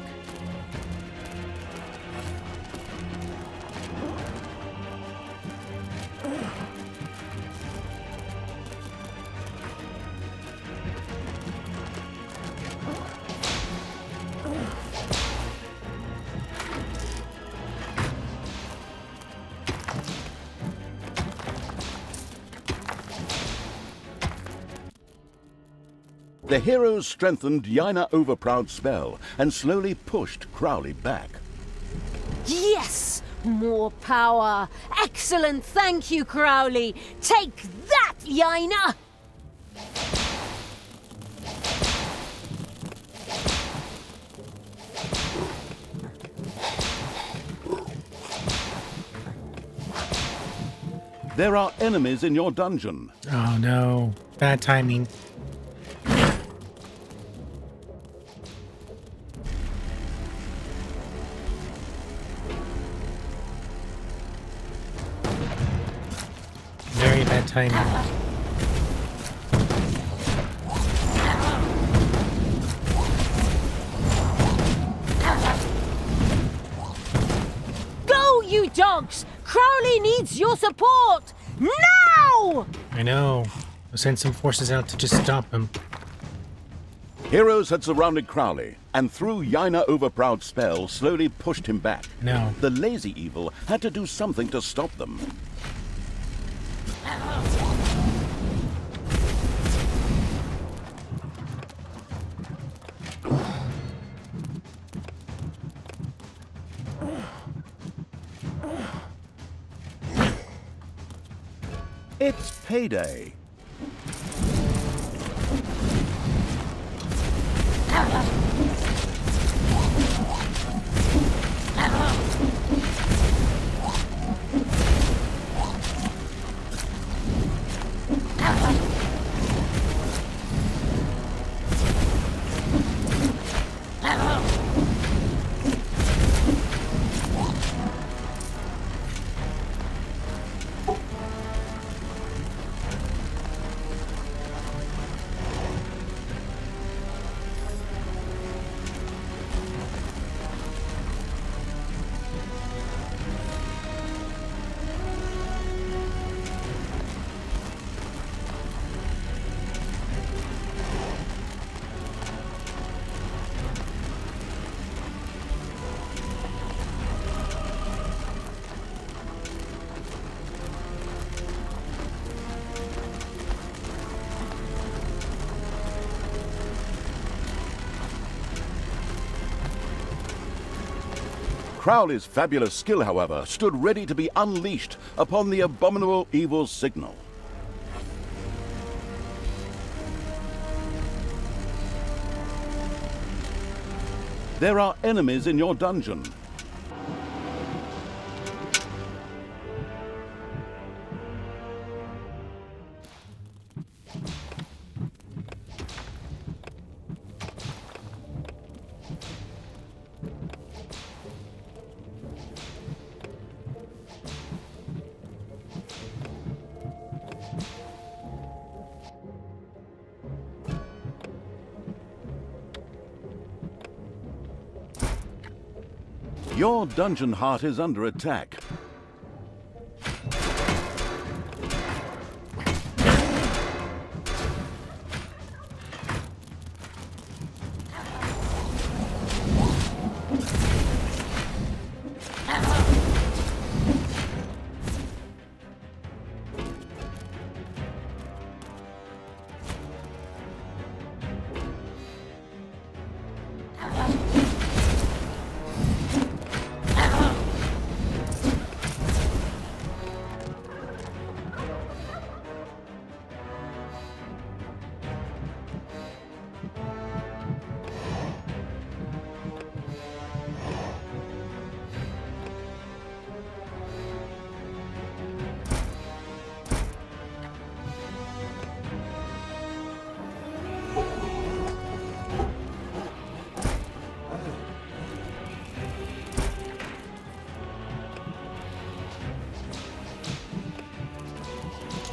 The heroes strengthened Yaina Overproud's spell and slowly pushed Crowley back. Yes! More power! Excellent, thank you, Crowley! Take that, Yaina! There are enemies in your dungeon. Oh no. Bad timing. Very bad timing. Go, you dogs! Crowley sorely needs your support! Now! I know. I'll send some forces out to just stop him. Heroes had surrounded Crowley, and through Yaina Overproud's spell, slowly pushed him back. No. The lazy evil had to do something to stop them. It's payday. Crowley's fabulous skill, however, stood ready to be unleashed upon the abominable evil signal. There are enemies in your dungeon. Your dungeon heart is under attack.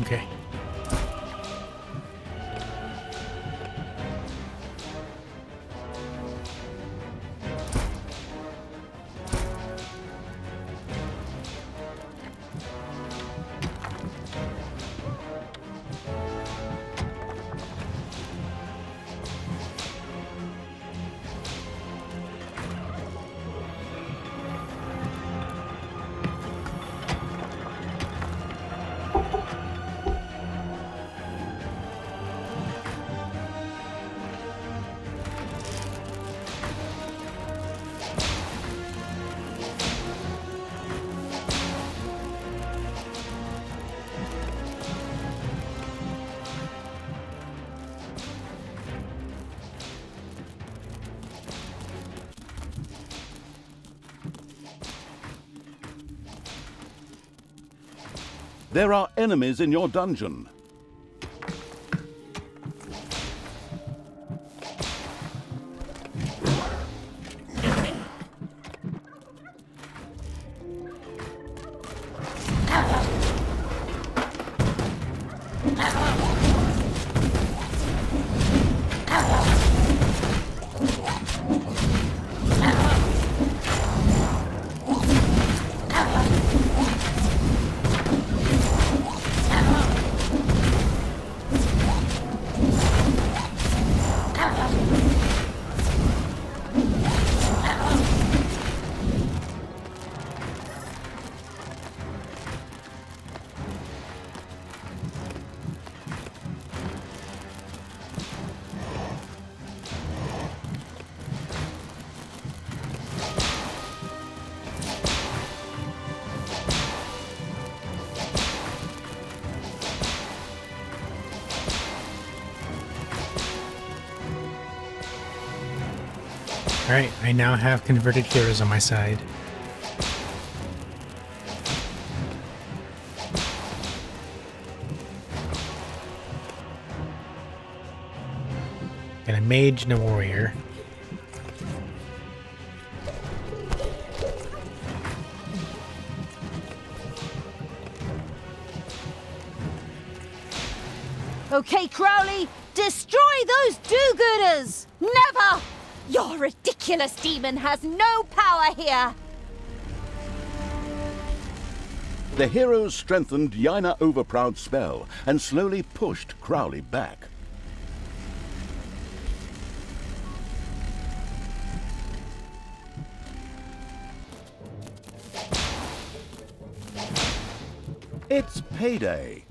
Okay. There are enemies in your dungeon. Alright, I now have converted heroes on my side. And a mage and a warrior. Okay, Crowley, destroy those do-gooders! Never! Your ridiculous demon has no power here! The heroes strengthened Yaina Overproud's spell and slowly pushed Crowley back. It's payday.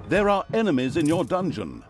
There are enemies in your dungeon.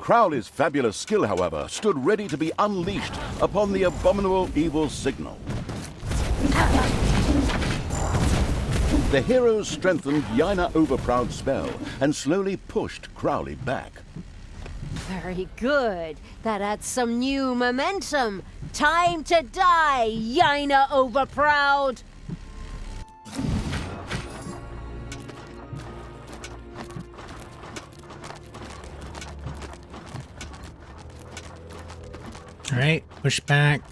Crowley's fabulous skill, however, stood ready to be unleashed upon the abominable evil signal. The heroes strengthened Yaina Overproud's spell and slowly pushed Crowley back. Very good. That adds some new momentum. Time to die, Yaina Overproud! Alright, push back.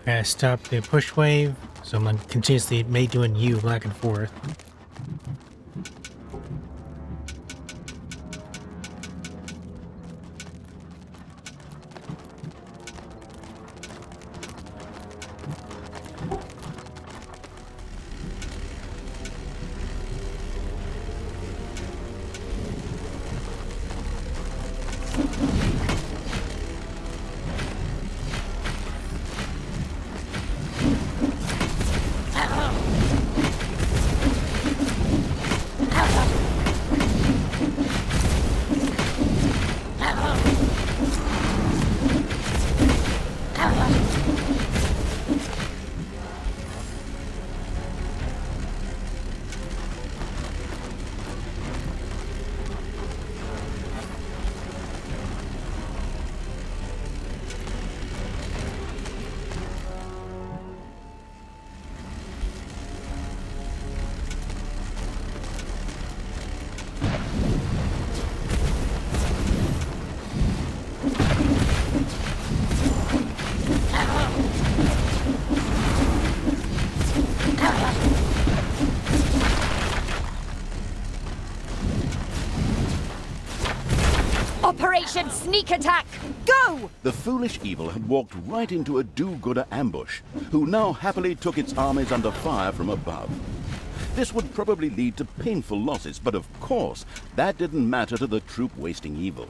Gotta stop the push wave, so I'm gonna continuously doing U back and forth. Operation Sneak Attack! Go! The foolish evil had walked right into a do-gooder ambush, who now happily took its armies under fire from above. This would probably lead to painful losses, but of course, that didn't matter to the troop-wasting evil.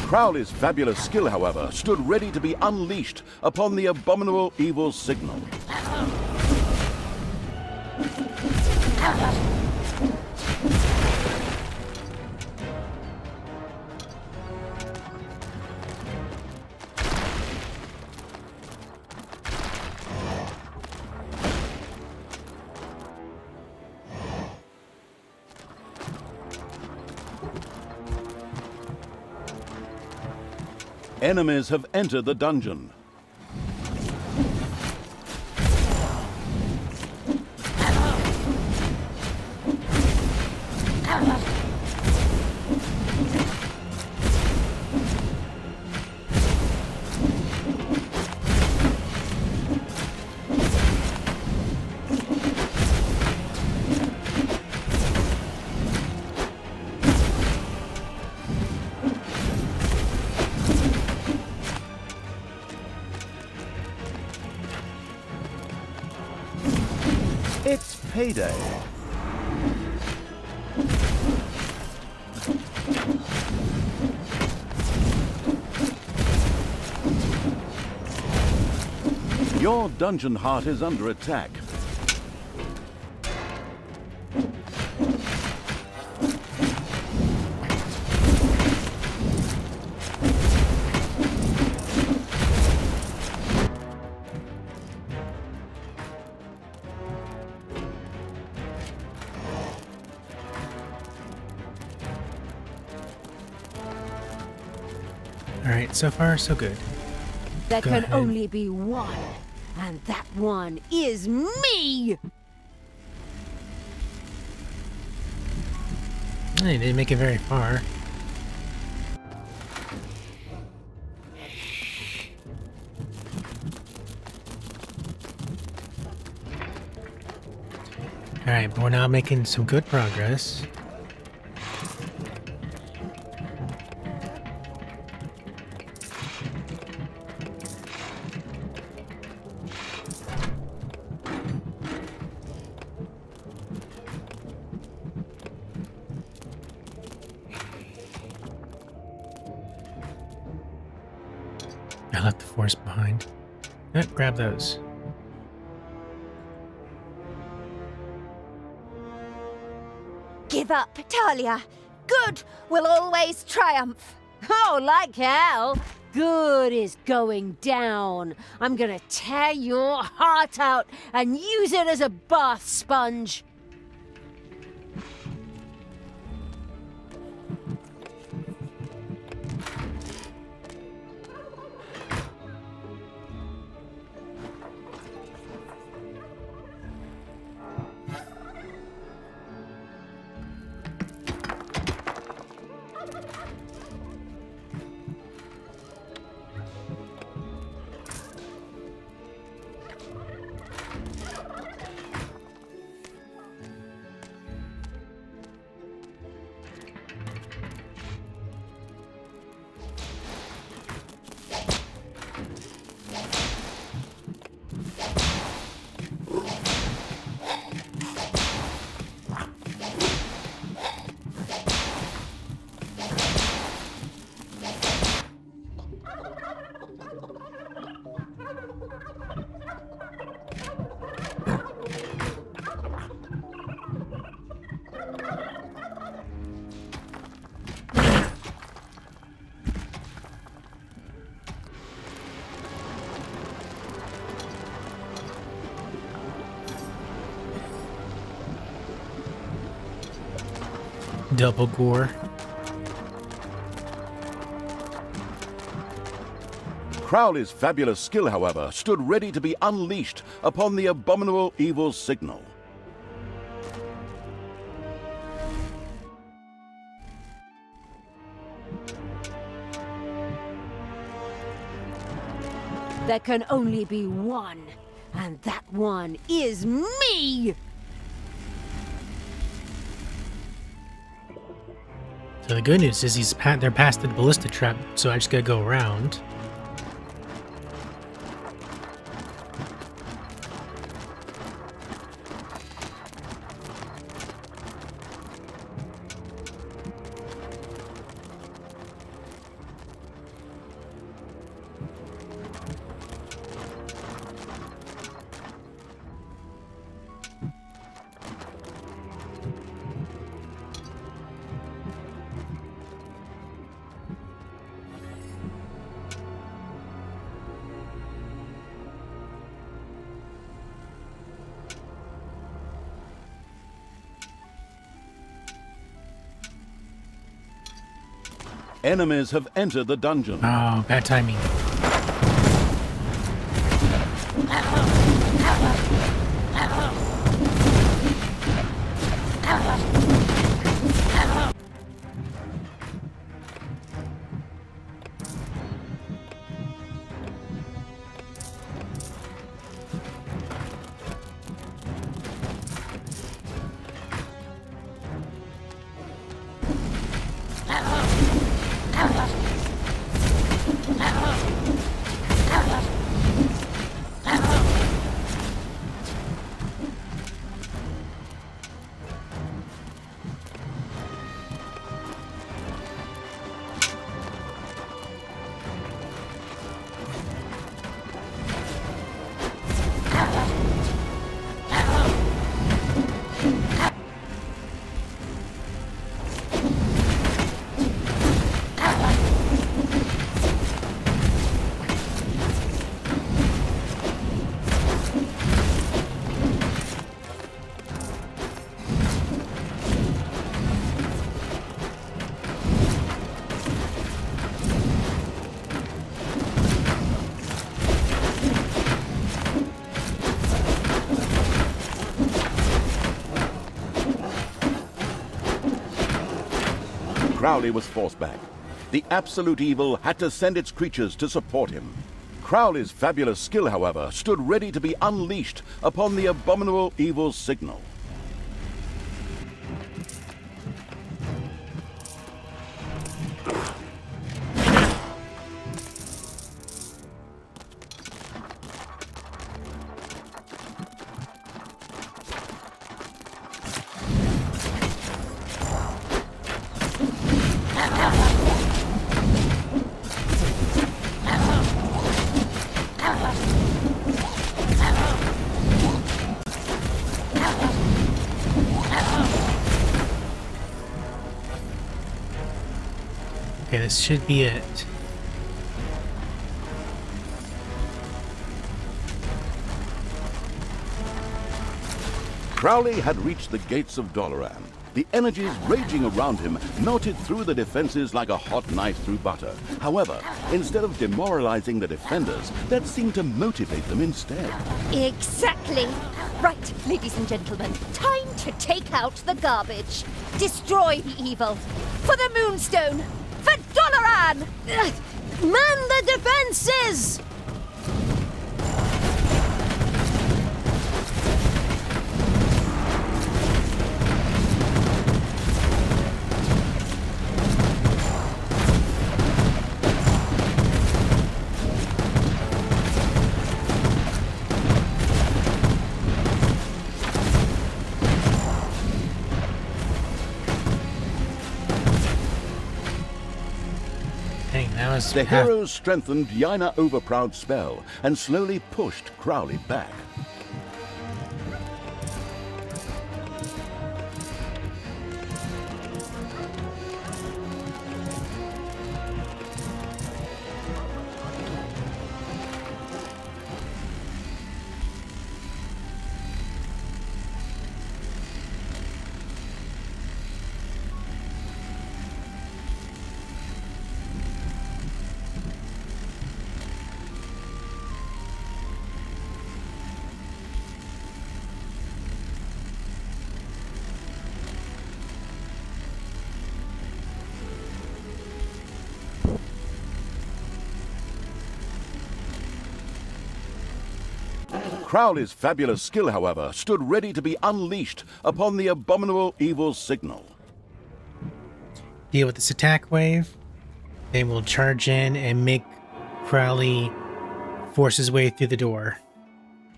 Crowley's fabulous skill, however, stood ready to be unleashed upon the abominable evil signal. Enemies have entered the dungeon. It's payday. Your dungeon heart is under attack. Alright, so far so good. There Go can ahead. only be one, and that one is me! They didn't make it very far. Alright, but we're now making some good progress. I left the force behind. Grab those. Give up, Talia. Good will always triumph. Oh, like hell! Good is going down. I'm gonna tear your heart out and use it as a bath sponge. Double gore. Crowley's fabulous skill, however, stood ready to be unleashed upon the abominable evil signal. There can only be one, and that one is me! So the good news is they're past the ballista trap, so I just gotta go around. Enemies have entered the dungeon. Oh, bad timing. Crowley was forced back. The absolute evil had to send its creatures to support him. Crowley's fabulous skill, however, stood ready to be unleashed upon the abominable evil signal. Okay, this should be it. Crowley had reached the gates of Doloran. The energies raging around him melted through the defenses like a hot knife through butter. However, instead of demoralizing the defenders, that seemed to motivate them instead. Exactly. Right, ladies and gentlemen, time to take out the garbage. Destroy the evil. For the Moonstone. For Doloran! Man the defenses! Dang, that was The half. heroes strengthened Yaina Overproud's spell and slowly pushed Crowley back. Crowley's fabulous skill, however, stood ready to be unleashed upon the abominable evil signal. Deal with this attack wave. Then we'll charge in and make Crowley force his way through the door.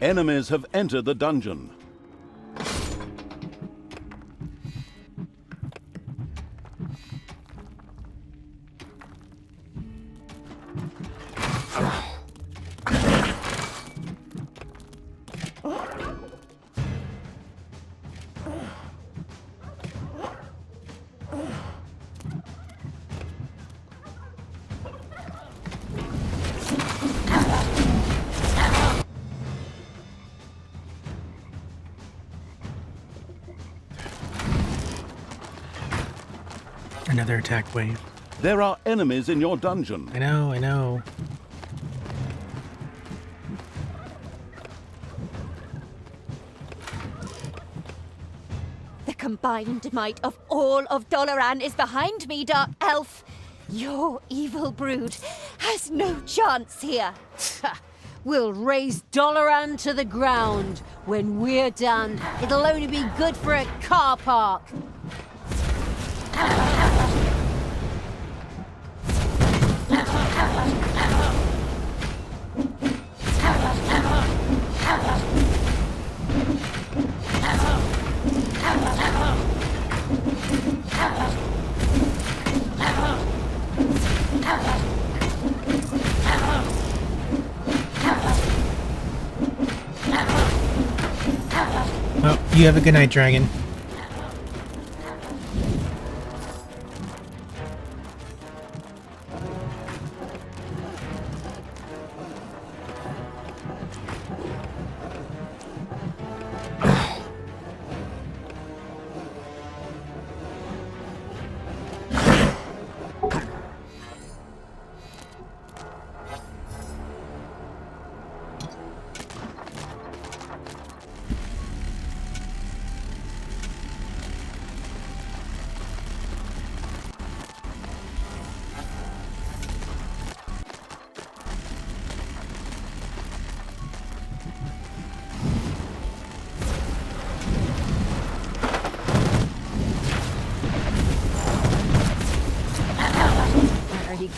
Enemies have entered the dungeon. Another attack wave. There are enemies in your dungeon. I know. The combined might of all of Doloran is behind me, Dark Elf. Your evil brood has no chance here. We'll raze Doloran to the ground. When we're done, it'll only be good for a car park. Well, you have a good night, dragon.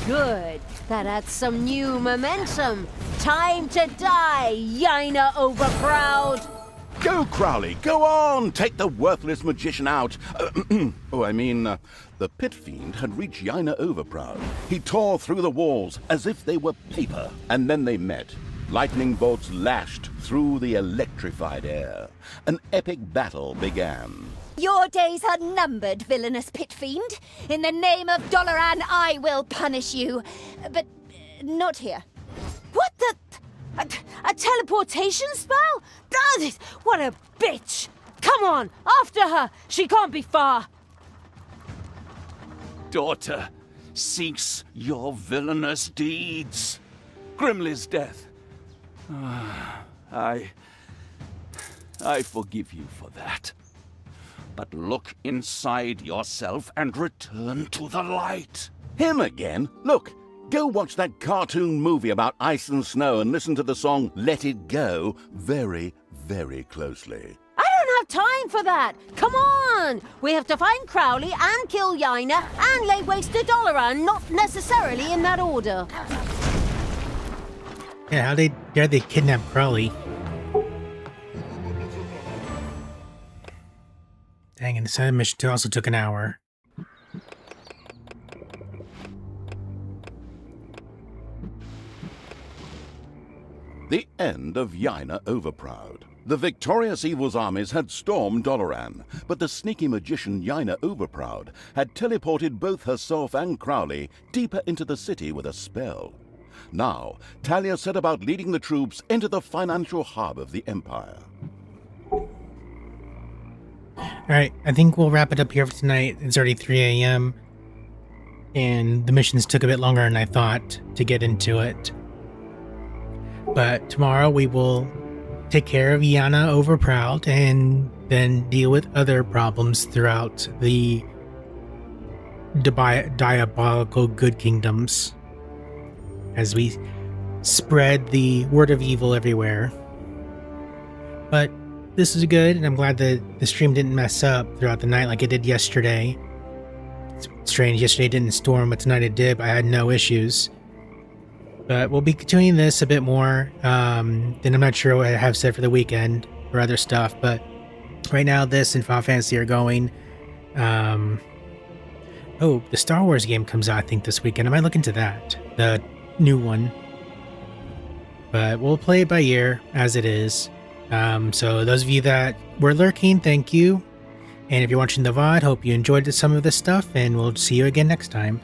Good. That adds some new momentum. Time to die, Yaina Overproud. Go, Crowley, go on! Take the worthless magician out. The pit fiend had reached Yaina Overproud. He tore through the walls as if they were paper, and then they met. Lightning bolts lashed through the electrified air. An epic battle began. Your days are numbered, villainous pit fiend. In the name of Doloran, I will punish you. But not here. What the? A teleportation spell? What a bitch! Come on, after her! She can't be far! Daughter, cease your villainous deeds. Grimly's death. I forgive you for that. But look inside yourself and return to the light. Him again? Look, go watch that cartoon movie about ice and snow and listen to the song Let It Go very, very closely. I don't have time for that! Come on! We have to find Crowley and kill Yaina and lay waste to Doloran, not necessarily in that order. Yeah, how dare they kidnap Crowley? Dang, and the side mission also took an hour. The end of Yaina Overproud. The victorious evil's armies had stormed Doloran, but the sneaky magician Yaina Overproud had teleported both herself and Crowley deeper into the city with a spell. Now, Talia set about leading the troops into the financial hub of the Empire. Alright, I think we'll wrap it up here for tonight. It's already 3 a.m. And the missions took a bit longer than I thought to get into it. But tomorrow we will take care of Yaina Overproud and then deal with other problems throughout the diabolical good kingdoms as we spread the word of evil everywhere. But this is good, and I'm glad that the stream didn't mess up throughout the night like it did yesterday. It's strange, yesterday it didn't storm, but tonight it did. I had no issues. But we'll be continuing this a bit more. Then I'm not sure what I have said for the weekend or other stuff, but right now this and Final Fantasy are going. Oh, the Star Wars game comes out, I think, this weekend. I might look into that, the new one. But we'll play it by ear as it is. So those of you that were lurking, thank you. And if you're watching the VOD, hope you enjoyed some of this stuff, and we'll see you again next time.